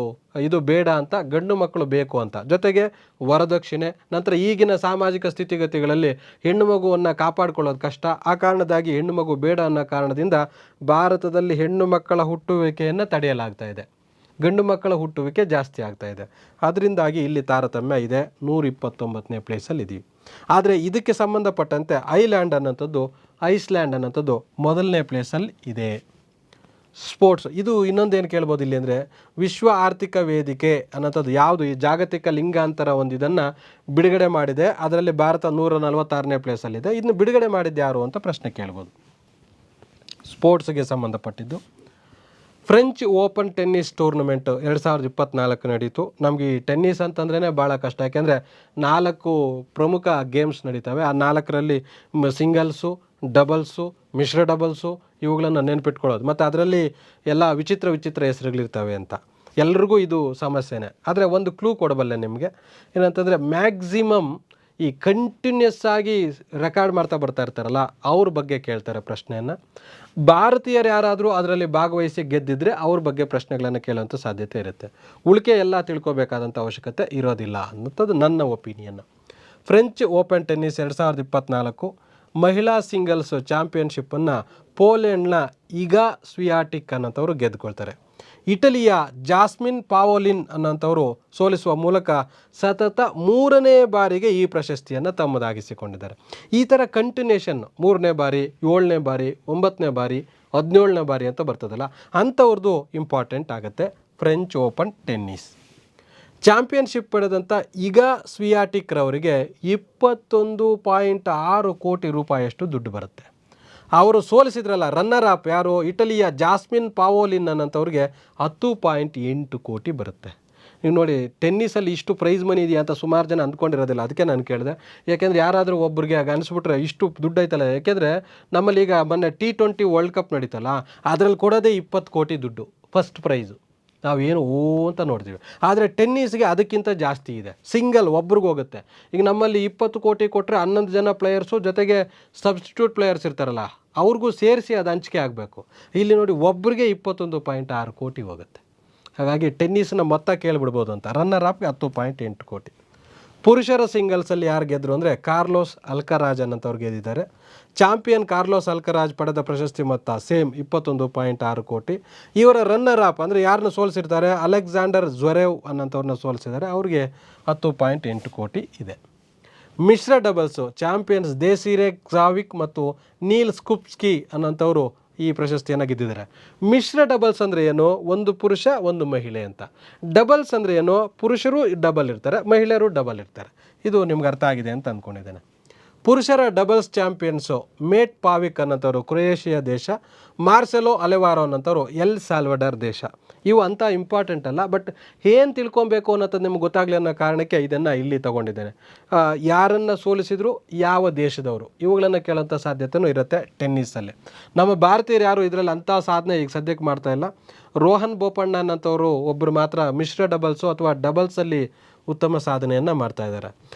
ಇದು ಬೇಡ ಅಂತ, ಗಂಡು ಮಕ್ಕಳು ಬೇಕು ಅಂತ. ಜೊತೆಗೆ ವರದಕ್ಷಿಣೆ, ನಂತರ ಈಗಿನ ಸಾಮಾಜಿಕ ಸ್ಥಿತಿಗತಿಗಳಲ್ಲಿ ಹೆಣ್ಣು ಮಗುವನ್ನು ಕಾಪಾಡಿಕೊಳ್ಳೋದು ಕಷ್ಟ. ಆ ಕಾರಣದಾಗಿ ಹೆಣ್ಣು ಮಗು ಬೇಡ ಅನ್ನೋ ಕಾರಣದಿಂದ ಭಾರತದಲ್ಲಿ ಹೆಣ್ಣು ಮಕ್ಕಳ ಹುಟ್ಟುವಿಕೆಯನ್ನು ತಡೆಯಲಾಗ್ತಾ ಇದೆ, ಗಂಡು ಮಕ್ಕಳ ಹುಟ್ಟುವಿಕೆ ಜಾಸ್ತಿ ಆಗ್ತಾ ಇದೆ. ಅದರಿಂದಾಗಿ ಇಲ್ಲಿ ತಾರತಮ್ಯ ಇದೆ. 129ನೇ ಪ್ಲೇಸಲ್ಲಿ ಇದ್ದೀವಿ. ಆದರೆ ಇದಕ್ಕೆ ಸಂಬಂಧಪಟ್ಟಂತೆ ಐಸ್ಲ್ಯಾಂಡ್ ಅನ್ನೋಂಥದ್ದು 1ನೇ ಪ್ಲೇಸಲ್ಲಿ ಇದೆ. ಸ್ಪೋರ್ಟ್ಸ್, ಇದು ಇನ್ನೊಂದೇನು ಕೇಳ್ಬೋದು ಇಲ್ಲಿ ಅಂದರೆ, ವಿಶ್ವ ಆರ್ಥಿಕ ವೇದಿಕೆ ಅನ್ನೋಂಥದ್ದು ಯಾವುದು ಈ ಜಾಗತಿಕ ಲಿಂಗಾಂತರ ಒಂದು ಇದನ್ನು ಬಿಡುಗಡೆ ಮಾಡಿದೆ. ಅದರಲ್ಲಿ ಭಾರತ 146ನೇ ಪ್ಲೇಸಲ್ಲಿದೆ. ಇದನ್ನು ಬಿಡುಗಡೆ ಮಾಡಿದ್ದು ಯಾರು ಅಂತ ಪ್ರಶ್ನೆ ಕೇಳ್ಬೋದು. ಸ್ಪೋರ್ಟ್ಸ್ಗೆ ಸಂಬಂಧಪಟ್ಟಿದ್ದು ಫ್ರೆಂಚ್ ಓಪನ್ ಟೆನ್ನಿಸ್ ಟೂರ್ನಮೆಂಟ್ 2024 ನಡೀತು. ನಮಗೆ ಈ ಟೆನ್ನಿಸ್ ಅಂತಂದ್ರೇ ಭಾಳ ಕಷ್ಟ, ಯಾಕೆಂದರೆ 4 ಪ್ರಮುಖ ಗೇಮ್ಸ್ ನಡೀತವೆ. ಆ 4ರಲ್ಲಿ ಸಿಂಗಲ್ಸು, ಡಬಲ್ಸು, ಮಿಶ್ರ ಡಬಲ್ಸು ಇವುಗಳನ್ನು ನೆನ್ಪಿಟ್ಕೊಳ್ಳೋದು. ಮತ್ತು ಅದರಲ್ಲಿ ಎಲ್ಲ ವಿಚಿತ್ರ ಹೆಸರುಗಳಿರ್ತವೆ ಅಂತ ಎಲ್ರಿಗೂ ಇದು ಸಮಸ್ಯೆನೇ. ಆದರೆ ಒಂದು ಕ್ಲೂ ಕೊಡಬಲ್ಲೆ ನಿಮಗೆ, ಏನಂತಂದರೆ ಮ್ಯಾಕ್ಸಿಮಮ್ ಈ ಕಂಟಿನ್ಯೂಸ್ ಆಗಿ ರೆಕಾರ್ಡ್ ಮಾಡ್ತಾ ಬರ್ತಾ ಇರ್ತಾರಲ್ಲ ಅವ್ರ ಬಗ್ಗೆ ಕೇಳ್ತಾರೆ ಪ್ರಶ್ನೆಯನ್ನು. ಭಾರತೀಯರು ಯಾರಾದರೂ ಅದರಲ್ಲಿ ಭಾಗವಹಿಸಿ ಗೆದ್ದಿದ್ರೆ ಅವ್ರ ಬಗ್ಗೆ ಪ್ರಶ್ನೆಗಳನ್ನು ಕೇಳುವಂಥ ಸಾಧ್ಯತೆ ಇರುತ್ತೆ. ಉಳಿಕೆ ಎಲ್ಲ ತಿಳ್ಕೊಬೇಕಾದಂಥ ಅವಶ್ಯಕತೆ ಇರೋದಿಲ್ಲ ಅನ್ನೋದು ನನ್ನ ಒಪಿನಿಯನ್ನು. ಫ್ರೆಂಚ್ ಓಪನ್ ಟೆನ್ನಿಸ್ 2024 ಮಹಿಳಾ ಸಿಂಗಲ್ಸ್ ಚಾಂಪಿಯನ್ಶಿಪ್ಪನ್ನು ಪೋಲೆಂಡ್ನ ಈಗಾ ಸ್ವಿಯಾಟಿಕ್ ಅನ್ನೋಂಥವ್ರು ಗೆದ್ದುಕೊಳ್ತಾರೆ. ಇಟಲಿಯ ಜಾಸ್ಮಿನ್ ಪಾವೋಲಿನ್ ಅನ್ನೋಂಥವರು ಸೋಲಿಸುವ ಮೂಲಕ ಸತತ 3ನೇ ಬಾರಿಗೆ ಈ ಪ್ರಶಸ್ತಿಯನ್ನು ತಮ್ಮದಾಗಿಸಿಕೊಂಡಿದ್ದಾರೆ. ಈ ಥರ ಕಂಟಿನ್ಯೂಷನ್ 3ನೇ ಬಾರಿ, 7ನೇ ಬಾರಿ, 9ನೇ ಬಾರಿ, 17ನೇ ಬಾರಿ ಅಂತ ಬರ್ತದಲ್ಲ, ಅಂಥವ್ರದ್ದು ಇಂಪಾರ್ಟೆಂಟ್ ಆಗುತ್ತೆ ಫ್ರೆಂಚ್ ಓಪನ್ ಟೆನ್ನಿಸ್. ಚಾಂಪಿಯನ್ಶಿಪ್ ಪಡೆದಂಥ ಈಗಾ ಸ್ವಿಯಾಟಿಕ್ ರವರಿಗೆ 21.6 ಕೋಟಿ ರೂಪಾಯಿಯಷ್ಟು ದುಡ್ಡು ಬರುತ್ತೆ. ಅವರು ಸೋಲಿಸಿದ್ರಲ್ಲ ರನ್ನರ್ ಅಪ್ ಯಾರು, ಇಟಲಿಯ ಜಾಸ್ಮಿನ್ ಪಾವೋಲಿನ್ ಅನ್ನೋಂಥವ್ರಿಗೆ 10.8 ಕೋಟಿ ಬರುತ್ತೆ. ನೀವು ನೋಡಿ ಟೆನ್ನಿಸಲ್ಲಿ ಇಷ್ಟು ಪ್ರೈಸ್ ಮನಿ ಇದೆಯಾ ಅಂತ ಸುಮಾರು ಜನ ಅಂದ್ಕೊಂಡಿರೋದಿಲ್ಲ. ಅದಕ್ಕೆ ನಾನು ಕೇಳಿದೆ, ಯಾಕೆಂದರೆ ಯಾರಾದರೂ ಒಬ್ಬರಿಗೆ ಆಗ ಅನಿಸ್ಬಿಟ್ರೆ ಇಷ್ಟು ದುಡ್ಡು ಐತಲ್ಲ. ಯಾಕೆಂದರೆ ನಮ್ಮಲ್ಲಿ ಈಗ ಮೊನ್ನೆ T20 ವರ್ಲ್ಡ್ ಕಪ್ ನಡೀತಲ್ಲ, ಅದರಲ್ಲಿ ಕೊಡೋದೇ 20 ಕೋಟಿ ದುಡ್ಡು ಫಸ್ಟ್ ಪ್ರೈಸು. ನಾವೇನು ಅಂತ ನೋಡ್ತೀವಿ, ಆದರೆ ಟೆನ್ನಿಸ್ಗೆ ಅದಕ್ಕಿಂತ ಜಾಸ್ತಿ ಇದೆ. ಸಿಂಗಲ್ ಒಬ್ರಿಗೆ ಹೋಗುತ್ತೆ. ಈಗ ನಮ್ಮಲ್ಲಿ 20 ಕೋಟಿ ಕೊಟ್ಟರೆ 11 ಜನ ಪ್ಲೇಯರ್ಸು ಜೊತೆಗೆ ಸಬ್ಸ್ಟಿಟ್ಯೂಟ್ ಪ್ಲೇಯರ್ಸ್ ಇರ್ತಾರಲ್ಲ ಅವ್ರಿಗೂ ಸೇರಿಸಿ ಅದು ಹಂಚಿಕೆ ಆಗಬೇಕು. ಇಲ್ಲಿ ನೋಡಿ ಒಬ್ರಿಗೆ 21.6 ಕೋಟಿ ಹೋಗುತ್ತೆ. ಹಾಗಾಗಿ ಟೆನ್ನಿಸ್ನ ಮೊತ್ತ ಕೇಳಿಬಿಡ್ಬೋದು ಅಂತ. ರನ್ನರ್ ಅಪ್ಗೆ 10.8 ಕೋಟಿ. ಪುರುಷರ ಸಿಂಗಲ್ಸಲ್ಲಿ ಯಾರು ಗೆದ್ದರು ಅಂದರೆ ಕಾರ್ಲೋಸ್ ಅಲ್ಕರಾಜ್ ಅನ್ನೋಂಥವ್ರು ಗೆದ್ದಿದ್ದಾರೆ. ಚಾಂಪಿಯನ್ ಕಾರ್ಲೋಸ್ ಅಲ್ಕರಾಜ್ ಪಡೆದ ಪ್ರಶಸ್ತಿ ಮೊತ್ತ ಸೇಮ್ 21.6 ಕೋಟಿ. ಇವರ ರನ್ನರ್ ಅಪ್ ಅಂದರೆ ಯಾರನ್ನ ಸೋಲಿಸಿರ್ತಾರೆ, ಅಲೆಕ್ಸಾಂಡರ್ ಜ್ವರೇವ್ ಅನ್ನೋಂಥವ್ರನ್ನ ಸೋಲಿಸಿದ್ದಾರೆ, ಅವ್ರಿಗೆ 10.8 ಕೋಟಿ ಇದೆ. ಮಿಶ್ರ ಡಬಲ್ಸು ಚಾಂಪಿಯನ್ಸ್ ದೇಸಿರೆ ಕ್ಸಾವಿಕ್ ಮತ್ತು ನೀಲ್ ಸ್ಕುಪ್ಸ್ಕಿ ಅನ್ನೋಂಥವ್ರು ಈ ಪ್ರಶಸ್ತಿಯನ್ನು ಗೆದ್ದಿದ್ದಾರೆ. ಮಿಶ್ರ ಡಬಲ್ಸ್ ಅಂದರೆ ಏನು, ಒಂದು ಪುರುಷ ಒಂದು ಮಹಿಳೆ ಅಂತ. ಡಬಲ್ಸ್ ಅಂದರೆ ಏನು, ಪುರುಷರು ಡಬಲ್ ಇರ್ತಾರೆ, ಮಹಿಳೆಯರು ಡಬಲ್ ಇರ್ತಾರೆ. ಇದು ನಿಮ್ಗೆ ಅರ್ಥ ಆಗಿದೆ ಅಂತ ಅಂದ್ಕೊಂಡಿದ್ದೇನೆ. ಪುರುಷರ doubles champions mate Pavic ಅನ್ನೋಂಥವ್ರು Croatia ದೇಶ, ಮಾರ್ಸೆಲೋ ಅಲೆವಾರೋ ಅನ್ನೋಂಥವ್ರು ಎಲ್ ಸಾಲ್ವಡಾರ್ ದೇಶ. ಇವು ಅಂಥ ಇಂಪಾರ್ಟೆಂಟ್ ಅಲ್ಲ, ಬಟ್ ಏನು ತಿಳ್ಕೊಬೇಕು ಅನ್ನೋದು ನಿಮ್ಗೆ ಗೊತ್ತಾಗಲಿ ಅನ್ನೋ ಕಾರಣಕ್ಕೆ ಇದನ್ನು ಇಲ್ಲಿ ತೊಗೊಂಡಿದ್ದೇನೆ. ಯಾರನ್ನು ಸೋಲಿಸಿದ್ರು, ಯಾವ ದೇಶದವರು, ಇವುಗಳನ್ನು ಕೇಳೋಂಥ ಸಾಧ್ಯತೆಯೂ ಇರುತ್ತೆ ಟೆನ್ನಿಸಲ್ಲಿ. ನಮ್ಮ ಭಾರತೀಯರು ಯಾರು ಇದರಲ್ಲಿ ಅಂಥ ಸಾಧನೆ ಈಗ ಸದ್ಯಕ್ಕೆ ಮಾಡ್ತಾಯಿಲ್ಲ. ರೋಹನ್ ಬೋಪಣ್ಣ ಅನ್ನೋಂಥವ್ರು ಒಬ್ಬರು ಮಾತ್ರ ಮಿಶ್ರ ಡಬಲ್ಸು ಅಥವಾ ಡಬಲ್ಸಲ್ಲಿ ಉತ್ತಮ ಸಾಧನೆಯನ್ನು ಮಾಡ್ತಾ ಇದ್ದಾರೆ.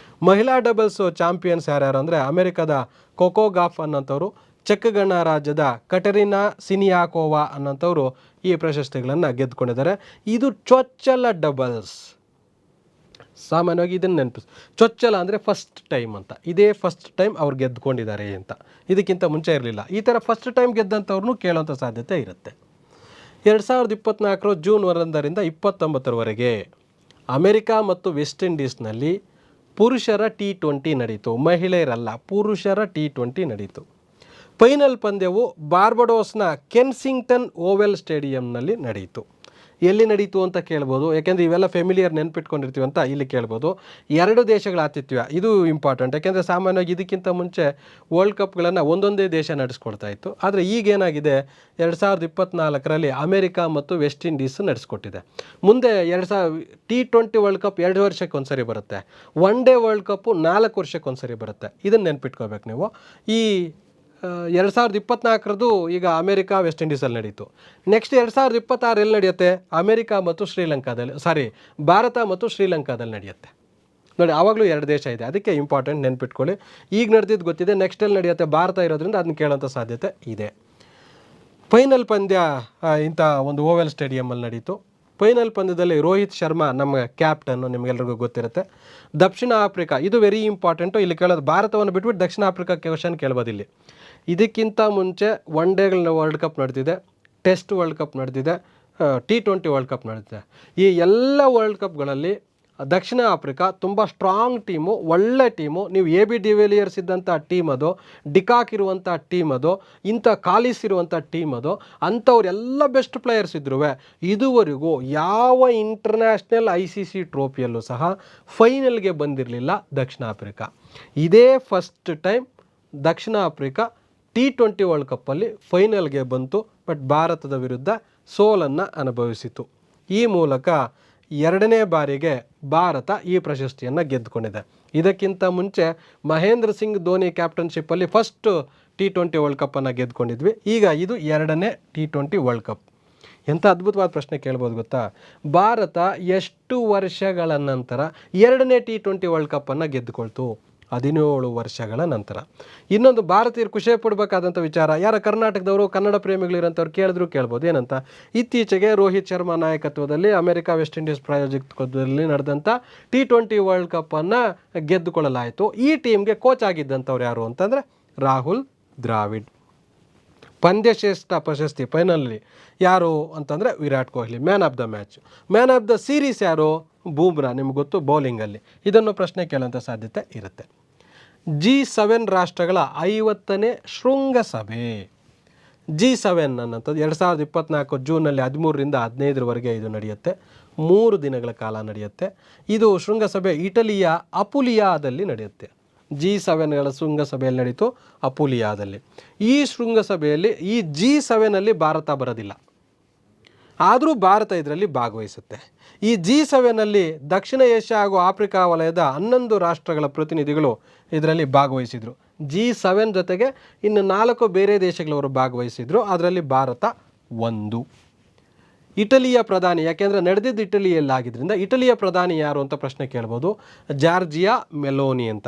ಮಹಿಳಾ ಡಬಲ್ಸು ಚಾಂಪಿಯನ್ಸ್ ಯಾರ್ಯಾರು ಅಂದರೆ ಅಮೆರಿಕದ ಕೊಕೋ ಗಾಫ್ ಅನ್ನೋಂಥವ್ರು, ಚೆಕ್ ಗಣರಾಜ್ಯದ ಕಟರಿನಾ ಸಿನಿಯಾಕೋವಾ ಅನ್ನೋಂಥವ್ರು ಈ ಪ್ರಶಸ್ತಿಗಳನ್ನು ಗೆದ್ದುಕೊಂಡಿದ್ದಾರೆ. ಇದು ಚೊಚ್ಚಲ ಡಬಲ್ಸ್. ಸಾಮಾನ್ಯವಾಗಿ ಇದನ್ನು ನೆನಪಿಸ್, ಚೊಚ್ಚಲ ಅಂದರೆ ಫಸ್ಟ್ ಟೈಮ್ ಅಂತ. ಇದೇ ಫಸ್ಟ್ ಟೈಮ್ ಅವ್ರು ಗೆದ್ದುಕೊಂಡಿದ್ದಾರೆ ಅಂತ. ಇದಕ್ಕಿಂತ ಮುಂಚೆ ಇರಲಿಲ್ಲ. ಈ ಥರ ಫಸ್ಟ್ ಟೈಮ್ ಗೆದ್ದಂಥವ್ರನ್ನೂ ಕೇಳೋಂಥ ಸಾಧ್ಯತೆ ಇರುತ್ತೆ. 2024 ಜೂನ್ 1ರಿಂದ 29ರವರೆಗೆ ಅಮೆರಿಕ ಮತ್ತು ವೆಸ್ಟ್ ಇಂಡೀಸ್ನಲ್ಲಿ ಪುರುಷರ T20 ನಡೀತು. ಮಹಿಳೆಯರಲ್ಲ, ಪುರುಷರ T20 ನಡೀತು. ಫೈನಲ್ ಪಂದ್ಯವು ಬಾರ್ಬಡೋಸ್ನ ಕೆನ್ಸಿಂಗ್ಟನ್ ಓವೆಲ್ ಸ್ಟೇಡಿಯಂನಲ್ಲಿ ನಡೆಯಿತು. ಎಲ್ಲಿ ನಡೀತು ಅಂತ ಕೇಳ್ಬೋದು, ಯಾಕೆಂದರೆ ಇವೆಲ್ಲ ಫೆಮಿಲಿಯರ್ ನೆನ್ಪಿಟ್ಕೊಂಡಿರ್ತೀವಿ ಅಂತ ಇಲ್ಲಿ ಕೇಳ್ಬೋದು. 2 ದೇಶಗಳ ಆತಿಥ್ಯ, ಇದು ಇಂಪಾರ್ಟೆಂಟ್. ಯಾಕೆಂದರೆ ಸಾಮಾನ್ಯವಾಗಿ ಇದಕ್ಕಿಂತ ಮುಂಚೆ ವರ್ಲ್ಡ್ ಕಪ್ಗಳನ್ನು ಒಂದೊಂದೇ ದೇಶ ನಡೆಸ್ಕೊಡ್ತಾ ಇತ್ತು. ಆದರೆ ಈಗೇನಾಗಿದೆ, 2024ರಲ್ಲಿ ಅಮೆರಿಕ ಮತ್ತು ವೆಸ್ಟ್ ಇಂಡೀಸ್ ನಡೆಸ್ಕೊಟ್ಟಿದೆ. ಮುಂದೆ T20 ವರ್ಲ್ಡ್ ಕಪ್ 2 ವರ್ಷಕ್ಕೊಂದ್ಸರಿ ಬರುತ್ತೆ. ಒನ್ ಡೇ ವರ್ಲ್ಡ್ ಕಪ್ಪು 4 ವರ್ಷಕ್ಕೊಂದ್ಸರಿ ಬರುತ್ತೆ. ಇದನ್ನು ನೆನ್ಪಿಟ್ಕೋಬೇಕು ನೀವು. ಈ 2024 ಈಗ ಅಮೆರಿಕ ವೆಸ್ಟ್ ಇಂಡೀಸಲ್ಲಿ ನಡೀತು. ನೆಕ್ಸ್ಟ್ 2026 ಎಲ್ಲಿ ನಡೆಯುತ್ತೆ, ಅಮೆರಿಕ ಮತ್ತು ಶ್ರೀಲಂಕಾದಲ್ಲಿ, ಭಾರತ ಮತ್ತು ಶ್ರೀಲಂಕಾದಲ್ಲಿ ನಡೆಯುತ್ತೆ. ನೋಡಿ, ಆವಾಗಲೂ 2 ದೇಶ ಇದೆ. ಅದಕ್ಕೆ ಇಂಪಾರ್ಟೆಂಟ್ ನೆನ್ಪಿಟ್ಕೊಳ್ಳಿ. ಈಗ ನಡೆದಿದ್ದು ಗೊತ್ತಿದೆ, ನೆಕ್ಸ್ಟ್ ಎಲ್ಲಿ ನಡೆಯುತ್ತೆ, ಭಾರತ ಇರೋದ್ರಿಂದ ಅದನ್ನ ಕೇಳೋಂಥ ಸಾಧ್ಯತೆ ಇದೆ. ಫೈನಲ್ ಪಂದ್ಯ ಇಂಥ ಒಂದು ಓವೆಲ್ ಸ್ಟೇಡಿಯಮಲ್ಲಿ ನಡೀತು. ಫೈನಲ್ ಪಂದ್ಯದಲ್ಲಿ ರೋಹಿತ್ ಶರ್ಮಾ ನಮ್ಮ ಕ್ಯಾಪ್ಟನ್ನು, ನಿಮಗೆಲ್ಲರಿಗೂ ಗೊತ್ತಿರುತ್ತೆ. ದಕ್ಷಿಣ ಆಫ್ರಿಕಾ, ಇದು ವೆರಿ ಇಂಪಾರ್ಟೆಂಟು. ಇಲ್ಲಿ ಕೇಳೋದು ಭಾರತವನ್ನು ಬಿಟ್ಬಿಟ್ಟು ದಕ್ಷಿಣ ಆಫ್ರಿಕಾ ಕ್ವೆಶನ್ ಕೇಳ್ಬೋದು ಇಲ್ಲಿ. ಇದಕ್ಕಿಂತ ಮುಂಚೆ ಒನ್ ಡೇಗಳ ವರ್ಲ್ಡ್ ಕಪ್ ನಡೆದಿದೆ, ಟೆಸ್ಟ್ ವರ್ಲ್ಡ್ ಕಪ್ ನಡೆದಿದೆ, T20 ವರ್ಲ್ಡ್ ಕಪ್ ನಡೆದಿದೆ. ಈ ಎಲ್ಲ ವರ್ಲ್ಡ್ ಕಪ್ಗಳಲ್ಲಿ ದಕ್ಷಿಣ ಆಫ್ರಿಕಾ ತುಂಬ ಸ್ಟ್ರಾಂಗ್ ಟೀಮು, ಒಳ್ಳೆ ಟೀಮು. ನೀವು AB ಡಿವಿಲಿಯರ್ಸ್ ಇದ್ದಂಥ ಟೀಮ್ ಅದು, ಡಿಕಾಕ್ ಇರುವಂಥ ಟೀಮ್ ಅದು, ಇಂಥ ಕಾಲಿಸ್ ಇರುವಂಥ ಟೀಮ್ ಅದು, ಅಂಥವ್ರೆಲ್ಲ ಬೆಸ್ಟ್ ಪ್ಲೇಯರ್ಸ್ ಇದ್ರೂ ಇದುವರೆಗೂ ಯಾವ ಇಂಟರ್ನ್ಯಾಷನಲ್ ICC ಟ್ರೋಫಿಯಲ್ಲೂ ಸಹ ಫೈನಲ್ಗೆ ಬಂದಿರಲಿಲ್ಲ ದಕ್ಷಿಣ ಆಫ್ರಿಕಾ. ಇದೇ ಫಸ್ಟ್ ಟೈಮ್ ದಕ್ಷಿಣ ಆಫ್ರಿಕಾ T20 ವರ್ಲ್ಡ್ ಕಪ್ಪಲ್ಲಿ ಫೈನಲ್ಗೆ ಬಂತು. ಬಟ್ ಭಾರತದ ವಿರುದ್ಧ ಸೋಲನ್ನು ಅನುಭವಿಸಿತು. ಈ ಮೂಲಕ 2ನೇ ಬಾರಿಗೆ ಭಾರತ ಈ ಪ್ರಶಸ್ತಿಯನ್ನು ಗೆದ್ದುಕೊಂಡಿದೆ. ಇದಕ್ಕಿಂತ ಮುಂಚೆ ಮಹೇಂದ್ರ ಸಿಂಗ್ ಧೋನಿ ಕ್ಯಾಪ್ಟನ್ಶಿಪ್ಪಲ್ಲಿ ಫಸ್ಟ್ T20 ವರ್ಲ್ಡ್ ಕಪ್ಪನ್ನು ಗೆದ್ದುಕೊಂಡಿದ್ವಿ. ಈಗ ಇದು 2ನೇ T20 ವರ್ಲ್ಡ್ ಕಪ್. ಎಂಥ ಅದ್ಭುತವಾದ ಪ್ರಶ್ನೆ ಕೇಳ್ಬೋದು ಗೊತ್ತಾ, ಭಾರತ ಎಷ್ಟು ವರ್ಷಗಳ ನಂತರ 2ನೇ T20 ವರ್ಲ್ಡ್ ಕಪ್ಪನ್ನು ಗೆದ್ದುಕೊಳ್ತು? 17 ವರ್ಷಗಳ ನಂತರ. ಇನ್ನೊಂದು ಭಾರತೀಯರು ಖುಷಿ ಪಡಬೇಕಾದಂಥ ವಿಚಾರ, ಯಾರ ಕರ್ನಾಟಕದವರು ಕನ್ನಡ ಪ್ರೇಮಿಗಳಿರೋಂಥವ್ರು ಕೇಳ್ಬೋದು ಏನಂತ, ಇತ್ತೀಚೆಗೆ ರೋಹಿತ್ ಶರ್ಮಾ ನಾಯಕತ್ವದಲ್ಲಿ ಅಮೆರಿಕ ವೆಸ್ಟ್ ಇಂಡೀಸ್ ಪ್ರಾಯೋಜಕತ್ವದಲ್ಲಿ ನಡೆದಂಥ T20 ವರ್ಲ್ಡ್ ಕಪ್ಪನ್ನು ಗೆದ್ದುಕೊಳ್ಳಲಾಯಿತು. ಈ ಟೀಮ್ಗೆ ಕೋಚ್ ಆಗಿದ್ದಂಥವ್ರು ಯಾರು ಅಂತಂದರೆ ರಾಹುಲ್ ದ್ರಾವಿಡ್. ಪಂದ್ಯಶ್ರೇಷ್ಠ ಪ್ರಶಸ್ತಿ ಫೈನಲಲ್ಲಿ ಯಾರು ಅಂತಂದರೆ Virat Kohli, man of the match. Man of the series ಯಾರು, ಬೂಮ್ರಾ, ನಿಮ್ಗೆ ಗೊತ್ತು ಬೌಲಿಂಗಲ್ಲಿ. ಇದನ್ನು ಪ್ರಶ್ನೆ ಕೇಳೋಂಥ ಸಾಧ್ಯತೆ ಇರುತ್ತೆ. G7 ರಾಷ್ಟ್ರಗಳ 50ನೇ ಶೃಂಗಸಭೆ. G7 ಅನ್ನೋಂಥದ್ದು 2024 ಜೂನಲ್ಲಿ 13ರಿಂದ 15ರವರೆಗೆ ಇದು ನಡೆಯುತ್ತೆ. 3 ದಿನಗಳ ಕಾಲ ನಡೆಯುತ್ತೆ. ಇದು ಶೃಂಗಸಭೆ ಇಟಲಿಯ ಅಪುಲಿಯಾದಲ್ಲಿ ನಡೆಯುತ್ತೆ. G7ಗಳ ಶೃಂಗಸಭೆಯಲ್ಲಿ ನಡೀತು ಅಪುಲಿಯಾದಲ್ಲಿ. ಈ ಶೃಂಗಸಭೆಯಲ್ಲಿ ಈ G7ಅಲ್ಲಿ ಭಾರತ ಬರೋದಿಲ್ಲ, ಆದರೂ ಭಾರತ ಇದರಲ್ಲಿ ಭಾಗವಹಿಸುತ್ತೆ. ಈ G7ಅಲ್ಲಿ ದಕ್ಷಿಣ ಏಷ್ಯಾ ಹಾಗೂ ಆಫ್ರಿಕಾ ವಲಯದ 11 ರಾಷ್ಟ್ರಗಳ ಪ್ರತಿನಿಧಿಗಳು ಇದರಲ್ಲಿ ಭಾಗವಹಿಸಿದರು. G7 ಜೊತೆಗೆ ಇನ್ನು 4 ಬೇರೆ ದೇಶಗಳವರು ಭಾಗವಹಿಸಿದರು. ಅದರಲ್ಲಿ ಭಾರತ ಒಂದು. ಇಟಲಿಯ ಪ್ರಧಾನಿ, ಯಾಕೆಂದರೆ ನಡೆದಿದ್ದು ಇಟಲಿಯಲ್ಲಾಗಿದ್ದರಿಂದ ಇಟಲಿಯ ಪ್ರಧಾನಿ ಯಾರು ಅಂತ ಪ್ರಶ್ನೆ ಕೇಳ್ಬೋದು. ಜಾರ್ಜಿಯಾ ಮೆಲೋನಿ ಅಂತ.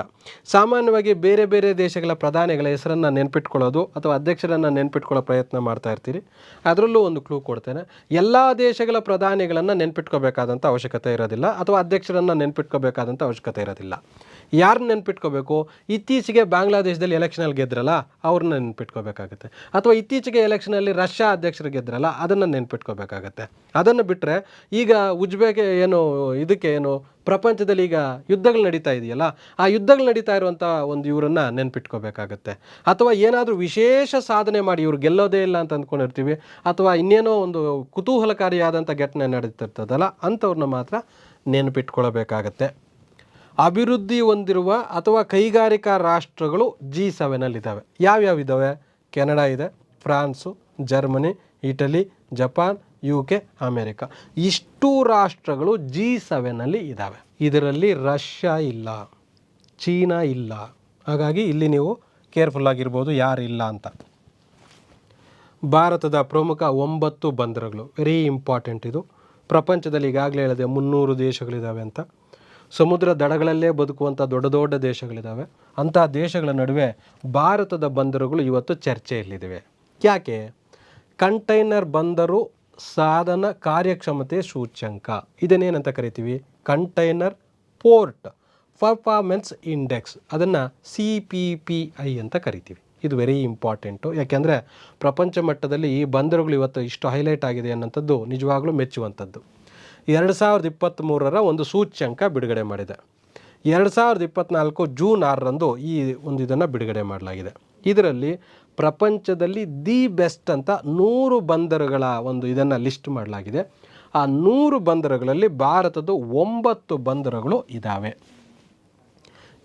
ಸಾಮಾನ್ಯವಾಗಿ ಬೇರೆ ಬೇರೆ ದೇಶಗಳ ಪ್ರಧಾನಿಗಳ ಹೆಸರನ್ನು ನೆನ್ಪಿಟ್ಕೊಳ್ಳೋದು ಅಥವಾ ಅಧ್ಯಕ್ಷರನ್ನು ನೆನ್ಪಿಟ್ಕೊಳ್ಳೋ ಪ್ರಯತ್ನ ಮಾಡ್ತಾ ಇರ್ತೀರಿ. ಅದರಲ್ಲೂ ಒಂದು ಕ್ಲೂ ಕೊಡ್ತೇನೆ. ಎಲ್ಲ ದೇಶಗಳ ಪ್ರಧಾನಿಗಳನ್ನು ನೆನ್ಪಿಟ್ಕೋಬೇಕಾದಂಥ ಅವಶ್ಯಕತೆ ಇರೋದಿಲ್ಲ ಅಥವಾ ಅಧ್ಯಕ್ಷರನ್ನು ನೆನ್ಪಿಟ್ಕೋಬೇಕಾದಂಥ ಅವಶ್ಯಕತೆ ಇರೋದಿಲ್ಲ. ಯಾರನ್ನ ನೆನ್ಪಿಟ್ಕೋಬೇಕು? ಇತ್ತೀಚೆಗೆ ಬಾಂಗ್ಲಾದೇಶದಲ್ಲಿ ಎಲೆಕ್ಷನಲ್ಲಿ ಗೆದ್ರಲ್ಲ, ಅವ್ರನ್ನ ನೆನ್ಪಿಟ್ಕೋಬೇಕಾಗತ್ತೆ. ಅಥವಾ ಇತ್ತೀಚೆಗೆ ಎಲೆಕ್ಷನಲ್ಲಿ ರಷ್ಯಾ ಅಧ್ಯಕ್ಷರು ಗೆದ್ರಲ್ಲ, ಅದನ್ನು ನೆನ್ಪಿಟ್ಕೋಬೇಕಾಗತ್ತೆ. ಅದನ್ನು ಬಿಟ್ಟರೆ ಈಗ ಇದಕ್ಕೆ ಪ್ರಪಂಚದಲ್ಲಿ ಈಗ ಯುದ್ಧಗಳು ನಡೀತಾ ಇದೆಯಲ್ಲ, ಆ ಯುದ್ಧಗಳು ನಡೀತಾ ಇರುವಂಥ ಒಂದು ಇವರನ್ನು ನೆನ್ಪಿಟ್ಕೋಬೇಕಾಗತ್ತೆ. ಅಥವಾ ಏನಾದರೂ ವಿಶೇಷ ಸಾಧನೆ ಮಾಡಿ ಇವ್ರು ಗೆಲ್ಲೋದೇ ಇಲ್ಲ ಅಂತ ಅಂದ್ಕೊಂಡಿರ್ತೀವಿ, ಅಥವಾ ಇನ್ನೇನೋ ಒಂದು ಕುತೂಹಲಕಾರಿಯಾದಂಥ ಘಟನೆ ನಡೀತಿರ್ತದಲ್ಲ, ಅಂಥವ್ರನ್ನ ಮಾತ್ರ ನೆನ್ಪಿಟ್ಕೊಳ್ಬೇಕಾಗತ್ತೆ. ಅಭಿವೃದ್ಧಿ ಹೊಂದಿರುವ ಅಥವಾ ಕೈಗಾರಿಕಾ ರಾಷ್ಟ್ರಗಳು G7ನಲ್ಲಿದ್ದಾವೆ. ಯಾವ್ಯಾವ ಇದ್ದಾವೆ? ಕೆನಡಾ ಇದೆ, prawns, Germany, Italy, Japan, UK, America. ಇಷ್ಟು ರಾಷ್ಟ್ರಗಳು G7ನಲ್ಲಿ ಇದ್ದಾವೆ. ಇದರಲ್ಲಿ ರಷ್ಯಾ ಇಲ್ಲ, ಚೀನಾ ಇಲ್ಲ. ಹಾಗಾಗಿ ಇಲ್ಲಿ ನೀವು ಕೇರ್ಫುಲ್ ಆಗಿರ್ಬೋದು ಯಾರಿಲ್ಲ ಅಂತ. ಭಾರತದ ಪ್ರಮುಖ 9 ಬಂದರುಗಳು ವೆರಿ ಇಂಪಾರ್ಟೆಂಟ್. ಇದು ಪ್ರಪಂಚದಲ್ಲಿ ಈಗಾಗಲೇ ಹೇಳಿದೆ 300 ದೇಶಗಳಿದ್ದಾವೆ ಅಂತ. ಸಮುದ್ರ ದಡಗಳಲ್ಲೇ ಬದುಕುವಂಥ ದೊಡ್ಡ ದೊಡ್ಡ ದೇಶಗಳಿದ್ದಾವೆ. ಅಂಥ ದೇಶಗಳ ನಡುವೆ ಭಾರತದ ಬಂದರುಗಳು ಇವತ್ತು ಚರ್ಚೆಯಲ್ಲಿದ್ದಾವೆ. ಯಾಕೆ? ಕಂಟೈನರ್ ಬಂದರು ಸಾಧನ ಕಾರ್ಯಕ್ಷಮತೆ ಸೂಚ್ಯಂಕ, ಇದನ್ನೇನಂತ ಕರಿತೀವಿ? ಕಂಟೈನರ್ ಪೋರ್ಟ್ ಪರ್ಫಾರ್ಮೆನ್ಸ್ ಇಂಡೆಕ್ಸ್, ಅದನ್ನು CPPI ಅಂತ ಕರಿತೀವಿ. ಇದು ವೆರಿ ಇಂಪಾರ್ಟೆಂಟು. ಯಾಕೆಂದರೆ ಪ್ರಪಂಚ ಮಟ್ಟದಲ್ಲಿ ಈ ಬಂದರುಗಳು ಇವತ್ತು ಇಷ್ಟು ಹೈಲೈಟ್ ಆಗಿದೆ ಅನ್ನೋಂಥದ್ದು ನಿಜವಾಗ್ಲೂ ಮೆಚ್ಚುವಂಥದ್ದು. 2023ರ ಒಂದು ಸೂಚ್ಯಂಕ ಬಿಡುಗಡೆ ಮಾಡಿದೆ. 2024 ಜೂನ್ 6ರಂದು ಈ ಇದನ್ನು ಬಿಡುಗಡೆ ಮಾಡಲಾಗಿದೆ. ಇದರಲ್ಲಿ ಪ್ರಪಂಚದಲ್ಲಿ ದಿ ಬೆಸ್ಟ್ ಅಂತ 100 ಬಂದರುಗಳ ಇದನ್ನು ಲಿಸ್ಟ್ ಮಾಡಲಾಗಿದೆ. ಆ 100 ಬಂದರುಗಳಲ್ಲಿ ಭಾರತದ 9 ಬಂದರುಗಳು ಇದ್ದಾವೆ.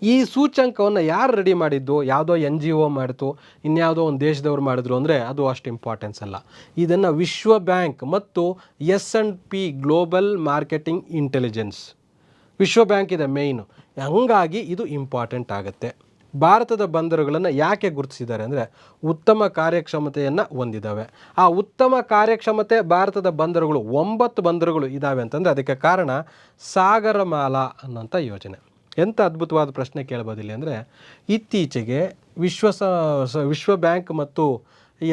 ಈ ಸೂಚ್ಯಂಕವನ್ನು ಯಾರು ರೆಡಿ ಮಾಡಿದ್ದು? ಯಾವುದೋ NGO ಮಾಡಿತು, ಇನ್ಯಾವುದೋ ಒಂದು ದೇಶದವ್ರು ಮಾಡಿದ್ರು ಅಂದರೆ ಅದು ಅಷ್ಟು ಇಂಪಾರ್ಟೆನ್ಸ್ ಅಲ್ಲ. ಇದನ್ನು ವಿಶ್ವ ಬ್ಯಾಂಕ್ ಮತ್ತು S&P ಗ್ಲೋಬಲ್ ಮಾರ್ಕೆಟಿಂಗ್ ಇಂಟೆಲಿಜೆನ್ಸ್, ವಿಶ್ವ ಬ್ಯಾಂಕ್ ಇದೆ ಮೇಯ್ನು. ಹಂಗಾಗಿ ಇದು ಇಂಪಾರ್ಟೆಂಟ್ ಆಗುತ್ತೆ. ಭಾರತದ ಬಂದರುಗಳನ್ನು ಯಾಕೆ ಗುರುತಿಸಿದ್ದಾರೆ ಅಂದರೆ ಉತ್ತಮ ಕಾರ್ಯಕ್ಷಮತೆಯನ್ನು ಹೊಂದಿದ್ದಾವೆ. ಆ ಉತ್ತಮ ಕಾರ್ಯಕ್ಷಮತೆ ಭಾರತದ ಬಂದರುಗಳು 9 ಬಂದರುಗಳು ಇದ್ದಾವೆ ಅಂತಂದರೆ ಅದಕ್ಕೆ ಕಾರಣ ಸಾಗರಮಾಲಾ ಅನ್ನೋಂಥ ಯೋಜನೆ. ಎಂಥ ಅದ್ಭುತವಾದ ಪ್ರಶ್ನೆ ಕೇಳ್ಬೋದಿಲ್ಲ ಅಂದರೆ, ಇತ್ತೀಚೆಗೆ ವಿಶ್ವ ಬ್ಯಾಂಕ್ ಮತ್ತು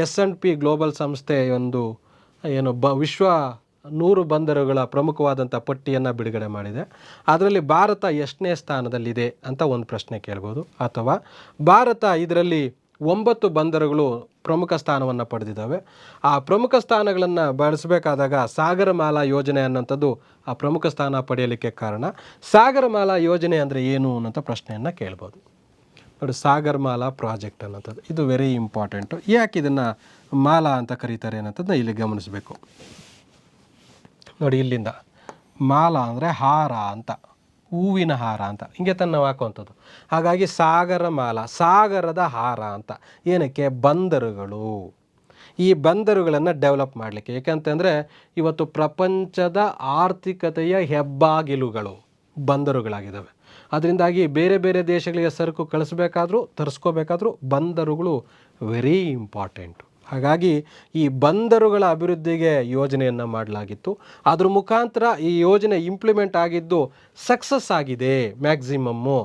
S&P ಗ್ಲೋಬಲ್ ಸಂಸ್ಥೆ ವಿಶ್ವ 100 ಬಂದರುಗಳ ಪ್ರಮುಖವಾದಂಥ ಪಟ್ಟಿಯನ್ನು ಬಿಡುಗಡೆ ಮಾಡಿದೆ. ಅದರಲ್ಲಿ ಭಾರತ ಎಷ್ಟನೇ ಸ್ಥಾನದಲ್ಲಿದೆ ಅಂತ ಒಂದು ಪ್ರಶ್ನೆ ಕೇಳ್ಬೋದು. ಅಥವಾ ಭಾರತ ಇದರಲ್ಲಿ 9 ಬಂದರುಗಳು ಪ್ರಮುಖ ಸ್ಥಾನವನ್ನು ಪಡೆದಿದ್ದಾವೆ. ಆ ಪ್ರಮುಖ ಸ್ಥಾನಗಳನ್ನು ಬಳಸಬೇಕಾದಾಗ ಸಾಗರಮಾಲಾ ಯೋಜನೆ ಅನ್ನೋಂಥದ್ದು ಆ ಪ್ರಮುಖ ಸ್ಥಾನ ಪಡೆಯಲಿಕ್ಕೆ ಕಾರಣ. ಸಾಗರಮಾಲಾ ಯೋಜನೆ ಅಂದರೆ ಏನು ಅನ್ನೋಂಥ ಪ್ರಶ್ನೆಯನ್ನು ಕೇಳ್ಬೋದು. ನೋಡಿ, ಸಾಗರಮಾಲಾ ಪ್ರಾಜೆಕ್ಟ್ ಅನ್ನೋಂಥದ್ದು ಇದು ವೆರಿ ಇಂಪಾರ್ಟೆಂಟು. ಯಾಕೆ ಇದನ್ನು ಮಾಲಾ ಅಂತ ಕರೀತಾರೆ ಅನ್ನೋಂಥದ್ದನ್ನ ಇಲ್ಲಿ ಗಮನಿಸಬೇಕು. ನೋಡಿ, ಇಲ್ಲಿಂದ ಮಾಲಾ ಅಂದರೆ ಹಾರ ಅಂತ, ಹೂವಿನ ಹಾರ ಅಂತ ಹಿಂಗೆ ನಾವು ಹಾಕುವಂಥದ್ದು. ಹಾಗಾಗಿ ಸಾಗರಮಾಲಾ, ಸಾಗರದ ಹಾರ ಅಂತ. ಏನಕ್ಕೆ? ಬಂದರುಗಳು. ಈ ಬಂದರುಗಳನ್ನು ಡೆವಲಪ್ ಮಾಡಲಿಕ್ಕೆ. ಏಕೆಂತಂದರೆ ಇವತ್ತು ಪ್ರಪಂಚದ ಆರ್ಥಿಕತೆಯ ಹೆಬ್ಬಾಗಿಲುಗಳು ಬಂದರುಗಳಾಗಿದ್ದಾವೆ. ಅದರಿಂದಾಗಿ ಬೇರೆ ಬೇರೆ ದೇಶಗಳಿಗೆ ಸರಕು ಕಳಿಸ್ಬೇಕಾದ್ರೂ ತರಿಸ್ಕೋಬೇಕಾದ್ರೂ ಬಂದರುಗಳು ವೆರಿ ಇಂಪಾರ್ಟೆಂಟು. ಹಾಗಾಗಿ ಈ ಬಂದರುಗಳ ಅಭಿವೃದ್ಧಿಗೆ ಯೋಜನೆಯನ್ನು ಮಾಡಲಾಗಿತ್ತು. ಅದ್ರ ಮುಖಾಂತರ ಈ ಯೋಜನೆ ಇಂಪ್ಲಿಮೆಂಟ್ ಆಗಿದ್ದು ಸಕ್ಸಸ್ ಆಗಿದೆ, ಮ್ಯಾಕ್ಸಿಮಮ್ಮು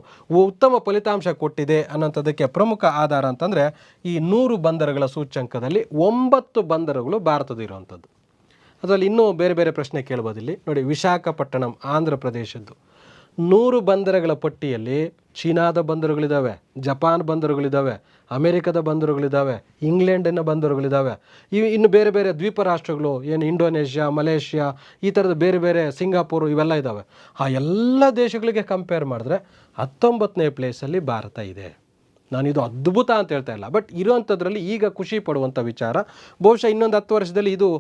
ಉತ್ತಮ ಫಲಿತಾಂಶ ಕೊಟ್ಟಿದೆ ಅನ್ನೋಂಥದ್ದಕ್ಕೆ ಪ್ರಮುಖ ಆಧಾರ ಅಂತಂದರೆ ಈ 100 ಬಂದರುಗಳ ಸೂಚ್ಯಂಕದಲ್ಲಿ 9 ಬಂದರುಗಳು ಭಾರತದ ಇರುವಂಥದ್ದು. ಅದರಲ್ಲಿ ಇನ್ನೂ ಬೇರೆ ಬೇರೆ ಪ್ರಶ್ನೆ ಕೇಳ್ಬೋದಿಲ್ಲಿ. ನೋಡಿ, ವಿಶಾಖಪಟ್ಟಣಂ ಆಂಧ್ರ ಪ್ರದೇಶದ್ದು 100 ಬಂದರುಗಳ ಪಟ್ಟಿಯಲ್ಲಿ ಚೀನಾದ ಬಂದರುಗಳಿದ್ದಾವೆ, ಜಪಾನ್ ಬಂದರುಗಳಿದ್ದಾವೆ, ಅಮೇರಿಕದ ಬಂದರುಗಳಿದ್ದಾವೆ, ಇಂಗ್ಲೆಂಡಿನ ಬಂದರುಗಳಿದ್ದಾವೆ. ಇನ್ನು ಬೇರೆ ಬೇರೆ ದ್ವೀಪ ರಾಷ್ಟ್ರಗಳು ಇಂಡೋನೇಷ್ಯಾ, ಮಲೇಷ್ಯಾ, ಈ ಥರದ ಬೇರೆ ಬೇರೆ ಸಿಂಗಾಪುರ್ ಇವೆಲ್ಲ ಇದ್ದಾವೆ. ಆ ಎಲ್ಲ ದೇಶಗಳಿಗೆ ಕಂಪೇರ್ ಮಾಡಿದ್ರೆ 19ನೇ ಪ್ಲೇಸಲ್ಲಿ ಭಾರತ ಇದೆ. ನಾನಿದು ಅದ್ಭುತ ಅಂತ ಹೇಳ್ತಾ ಇಲ್ಲ, ಬಟ್ ಇರುವಂಥದ್ರಲ್ಲಿ ಈಗ ಖುಷಿ ಪಡುವಂಥ ವಿಚಾರ. ಬಹುಶಃ ಇನ್ನೊಂದು 10 ವರ್ಷದಲ್ಲಿ ಇದು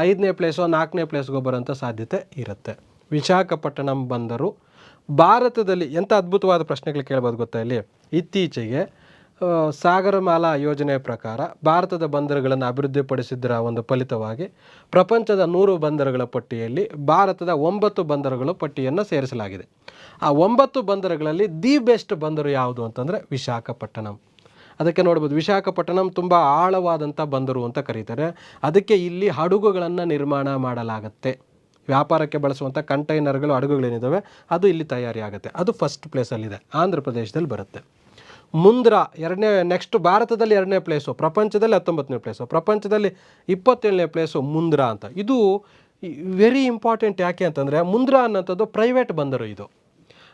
5ನೇ ಪ್ಲೇಸೋ 4ನೇ ಪ್ಲೇಸ್ಗೋ ಬರೋಂಥ ಸಾಧ್ಯತೆ ಇರುತ್ತೆ. ವಿಶಾಖಪಟ್ಟಣಂ ಬಂದರು ಭಾರತದಲ್ಲಿ ಎಂಥ ಅದ್ಭುತವಾದ ಪ್ರಶ್ನೆಗಳು ಕೇಳ್ಬೋದು ಗೊತ್ತಾ ಇಲ್ಲಿ? ಇತ್ತೀಚೆಗೆ ಸಾಗರಮಾಲಾ ಯೋಜನೆಯ ಪ್ರಕಾರ ಭಾರತದ ಬಂದರುಗಳನ್ನು ಅಭಿವೃದ್ಧಿಪಡಿಸಿದ್ದರ ಒಂದು ಫಲಿತವಾಗಿ ಪ್ರಪಂಚದ 100 ಬಂದರುಗಳ ಪಟ್ಟಿಯಲ್ಲಿ ಭಾರತದ 9 ಬಂದರುಗಳ ಪಟ್ಟಿಯನ್ನು ಸೇರಿಸಲಾಗಿದೆ. ಆ 9 ಬಂದರುಗಳಲ್ಲಿ ದಿ ಬೆಸ್ಟ್ ಬಂದರು ಯಾವುದು ಅಂತಂದರೆ ವಿಶಾಖಪಟ್ಟಣಂ. ಅದಕ್ಕೆ ನೋಡ್ಬೋದು, ವಿಶಾಖಪಟ್ಟಣಂ ತುಂಬ ಆಳವಾದಂಥ ಬಂದರು ಅಂತ ಕರೀತಾರೆ. ಅದಕ್ಕೆ ಇಲ್ಲಿ ಹಡಗುಗಳನ್ನು ನಿರ್ಮಾಣ ಮಾಡಲಾಗುತ್ತೆ. ವ್ಯಾಪಾರಕ್ಕೆ ಬಳಸುವಂಥ ಕಂಟೈನರ್ಗಳು, ಹಡಗುಗಳೇನಿದ್ದಾವೆ ಅದು ಇಲ್ಲಿ ತಯಾರಿಯಾಗುತ್ತೆ. ಅದು ಫಸ್ಟ್ ಪ್ಲೇಸಲ್ಲಿದೆ, ಆಂಧ್ರ ಪ್ರದೇಶದಲ್ಲಿ ಬರುತ್ತೆ. ಮುಂದ್ರಾ ನೆಕ್ಸ್ಟ್ ಭಾರತದಲ್ಲಿ 2ನೇ ಪ್ಲೇಸು, ಪ್ರಪಂಚದಲ್ಲಿ 19ನೇ ಪ್ಲೇಸು, ಪ್ರಪಂಚದಲ್ಲಿ 27ನೇ ಪ್ಲೇಸು ಮುಂದ್ರಾ ಅಂತ. ಇದು ವೆರಿ ಇಂಪಾರ್ಟೆಂಟ್. ಯಾಕೆ ಅಂತಂದರೆ ಮುಂದ್ರಾ ಅನ್ನೋಂಥದ್ದು ಪ್ರೈವೇಟ್ ಬಂದರು. ಇದು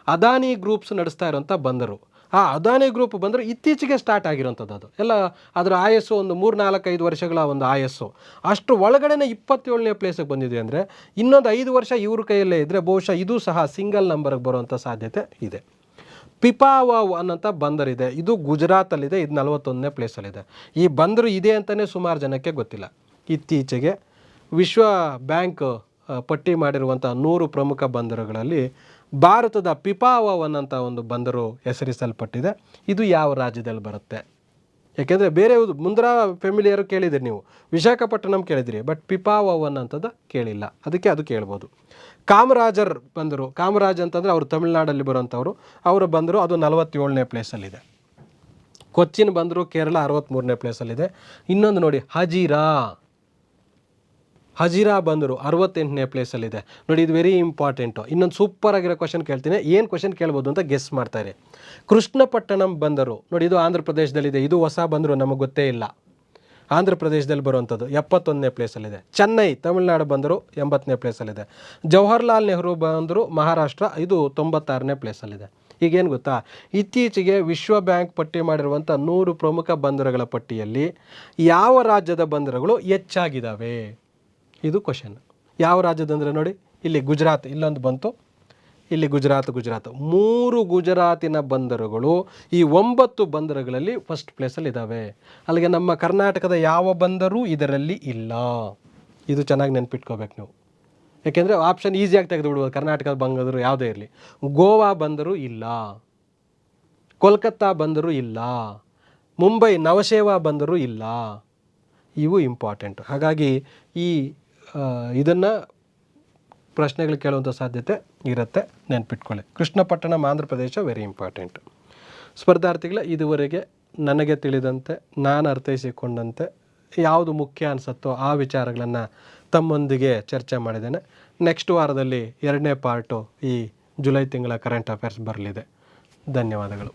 ಅದಾನಿ ಗ್ರೂಪ್ಸ್ ನಡೆಸ್ತಾ ಇರೋಂಥ ಬಂದರು. ಆ ಅದಾನಿ ಗ್ರೂಪ್ ಬಂದರು ಇತ್ತೀಚೆಗೆ ಸ್ಟಾರ್ಟ್ ಆಗಿರೋಂಥದ್ದು. ಅದು ಎಲ್ಲ ಅದರ ಆಯಸ್ಸು ಒಂದು 3-4-5 ವರ್ಷಗಳ ಒಂದು ಆಯಸ್ಸು. ಅಷ್ಟು ಒಳಗಡೆನೇ 27ನೇ ಪ್ಲೇಸಿಗೆ ಬಂದಿದೆ ಅಂದರೆ ಇನ್ನೊಂದು 5 ವರ್ಷ ಇವ್ರ ಕೈಯಲ್ಲೇ ಇದ್ದರೆ ಬಹುಶಃ ಇದು ಸಹ ಸಿಂಗಲ್ ನಂಬರ್ಗೆ ಬರುವಂಥ ಸಾಧ್ಯತೆ ಇದೆ. ಪಿಪಾವಾವ್ ಅನ್ನೋಂಥ ಬಂದರಿದೆ, ಇದು ಗುಜರಾತಲ್ಲಿದೆ. ಇದು 41ನೇ ಪ್ಲೇಸಲ್ಲಿದೆ. ಈ ಬಂದರು ಇದೆ ಅಂತಲೇ ಸುಮಾರು ಜನಕ್ಕೆ ಗೊತ್ತಿಲ್ಲ. ಇತ್ತೀಚೆಗೆ ವಿಶ್ವ ಬ್ಯಾಂಕ್ ಪಟ್ಟಿ ಮಾಡಿರುವಂಥ 100 ಪ್ರಮುಖ ಬಂದರುಗಳಲ್ಲಿ ಭಾರತದ ಪಿಪಾವಾವ್ ಅನ್ನೋಂಥ ಒಂದು ಬಂದರು ಹೆಸರಿಸಲ್ಪಟ್ಟಿದೆ. ಇದು ಯಾವ ರಾಜ್ಯದಲ್ಲಿ ಬರುತ್ತೆ? ಯಾಕೆಂದರೆ ಬೇರೆ ಮುಂದ್ರಾ ಫೆಮಿಲಿಯರು ಕೇಳಿದಿರಿ ನೀವು, ವಿಶಾಖಪಟ್ಟಣಂ ಕೇಳಿದಿರಿ, ಬಟ್ ಪಿಪಾವಾವ್ ಅನ್ನೋಂಥದ್ದು ಕೇಳಿಲ್ಲ. ಅದಕ್ಕೆ ಅದು ಕೇಳ್ಬೋದು. ಕಾಮರಾಜರ್ ಬಂದರು, ಕಾಮರಾಜ್ ಅಂತಂದರೆ ಅವರು ತಮಿಳ್ನಾಡಲ್ಲಿ ಬರುವಂಥವ್ರು, ಅವರು ಬಂದರು, ಅದು 47ನೇ ಪ್ಲೇಸಲ್ಲಿದೆ. ಕೊಚ್ಚಿನ್ ಬಂದರು ಕೇರಳ 63ನೇ ಪ್ಲೇಸಲ್ಲಿದೆ. ಇನ್ನೊಂದು ನೋಡಿ, ಹಜಿರಾ ಬಂದರು 68ನೇ ಪ್ಲೇಸಲ್ಲಿದೆ. ನೋಡಿ, ಇದು ವೆರಿ ಇಂಪಾರ್ಟೆಂಟು. ಇನ್ನೊಂದು ಸೂಪರ್ ಆಗಿರೋ ಕ್ವಶನ್ ಕೇಳ್ತೀನಿ, ಏನು ಕ್ವಶನ್ ಕೇಳ್ಬೋದು ಅಂತ ಗೆಸ್ ಮಾಡ್ತಾರೆ. ಕೃಷ್ಣಪಟ್ಟಣಂ ಬಂದರು ನೋಡಿ, ಇದು ಆಂಧ್ರ ಪ್ರದೇಶದಲ್ಲಿದೆ. ಇದು ಹೊಸ ಬಂದರು, ನಮಗೆ ಗೊತ್ತೇ ಇಲ್ಲ. ಆಂಧ್ರ ಪ್ರದೇಶದಲ್ಲಿ ಬರುವಂಥದ್ದು 71ನೇ ಪ್ಲೇಸಲ್ಲಿದೆ. ಚೆನ್ನೈ ತಮಿಳ್ನಾಡು ಬಂದರು 80ನೇ ಪ್ಲೇಸಲ್ಲಿದೆ. ಜವಾಹರ್ಲಾಲ್ ನೆಹರು ಬಂದರು ಮಹಾರಾಷ್ಟ್ರ, ಇದು 96ನೇ ಪ್ಲೇಸಲ್ಲಿದೆ. ಈಗೇನು ಗೊತ್ತಾ, ಇತ್ತೀಚೆಗೆ ವಿಶ್ವ ಬ್ಯಾಂಕ್ ಪಟ್ಟಿ ಮಾಡಿರುವಂಥ 100 ಪ್ರಮುಖ ಬಂದರುಗಳ ಪಟ್ಟಿಯಲ್ಲಿ ಯಾವ ರಾಜ್ಯದ ಬಂದರುಗಳು ಹೆಚ್ಚಾಗಿದ್ದಾವೆ? ಇದು ಕ್ವಶನ್. ಯಾವ ರಾಜ್ಯದಂದರೆ ನೋಡಿ, ಇಲ್ಲಿ ಗುಜರಾತ್, ಇಲ್ಲೊಂದು ಬಂತು, ಇಲ್ಲಿ ಗುಜರಾತ್ 3 ಗುಜರಾತಿನ ಬಂದರುಗಳು ಈ 9 ಬಂದರುಗಳಲ್ಲಿ ಫಸ್ಟ್ ಪ್ಲೇಸಲ್ಲಿ ಇದ್ದಾವೆ. ಅಲ್ಲಿಗೆ ನಮ್ಮ ಕರ್ನಾಟಕದ ಯಾವ ಬಂದರು ಇದರಲ್ಲಿ ಇಲ್ಲ. ಇದು ಚೆನ್ನಾಗಿ ನೆನ್ಪಿಟ್ಕೋಬೇಕು ನೀವು. ಯಾಕೆಂದರೆ ಆಪ್ಷನ್ ಈಸಿಯಾಗಿ ತೆಗೆದು ಬಿಡ್ಬೋದು. ಕರ್ನಾಟಕದ ಬಂದರು ಯಾವುದೇ ಇರಲಿ, ಗೋವಾ ಬಂದರು ಇಲ್ಲ, ಕೋಲ್ಕತ್ತಾ ಬಂದರು ಇಲ್ಲ, ಮುಂಬೈ ನವಶೇವಾ ಬಂದರು ಇಲ್ಲ. ಇವು ಇಂಪಾರ್ಟೆಂಟ್. ಹಾಗಾಗಿ ಇದನ್ನು ಪ್ರಶ್ನೆಗಳು ಕೇಳುವಂಥ ಸಾಧ್ಯತೆ ಇರುತ್ತೆ, ನೆನ್ಪಿಟ್ಕೊಳ್ಳಿ. Krishnapatnam Andhra Pradesh very important. ಸ್ಪರ್ಧಾರ್ಥಿಗಳ ಇದುವರೆಗೆ ನನಗೆ ತಿಳಿದಂತೆ, ನಾನು ಅರ್ಥೈಸಿಕೊಂಡಂತೆ ಯಾವುದು ಮುಖ್ಯ ಅನಿಸುತ್ತೋ ಆ ವಿಚಾರಗಳನ್ನು ತಮ್ಮೊಂದಿಗೆ ಚರ್ಚೆ ಮಾಡಿದ್ದೇನೆ. ನೆಕ್ಸ್ಟ್ ವಾರದಲ್ಲಿ 2ನೇ ಪಾರ್ಟು ಈ ಜುಲೈ ತಿಂಗಳ ಕರೆಂಟ್ ಅಫೇರ್ಸ್ ಬರಲಿದೆ. ಧನ್ಯವಾದಗಳು.